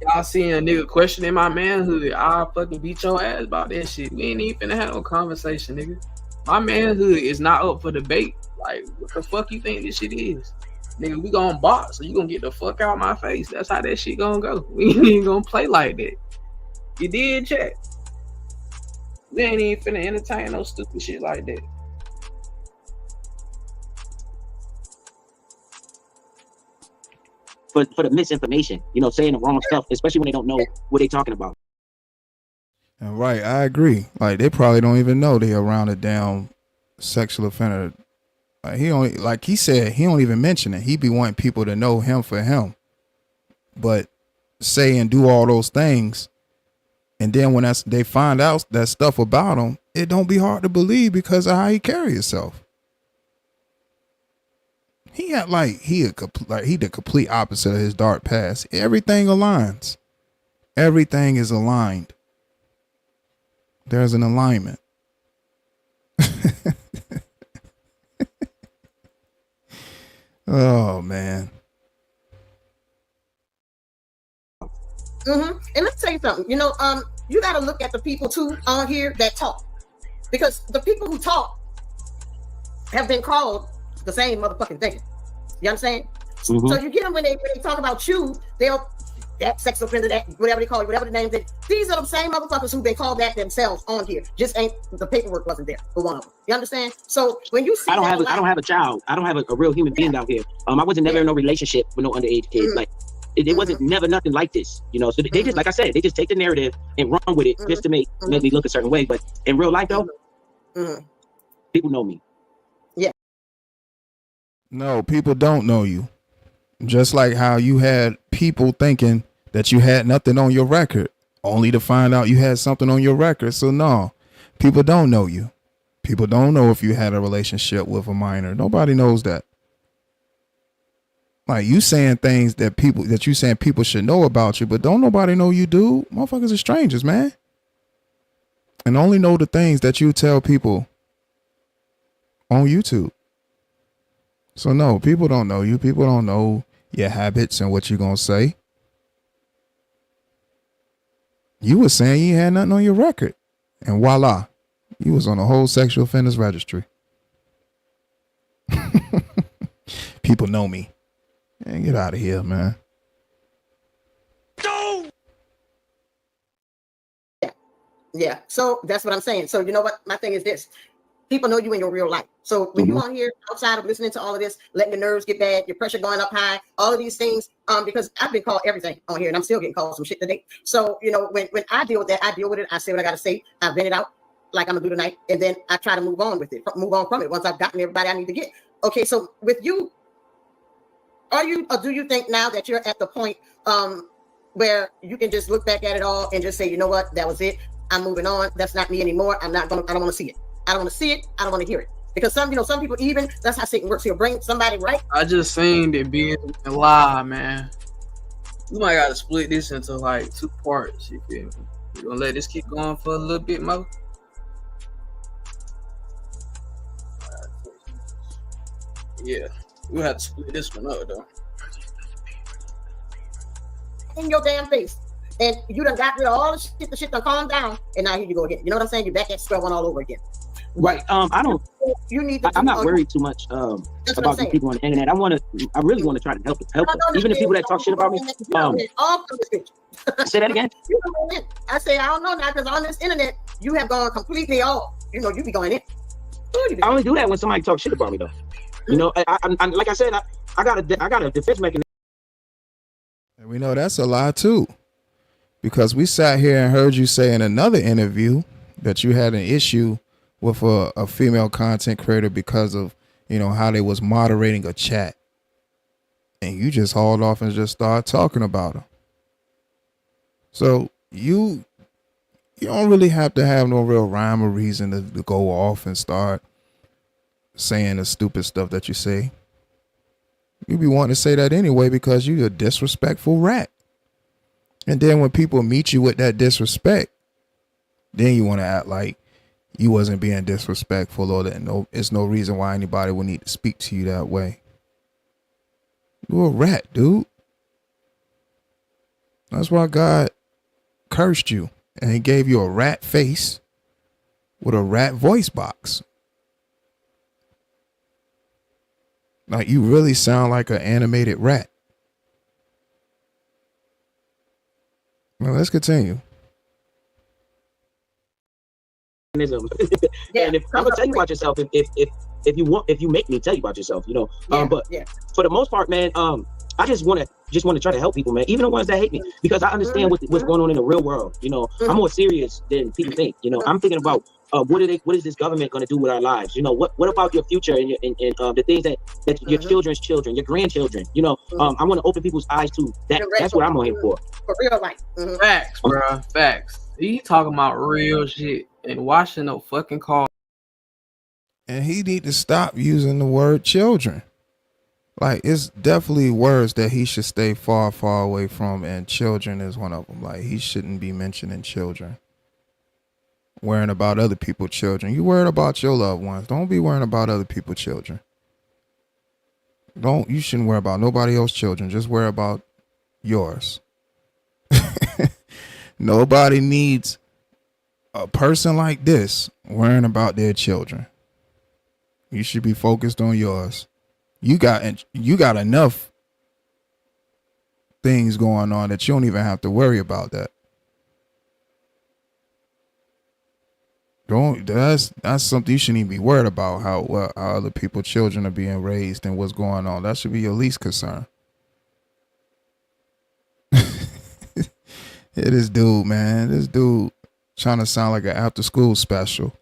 Y'all seeing a nigga questioning my manhood, I'll fucking beat your ass about that shit. We ain't even finna have no conversation, nigga. My manhood is not up for debate. Like, what the fuck you think this shit is? Nigga, we gonna box, so you gonna get the fuck out of my face. That's how that shit gonna go. We ain't gonna play like that. You did, check. We ain't even finna entertain no stupid shit like that. for the misinformation, you know, saying the wrong stuff, especially when they don't know what they're talking about. And right, I agree. Like they probably don't even know they around a damn sexual offender. He only, like he said, he don't even mention it. He be wanting people to know him for him. But say and do all those things, and then when they find out that stuff about him, it don't be hard to believe because of how he carry himself. He got he the complete opposite of his dark past. Everything aligns. Everything is aligned. There's an alignment. Oh man. And let's tell you something. You know, you got to look at the people too on here that talk, because the people who talk have been called the same motherfucking thing. You understand? So you get them when they talk about you, they'll that sex offender, that whatever they call you, whatever the name is. These are the same motherfuckers who've been called that themselves on here. Just ain't the paperwork wasn't there for one of them. You understand? So when you see, I don't have a child. I don't have a real human being out here. I wasn't never in no relationship with no underage kids. Like it wasn't never nothing like this. You know, so they just, like I said, they just take the narrative and run with it just to make me look a certain way. But in real life though, people know me. Yeah. No, people don't know you. Just like how you had people thinking that you had nothing on your record, only to find out you had something on your record. So no, people don't know you. People don't know if you had a relationship with a minor. Nobody knows that. Like you saying things that you saying people should know about you, but don't nobody know you do. Motherfuckers are strangers, man. And only know the things that you tell people on YouTube. So no, people don't know you. People don't know your habits and what you're going to say. You were saying you had nothing on your record. And voila, you was on the whole sexual offenders registry. People know me. Man, get out of here, man. Yeah. So that's what I'm saying. So you know what? My thing is this. People know you in your real life. So when you're on here outside of listening to all of this, letting your nerves get bad, your pressure going up high, all of these things, because I've been called everything on here and I'm still getting called some shit today. So, you know, when I deal with that, I deal with it. I say what I got to say. I vent it out like I'm going to do tonight. And then I try to move on with it, move on from it once I've gotten everybody I need to get. Okay. So with you, do you think now that you're at the point where you can just look back at it all and just say, you know what, that was it. I'm moving on. That's not me anymore. I don't want to see it. I don't want to see it. I don't want to hear it. Because some people even, that's how Satan works. He'll bring somebody right. I just seen that being a lie, man. We might gotta split this into like 2 parts. You feel me? You gonna let this keep going for a little bit more? Yeah, we'll have to split this one up though. In your damn face. And you done got rid of all the shit done calmed down, and now here you go again. You know what I'm saying? You're back at square one all over again. Right. I don't. You need to I'm not worried too much about the people on the internet. I really want to try to help them. Even the people that talk shit about me. Say that again. I say I don't know now, because on this internet you have gone completely off. You know, you be going in. I only do that when somebody talks shit about me, though. You know, I like I said, I got a defense mechanism. And we know that's a lie too, because we sat here and heard you say in another interview that you had an issue with a female content creator because of, you know, how they was moderating a chat, and you just hauled off and just started talking about her. So you don't really have to have no real rhyme or reason to go off and start saying the stupid stuff that you say. You be wanting to say that anyway because you a disrespectful rat. And then when people meet you with that disrespect, then you want to act like you wasn't being disrespectful, or that it's no reason why anybody would need to speak to you that way. You're a rat, dude. That's why God cursed you, and he gave you a rat face with a rat voice box. Like, you really sound like an animated rat. Well, let's continue. Yeah. And if I'm gonna tell you about yourself, if you make me tell you about yourself, you know. But for the most part, man, I just want to try to help people, man, even the ones that hate me, because I understand what's going on in the real world. You know, I'm more serious than people think. You know, I'm thinking about what is this government going to do with our lives? You know, what about your future and the things that your children's children, your grandchildren? You know, I want to open people's eyes to that. That's what I'm on here for. For real life. Facts, bro. Facts. He talking about real shit and washing no fucking car. And he need to stop using the word children. Like, it's definitely words that he should stay far, far away from, and children is one of them. Like, he shouldn't be mentioning children. Worrying about other people's children. You worried about your loved ones. Don't be worrying about other people's children. You shouldn't worry about nobody else's children. Just worry about yours. Nobody needs a person like this worrying about their children. You should be focused on yours. You got enough things going on that you don't even have to worry about that. That's something you shouldn't even be worried about, how other people's children are being raised and what's going on. That should be your least concern. This dude, man. This dude trying to sound like an after school special.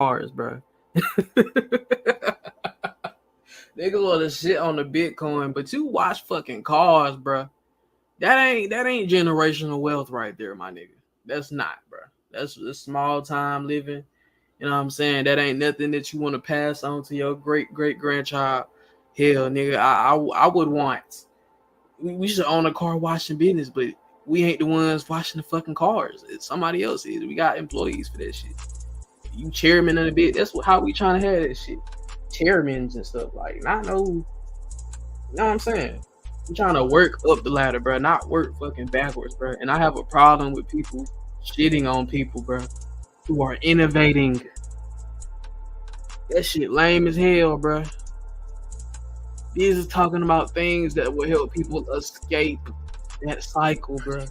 Cars, bro. Nigga love to shit on the Bitcoin, but you watch fucking cars, bro. That ain't generational wealth right there, my nigga. That's not, bro. That's small time living. You know what I'm saying? That ain't nothing that you want to pass on to your great grandchild. Hell, nigga, I would want. We should own a car washing business, but we ain't the ones washing the fucking cars. It's somebody else is. We got employees for that shit. You chairman of the bit. That's how we trying to have that shit. Chairmans and stuff, like, not no. You know what I'm saying? I'm trying to work up the ladder, bro, not work fucking backwards, bro. And I have a problem with people shitting on people, bro, who are innovating. That shit lame as hell, bro. This is talking about things that will help people escape that cycle, bro.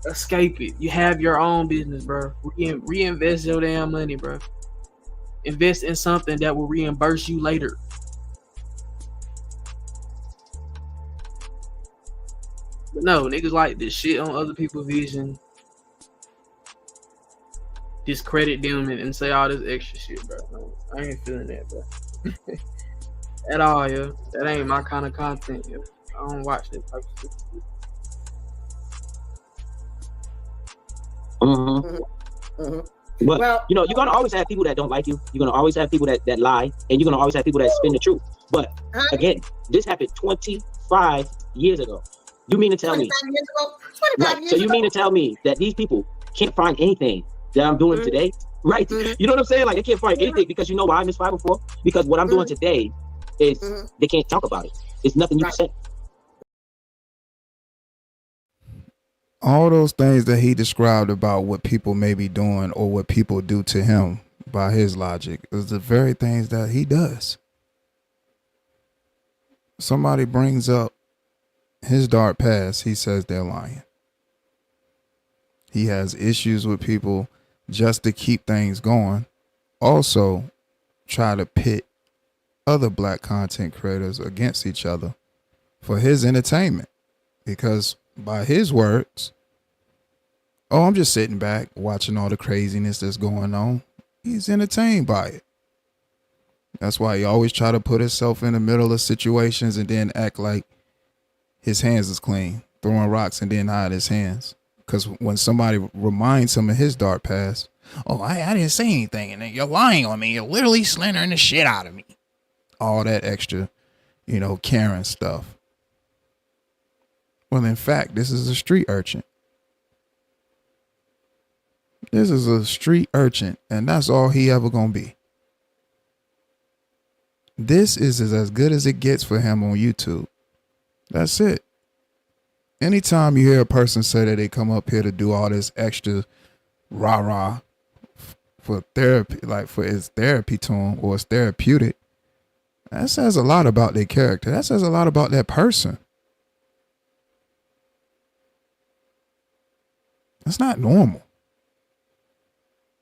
Escape it. You have your own business, bro. Reinvest your damn money, bro. Invest in something that will reimburse you later. But no, niggas like this shit on other people's vision. Discredit them and say all this extra shit, bro. No, I ain't feeling that, bro. At all, yeah. That ain't my kind of content, yeah. I don't watch that type of shit. But Well, you know, you're gonna always have people that don't like you. You're gonna always have people that lie, and you're gonna always have people that spin the truth. But again, this happened 25 years ago. You mean to tell me? 25 years ago. 25 Right. years So you ago. mean to tell me that these people can't find anything that I'm doing today? Right. You know what I'm saying? Like they can't find anything because you know why, Miss 504? Because what I'm doing today is they can't talk about it. It's nothing you can say. All those things that he described about what people may be doing or what people do to him by his logic is the very things that he does. Somebody brings up his dark past, he says they're lying. He has issues with people just to keep things going. Also, try to pit other black content creators against each other for his entertainment. Because by his words, oh, I'm just sitting back watching all the craziness that's going on. He's entertained by it. That's why he always try to put himself in the middle of situations and then act like his hands is clean, throwing rocks and then hide his hands. Because when somebody reminds him of his dark past, oh, I didn't say anything, and then you're lying on me. You're literally slandering the shit out of me. All that extra, Karen stuff. Well, in fact, this is a street urchin. This is a street urchin, and that's all he ever gonna be. This is as good as it gets for him on YouTube. That's it. Anytime you hear a person say that they come up here to do all this extra rah-rah for therapy, like for it's therapy to them or it's therapeutic, that says a lot about their character. That says a lot about that person. That's not normal.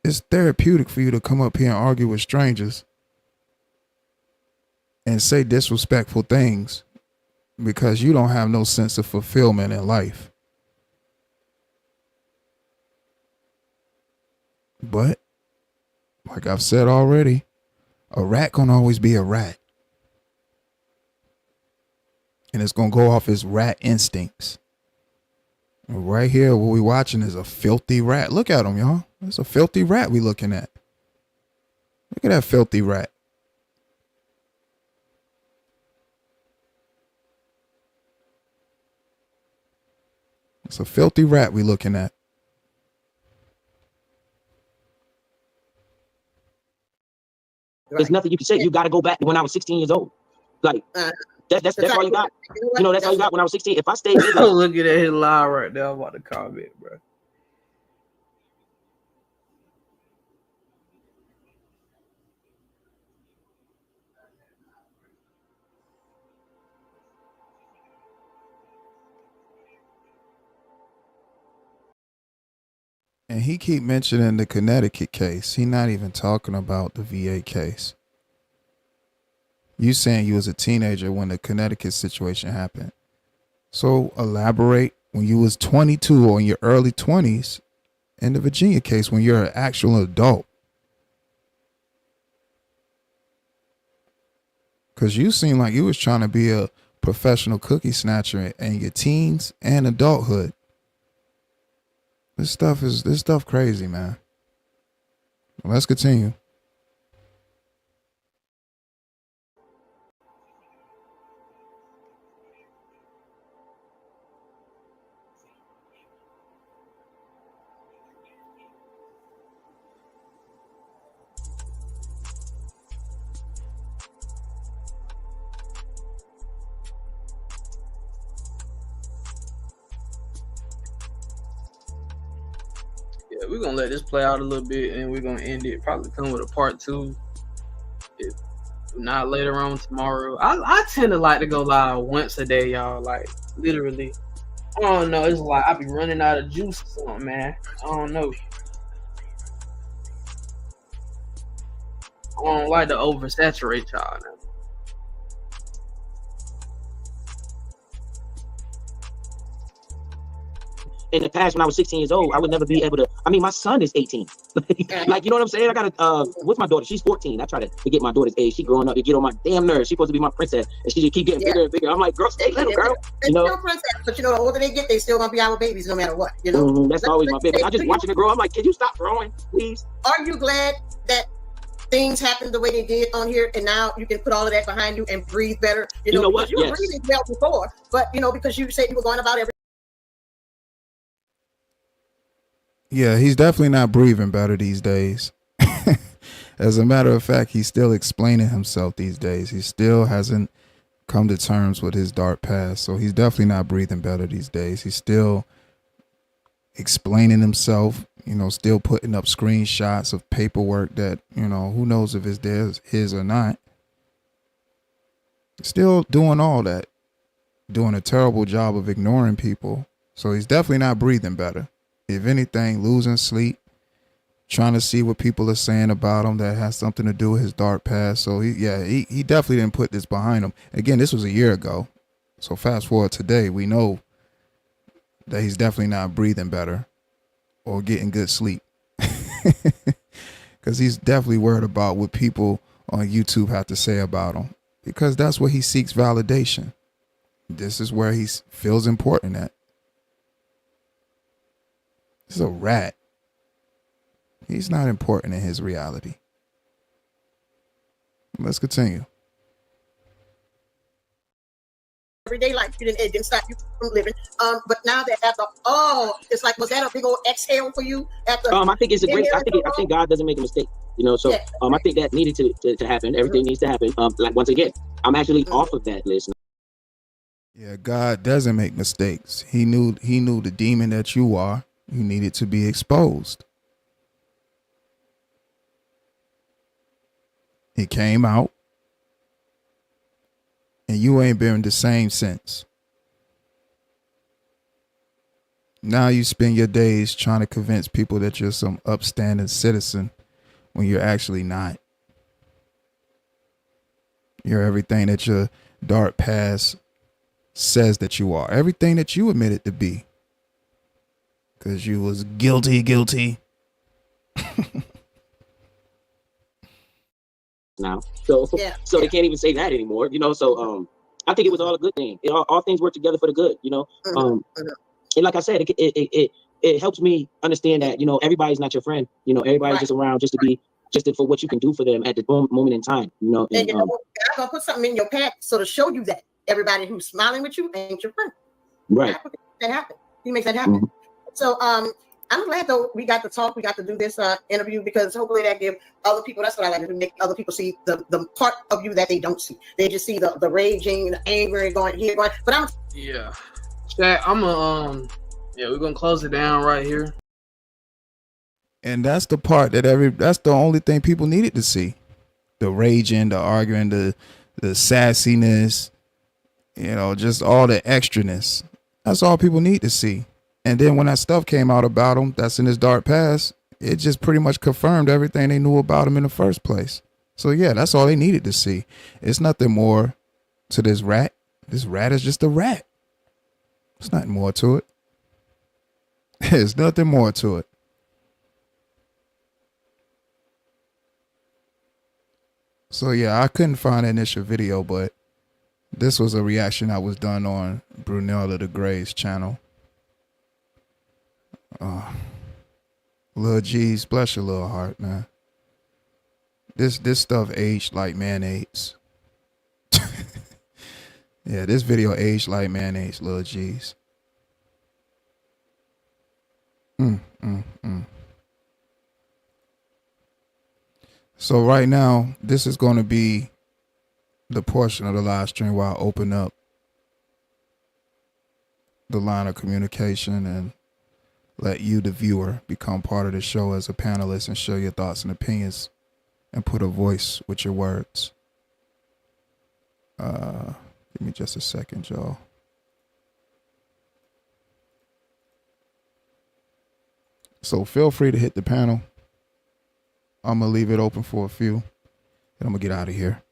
It's therapeutic for you to come up here and argue with strangers and say disrespectful things because you don't have no sense of fulfillment in life. But, like I've said already, a rat gonna always be a rat. And it's gonna go off its rat instincts. Right here, what we watching is a filthy rat. Look at him, y'all. It's a filthy rat we looking at. Look at that filthy rat. It's a filthy rat we looking at. There's nothing you can say. You got to go back to when I was 16 years old. Like, that's all you got. That's all you got when I was 16. If I stayed here, Look at that his lie right there. I'm about to comment, bro. And he keep mentioning the Connecticut case. He not even talking about the VA case. You saying you was a teenager when the Connecticut situation happened. So elaborate when you was 22 or in your early 20s in the Virginia case when you're an actual adult. Because you seem like you was trying to be a professional cookie snatcher in your teens and adulthood. This stuff crazy, man. Let's continue. Yeah, we're gonna let this play out a little bit and we're gonna end it. Probably come with a part 2. If not later on tomorrow. I tend to like to go live once a day, y'all. Like literally. I don't know. It's like I be running out of juice or something, man. I don't know. I don't like to oversaturate y'all now. in the past when I was 16 years old, I would never be able to. I mean, my son is 18. Like, you know what I'm saying? I gotta what's my daughter? She's 14. I try to forget my daughter's age. She growing up to get on my damn nerves. She's supposed to be my princess, and she just keep getting bigger and bigger. I'm like, girl, stay little, girl. You know, princess, but you know, the older they get, they still gonna be our babies no matter what. You know, that's always my baby. I just watching her grow. I'm like, can you stop growing, please? Are you glad that things happened the way they did on here, and now you can put all of that behind you and breathe better? You know what? You were breathing well before, but you know, because you said you were going about everything. Yeah, he's definitely not breathing better these days. As a matter of fact, he's still explaining himself these days. He still hasn't come to terms with his dark past. So he's definitely not breathing better these days. He's still explaining himself, you know, still putting up screenshots of paperwork that, you know, who knows if it's his or not. Still doing all that, doing a terrible job of ignoring people. So he's definitely not breathing better. If anything, losing sleep, trying to see what people are saying about him that has something to do with his dark past. So he definitely didn't put this behind him. Again, this was a year ago. So fast forward today, we know that he's definitely not breathing better or getting good sleep. Because he's definitely worried about what people on YouTube have to say about him. Because that's where he seeks validation. This is where he feels important at. This is a rat. He's not important in his reality. Let's continue. Everyday life, it didn't stop you from living. But now that after, it's like, was that a big old exhale for you? After I think it's a great. I think God doesn't make a mistake. You know, so I think that needed to happen. Everything needs to happen. Like once again, I'm actually off of that list. Yeah, God doesn't make mistakes. He knew the demon that you are. You needed to be exposed. It came out. And you ain't been the same since. Now you spend your days trying to convince people that you're some upstanding citizen when you're actually not. You're everything that your dark past says that you are. Everything that you admitted to be. Because you was guilty. Now, so they can't even say that anymore. You know, so I think it was all a good thing. All things work together for the good. You know, and like I said, it helps me understand that, you know, everybody's not your friend. You know, everybody's just around just for what you can do for them at the moment in time. You know, and you know, I'm gonna put something in your path so to show you that everybody who's smiling with you ain't your friend. Right. That happen. He makes that happen. Mm-hmm. So I'm glad though we got to talk, we got to do this interview, because hopefully that give other people, that's what I like to do, make other people see the part of you that they don't see. They just see the raging, the anger going here, going. But I'm we're gonna close it down right here. And that's the part that's the only thing people needed to see. The raging, the arguing, the sassiness, you know, just all the extraness. That's all people need to see. And then when that stuff came out about him, that's in his dark past, it just pretty much confirmed everything they knew about him in the first place. So yeah, that's all they needed to see. It's nothing more to this rat. This rat is just a rat. There's nothing more to it. There's nothing more to it. So yeah, I couldn't find an initial video, but this was a reaction that was done on Brunella the Gray's channel. Lil G's, bless your little heart, man. This stuff aged like mayonnaise. Yeah, this video aged like mayonnaise, Lil G's. So right now, this is going to be the portion of the live stream where I open up the line of communication and let you, the viewer, become part of the show as a panelist and share your thoughts and opinions and put a voice with your words. Give me just a second, y'all. So feel free to hit the panel. I'm going to leave it open for a few, and I'm going to get out of here.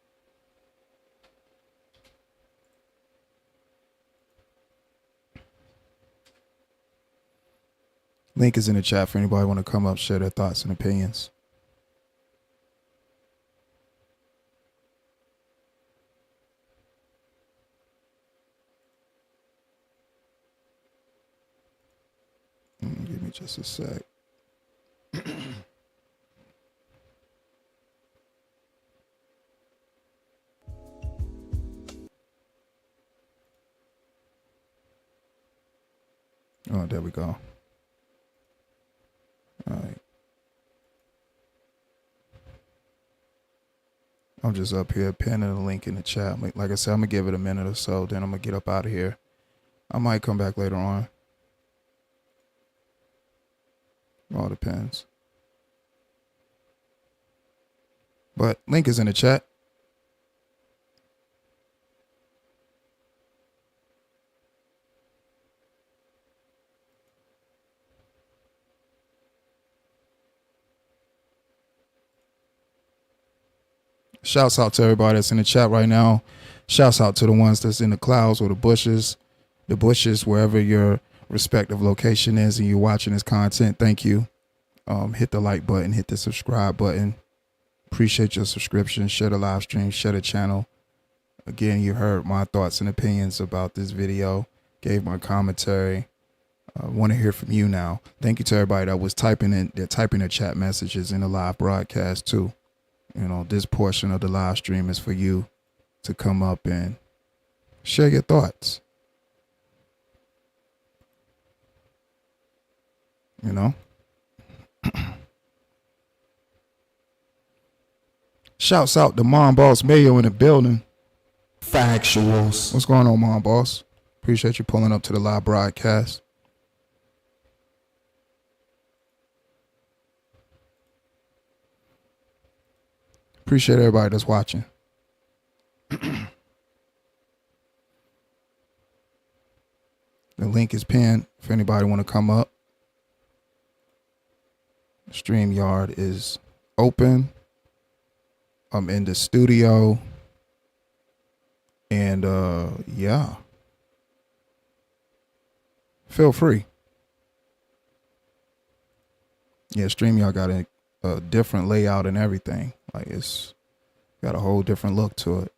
Link is in the chat for anybody want to come up, share their thoughts and opinions. Give me just a sec. Oh, there we go. All right. I'm just up here pinning a link in the chat. Like I said, I'm going to give it a minute or so. Then I'm going to get up out of here. I might come back later on. All depends. But link is in the chat. Shouts out to everybody that's in the chat right now. Shouts out to the ones that's in the clouds or the bushes, wherever your respective location is and you're watching this content. Thank you. Hit the like button, hit the subscribe button. Appreciate your subscription. Share the live stream, share the channel. Again, you heard my thoughts and opinions about this video. Gave my commentary. I want to hear from you now. Thank you to everybody that was typing their chat messages in the live broadcast too. You know, this portion of the live stream is for you to come up and share your thoughts. You know? Shouts out to Mom Boss Mayo in the building. Factuals. What's going on, Mom Boss? Appreciate you pulling up to the live broadcast. Appreciate everybody that's watching. The link is pinned if anybody want to come up. StreamYard is open. I'm in the studio. And yeah. Feel free. Yeah, StreamYard got a different layout and everything. Like it's got a whole different look to it.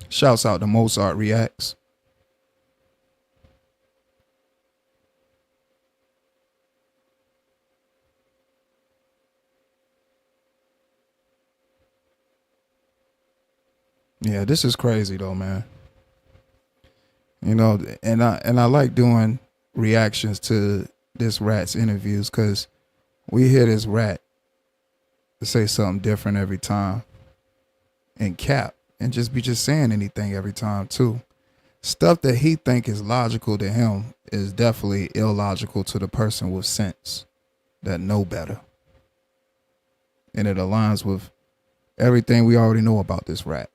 Shouts out to Mozart Reacts. Yeah, this is crazy though, man. You know, and I like doing reactions to this rat's interviews because we hear this rat say something different every time and cap and just be saying anything every time too. Stuff that he think is logical to him is definitely illogical to the person with sense that know better. And it aligns with everything we already know about this rat.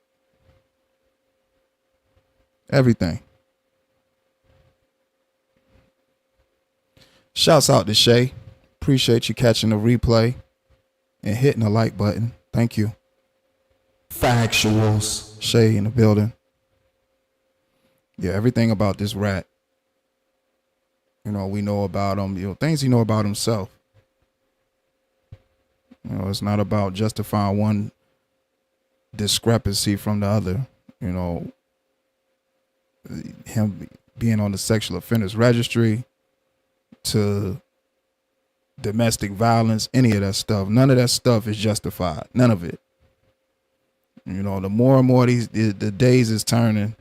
Everything. Shouts out to Shay. Appreciate you catching the replay and hitting the like button. Thank you. Factuals. Shay in the building. Yeah, everything about this rat. You know, we know about him. You know, things he know about himself. You know, it's not about justifying one discrepancy from the other. You know, him being on the sexual offenders registry to domestic violence, any of that stuff. None of that stuff is justified. None of it. You know, the more and more the days is turning,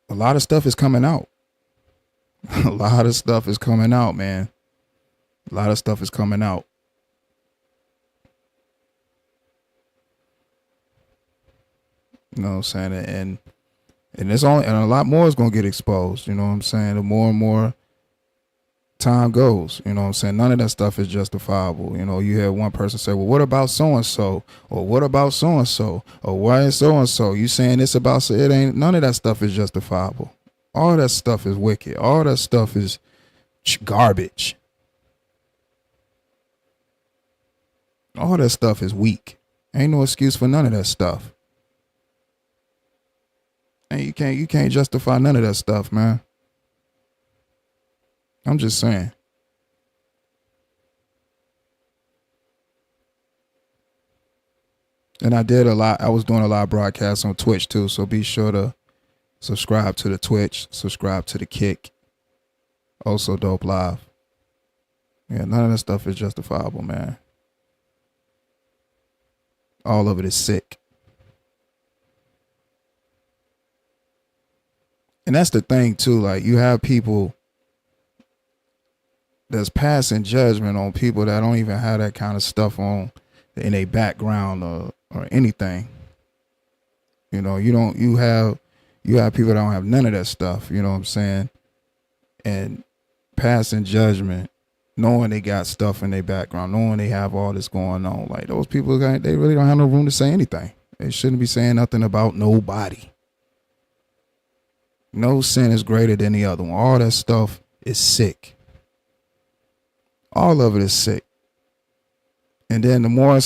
a lot of stuff is coming out. A lot of stuff is coming out, man. A lot of stuff is coming out. You know what I'm saying? And it's only, and a lot more is going to get exposed. You know what I'm saying? The more and more time goes, you know what I'm saying? None of that stuff is justifiable. You know, you hear one person say, well, what about so-and-so? Or what about so-and-so? Or why is so-and-so? You saying this about, so it ain't, none of that stuff is justifiable. All that stuff is wicked. All that stuff is garbage. All that stuff is weak. Ain't no excuse for none of that stuff. And you can't justify none of that stuff, man. I'm just saying. And I was doing a lot of broadcasts on Twitch too, so be sure to subscribe to the Twitch, subscribe to the Kick, also Dope Live. Yeah, none of that stuff is justifiable, man. All of it is sick. And that's the thing too, like you have people that's passing judgment on people that don't even have that kind of stuff on in a background or anything. You know, you have people that don't have none of that stuff, you know what I'm saying? And passing judgment, knowing they got stuff in their background, knowing they have all this going on. Like those people, they really don't have no room to say anything. They shouldn't be saying nothing about nobody. No sin is greater than the other one. All that stuff is sick. All of it is sick. And then the more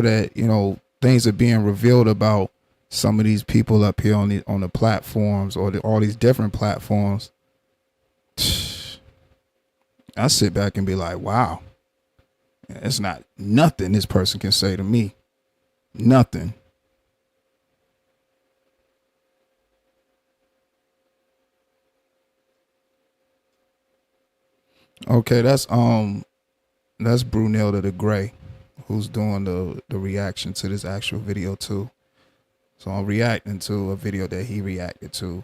that, you know, things are being revealed about some of these people up here on the platforms or all these different platforms, I sit back and be like, wow, it's not nothing this person can say to me. Nothing. Okay, that's Brunilda the Gray, who's doing the reaction to this actual video too. So I'm reacting to a video that he reacted to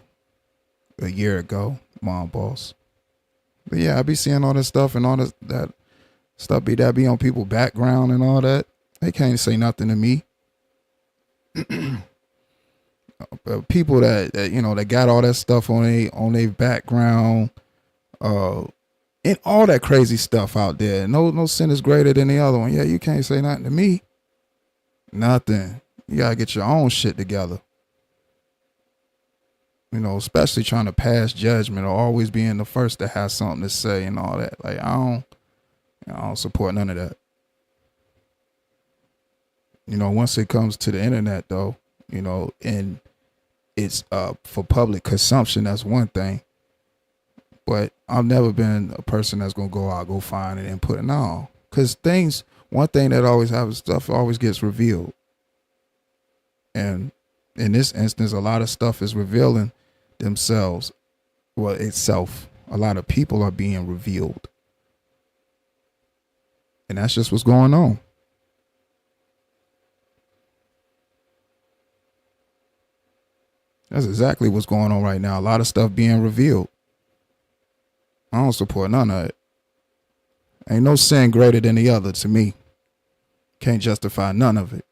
a year ago, Mom Boss. But yeah, I be seeing all this stuff and all that stuff be on people's background and all that. They can't say nothing to me. People that you know that got all that stuff on their background, and all that crazy stuff out there. No sin is greater than the other one. Yeah, you can't say nothing to me. Nothing. You gotta get your own shit together. You know, especially trying to pass judgment or always being the first to have something to say and all that. Like I don't support none of that. You know, once it comes to the internet though, you know, and it's for public consumption, that's one thing. But I've never been a person that's gonna go find it and put it on. Cause one thing that always happens, stuff always gets revealed. And in this instance, a lot of stuff is revealing themselves. Well, itself. A lot of people are being revealed. And that's just what's going on. That's exactly what's going on right now. A lot of stuff being revealed. I don't support none of it. Ain't no sin greater than the other to me. Can't justify none of it.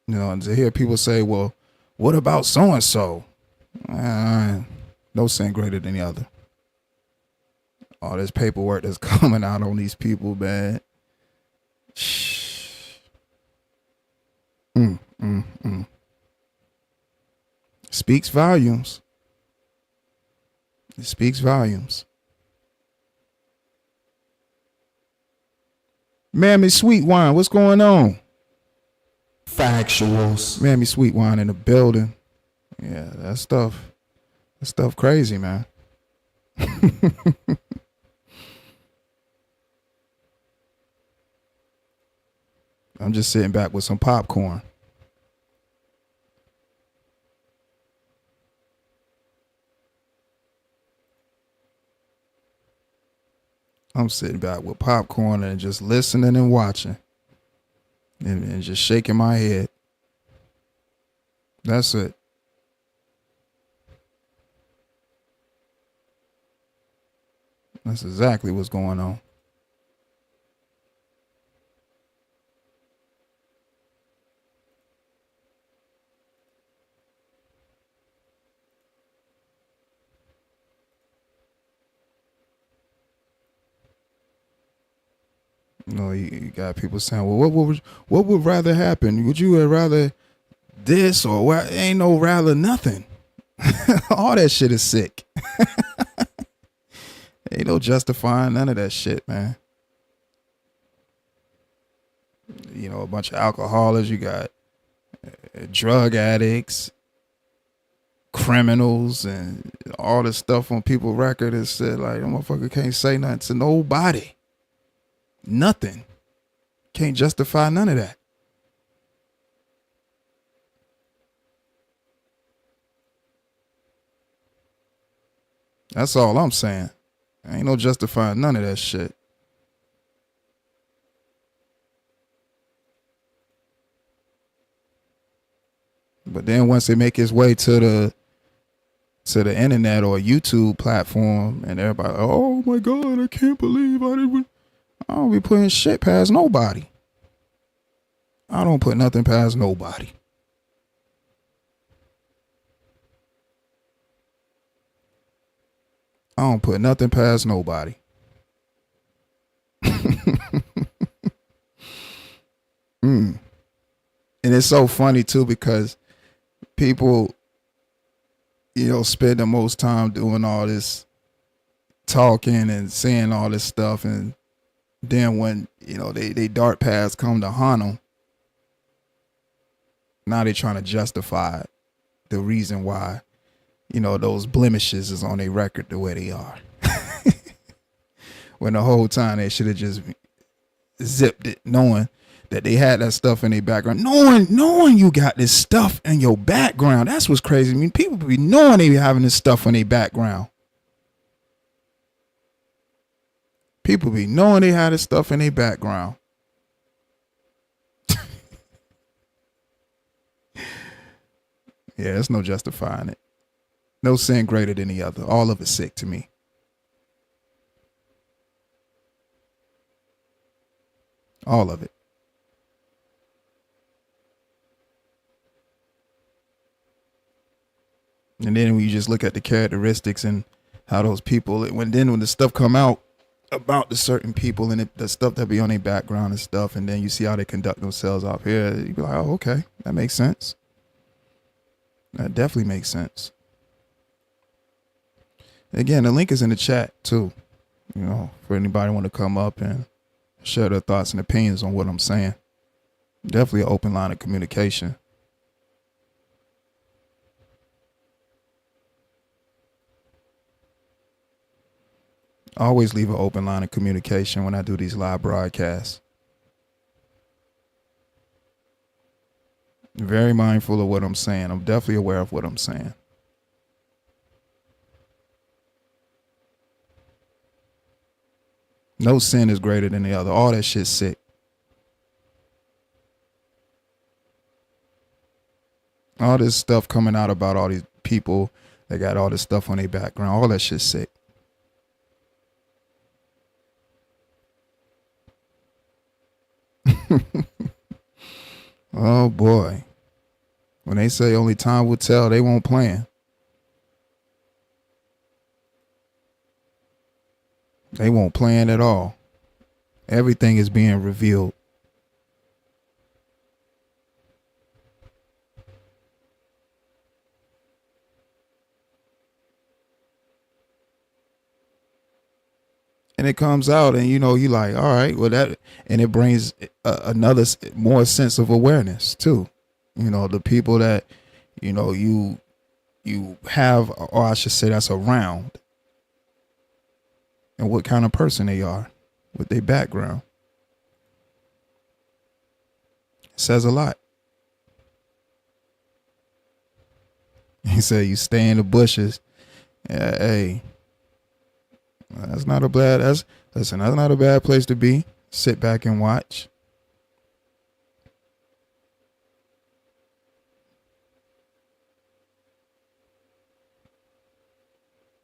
You know, and to hear people say, well, what about so-and-so? No sin greater than the other. All this paperwork that's coming out on these people, man. Speaks volumes. It speaks volumes. Mammy Sweet Wine, what's going on? Factuals. Mammy Sweet Wine in the building. Yeah, that stuff crazy, man. I'm just sitting back with some popcorn. I'm sitting back with popcorn and just listening and watching and just shaking my head. That's it. That's exactly what's going on. You know, you got people saying, well, what would rather happen? Would you rather this or what? Ain't no rather nothing. All that shit is sick. Ain't no justifying none of that shit, man. You know, a bunch of alcoholics. You got drug addicts, criminals, and all this stuff on people's record is said like, the motherfucker can't say nothing to nobody. Nothing. Can't justify none of that. That's all I'm saying. Ain't no justifying none of that shit. But then once they make its way to the internet or YouTube platform, and everybody, oh my God, I can't believe I don't be putting shit past nobody. I don't put nothing past nobody. I don't put nothing past nobody. And it's so funny too, because people, you know, spend the most time doing all this talking and saying all this stuff, and then when, you know, they dart paths come to haunt them, now they're trying to justify the reason why, you know, those blemishes is on their record the way they are. When the whole time they should have just zipped it, knowing that they had that stuff in their background. Knowing you got this stuff in your background. That's what's crazy. I mean, people be knowing they be having this stuff in their background. People be knowing they had this stuff in their background. Yeah, there's no justifying it. No sin greater than the other. All of it sick to me. All of it. And then when you just look at the characteristics and how those people, when the stuff come out about the certain people and the stuff that be on their background and stuff, and then you see how they conduct themselves out here, you be like, oh, okay, that makes sense. That definitely makes sense. Again, the link is in the chat too, you know, for anybody want to come up and share their thoughts and opinions on what I'm saying. Definitely an open line of communication. I always leave an open line of communication when I do these live broadcasts. Very mindful of what I'm saying. I'm definitely aware of what I'm saying. No sin is greater than the other. All that shit's sick. All this stuff coming out about all these people that got all this stuff on their background, all that shit's sick. Oh boy. When they say only time will tell, they won't plan. They won't plan at all. Everything is being revealed. And it comes out, and you know, you like, all right, well, that, and it brings another more sense of awareness too. You know, the people that, you know, you have, or I should say, that's around, and what kind of person they are with their background. It says a lot. He said, you stay in the bushes. Yeah, hey, that's not a bad, that's not a bad place to be. Sit back and watch.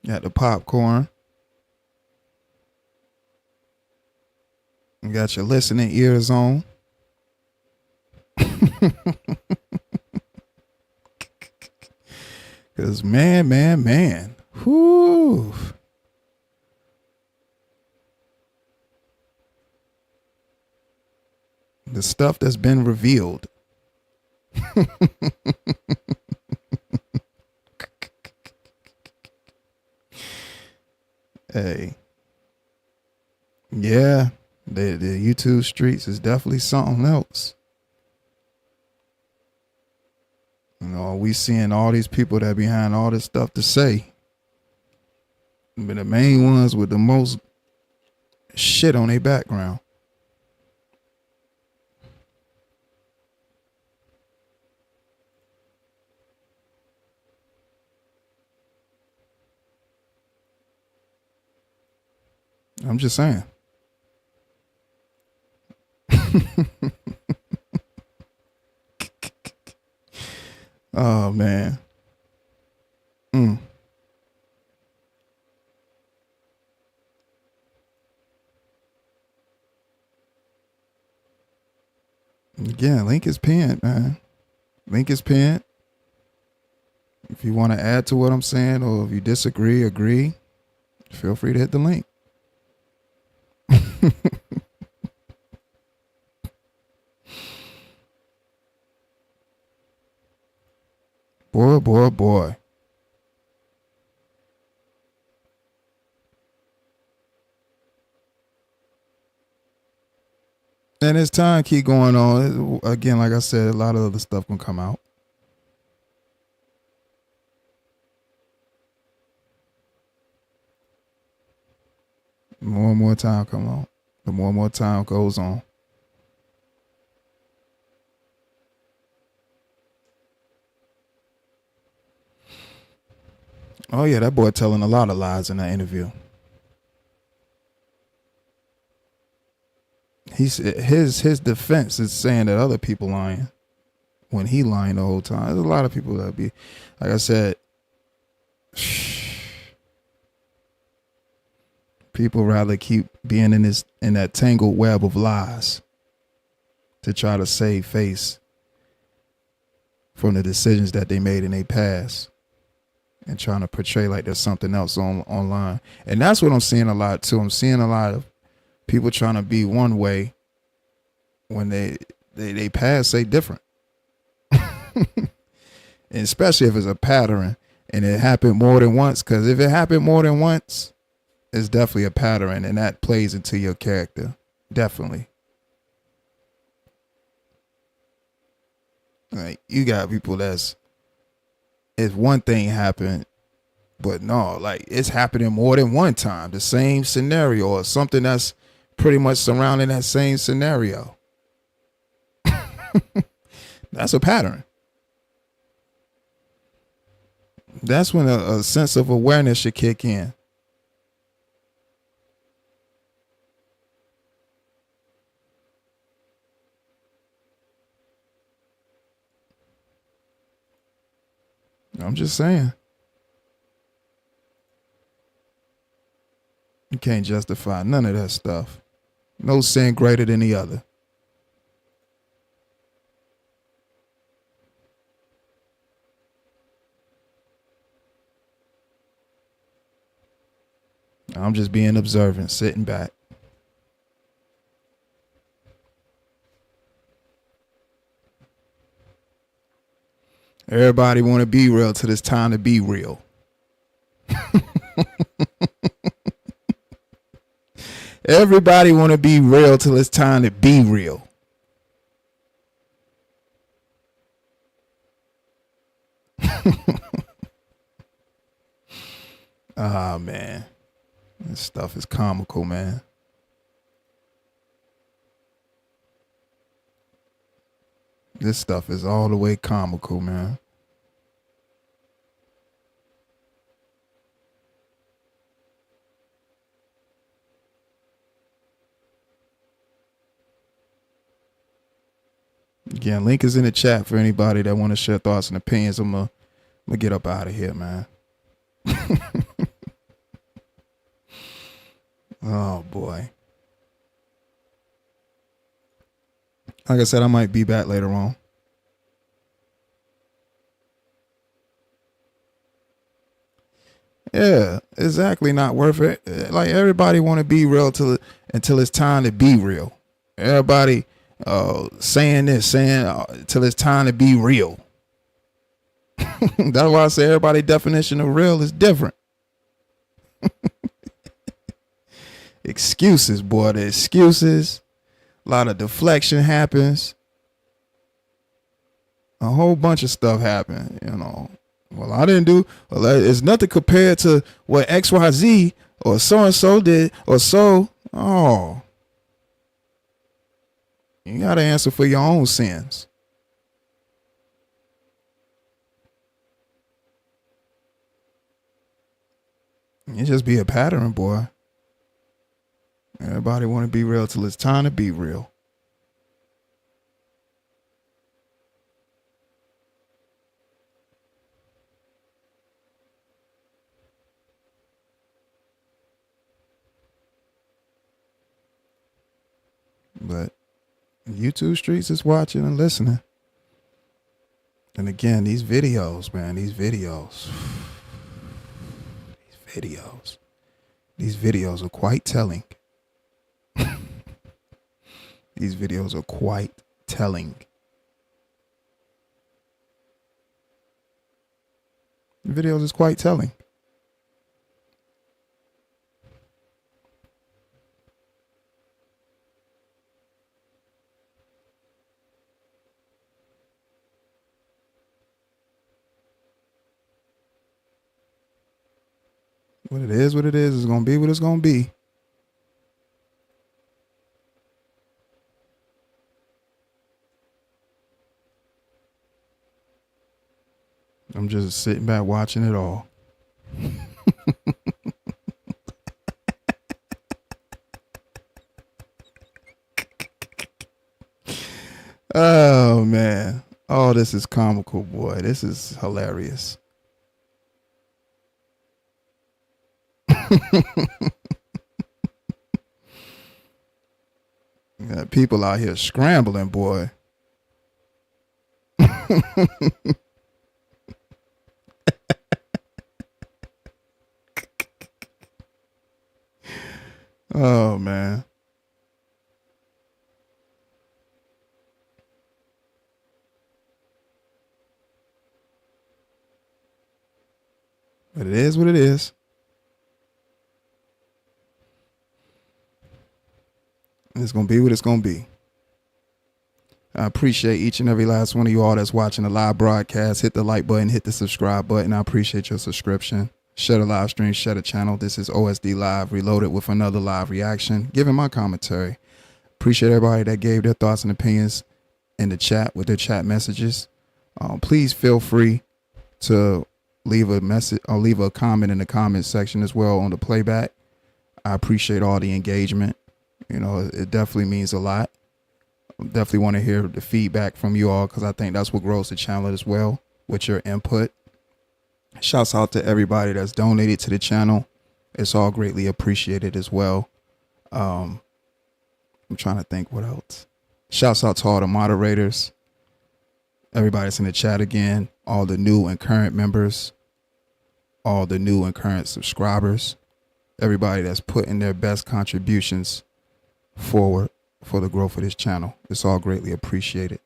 Got the popcorn. You got your listening ears on. Cause man. Whoo. The stuff that's been revealed. Hey, YouTube streets is definitely something else. You know, we seeing all these people that behind all this stuff to say. But the main ones with the most shit on their background. I'm just saying. Oh man. Again, link is pinned, man. Link is pinned. If you want to add to what I'm saying, or if you disagree, agree, feel free to hit the link. Boy. And as time keep going on, again, like I said, a lot of other stuff can come out. More and more time come on. The more and more time goes on. Oh yeah, that boy telling a lot of lies in that interview. His defense is saying that other people lying when he lying the whole time. There's a lot of people that be, like I said, people rather keep being in that tangled web of lies to try to save face from the decisions that they made in their past, and trying to portray like there's something else online. And that's what I'm seeing a lot too. I'm seeing a lot of people trying to be one way when they past say different. And especially if it's a pattern and it happened more than once, because if it happened more than once, it's definitely a pattern, and that plays into your character. Definitely. Like, you got people if one thing happened, but no, like it's happening more than one time, the same scenario or something that's pretty much surrounding that same scenario. That's a pattern. That's when a sense of awareness should kick in. I'm just saying. You can't justify none of that stuff. No sin greater than the other. I'm just being observant, sitting back. Everybody want to be real till it's time to be real. Everybody want to be real till it's time to be real. Ah, man. This stuff is comical, man. This stuff is all the way comical, man. Again, link is in the chat for anybody that want to share thoughts and opinions. I'm gonna get up out of here, man. Oh boy. Like I said, I might be back later on. Yeah, exactly. Not worth it. Like, everybody want to be real until it's time to be real. Everybody saying this, till it's time to be real. That's why I say everybody's definition of real is different. Excuses, boy. The excuses. A lot of deflection happens. A whole bunch of stuff happened, you know. Well, I didn't do. Well, it's nothing compared to what XYZ or so and so did or so. Oh, you got to answer for your own sins. It just be a pattern, boy. Everybody want to be real till it's time to be real. But YouTube streets is watching and listening. And again, these videos, man, these videos are quite telling. These videos are quite telling. The videos is quite telling. What it is, it's gonna be what it's gonna be. I'm just sitting back watching it all. Oh man. Oh, this is comical, boy. This is hilarious. Got people out here scrambling, boy. Oh man. But it is what it is. It's going to be what it's going to be. I appreciate each and every last one of you all that's watching the live broadcast. Hit the like button, hit the subscribe button. I appreciate your subscription. Share the live stream, share the channel. This is OSD Live Reloaded with another live reaction, giving my commentary. Appreciate everybody that gave their thoughts and opinions in the chat with their chat messages. Please feel free to leave a message or leave a comment in the comment section as well on the playback. I appreciate all the engagement. You know, it definitely means a lot. Definitely want to hear the feedback from you all because I think that's what grows the channel as well with your input. Shouts out to everybody that's donated to the channel. It's all greatly appreciated as well. I'm trying to think what else. Shouts out to all the moderators. Everybody that's in the chat again. All the new and current members. All the new and current subscribers. Everybody that's putting their best contributions forward for the growth of this channel. It's all greatly appreciated.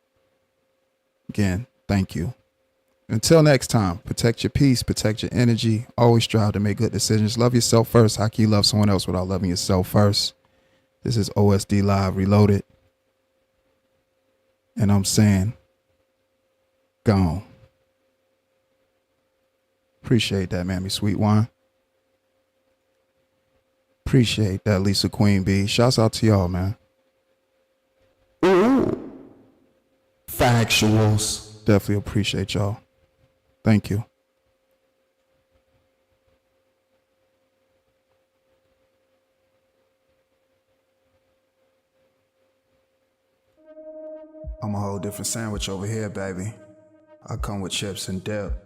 Again, thank you. Until next time, protect your peace, protect your energy. Always strive to make good decisions. Love yourself first. How can you love someone else without loving yourself first? This is OSD Live Reloaded. And I'm saying, gone. Appreciate that, Mammy Sweet Wine. Appreciate that, Lisa Queen B. Shouts out to y'all, man. Ooh. Factuals. Definitely appreciate y'all. Thank you. I'm a whole different sandwich over here, baby. I come with chips and dip.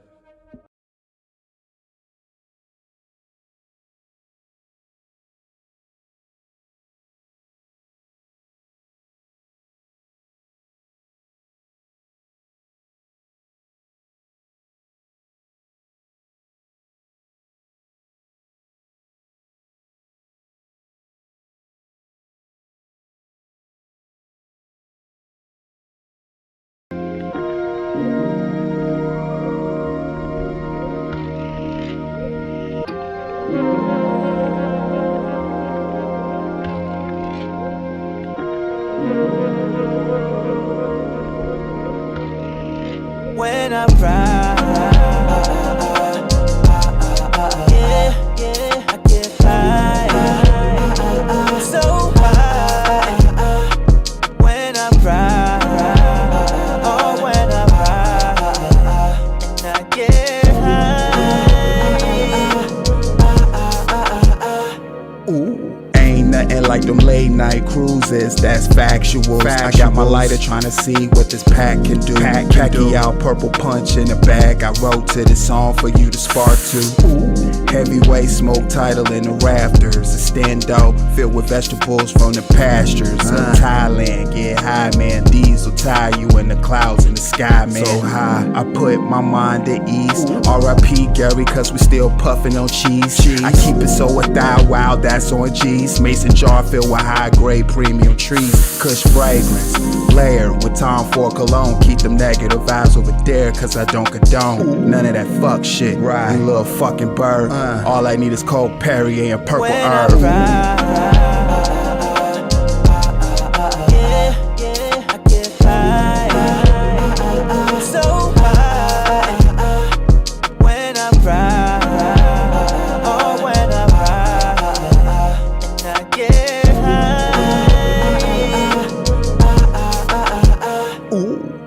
them late night cruises, that's factual. I got my lighter trying to see what this pack can do. Packy out, purple punch in the bag. I wrote to this song for you to spark to. Heavyweight smoke title in the rafters. A stendo filled with vegetables from the pastures of Thailand. Get high, man. These will tie you in the clouds in the sky, man. So high, I put my mind at ease. R.I.P. Gary, cause we still puffin' on cheese. I keep it so a thigh, wow, that's on G's. Mason jar filled with high grade premium trees. Kush fragrance, layer with Tom Ford cologne. Keep them negative vibes over there, cause I don't condone none of that fuck shit. Right, you little fucking bird. All I need is cold Perrier and purple herb.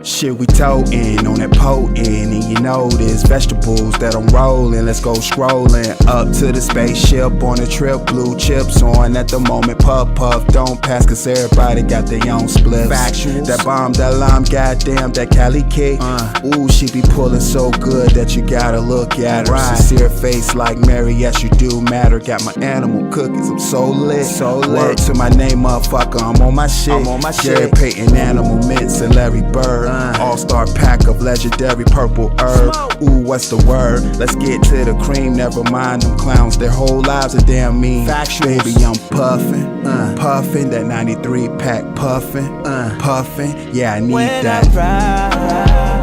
Shit, we totin' on that potent, and you know there's vegetables that I'm rolling. Let's go scrolling up to the spaceship on a trip. Blue chips on at the moment. Puff puff, don't pass, cause everybody got their own spliffs. Factuals. That bomb, that lime, goddamn, that Cali cake. Ooh, she be pulling so good that you gotta look at her. Right. Sincere face like Mary, yes you do matter. Got my animal cookies, I'm so lit. Word to my name, motherfucker, I'm on my shit. Jerry Payton, Animal Mints, and Larry Bird. All-star pack of legendary purple herb. Ooh, what's the word? Let's get to the cream. Never mind them clowns, their whole lives are damn mean. Baby, I'm puffin', puffin', that 93 pack puffin', puffin'. Yeah, I need that.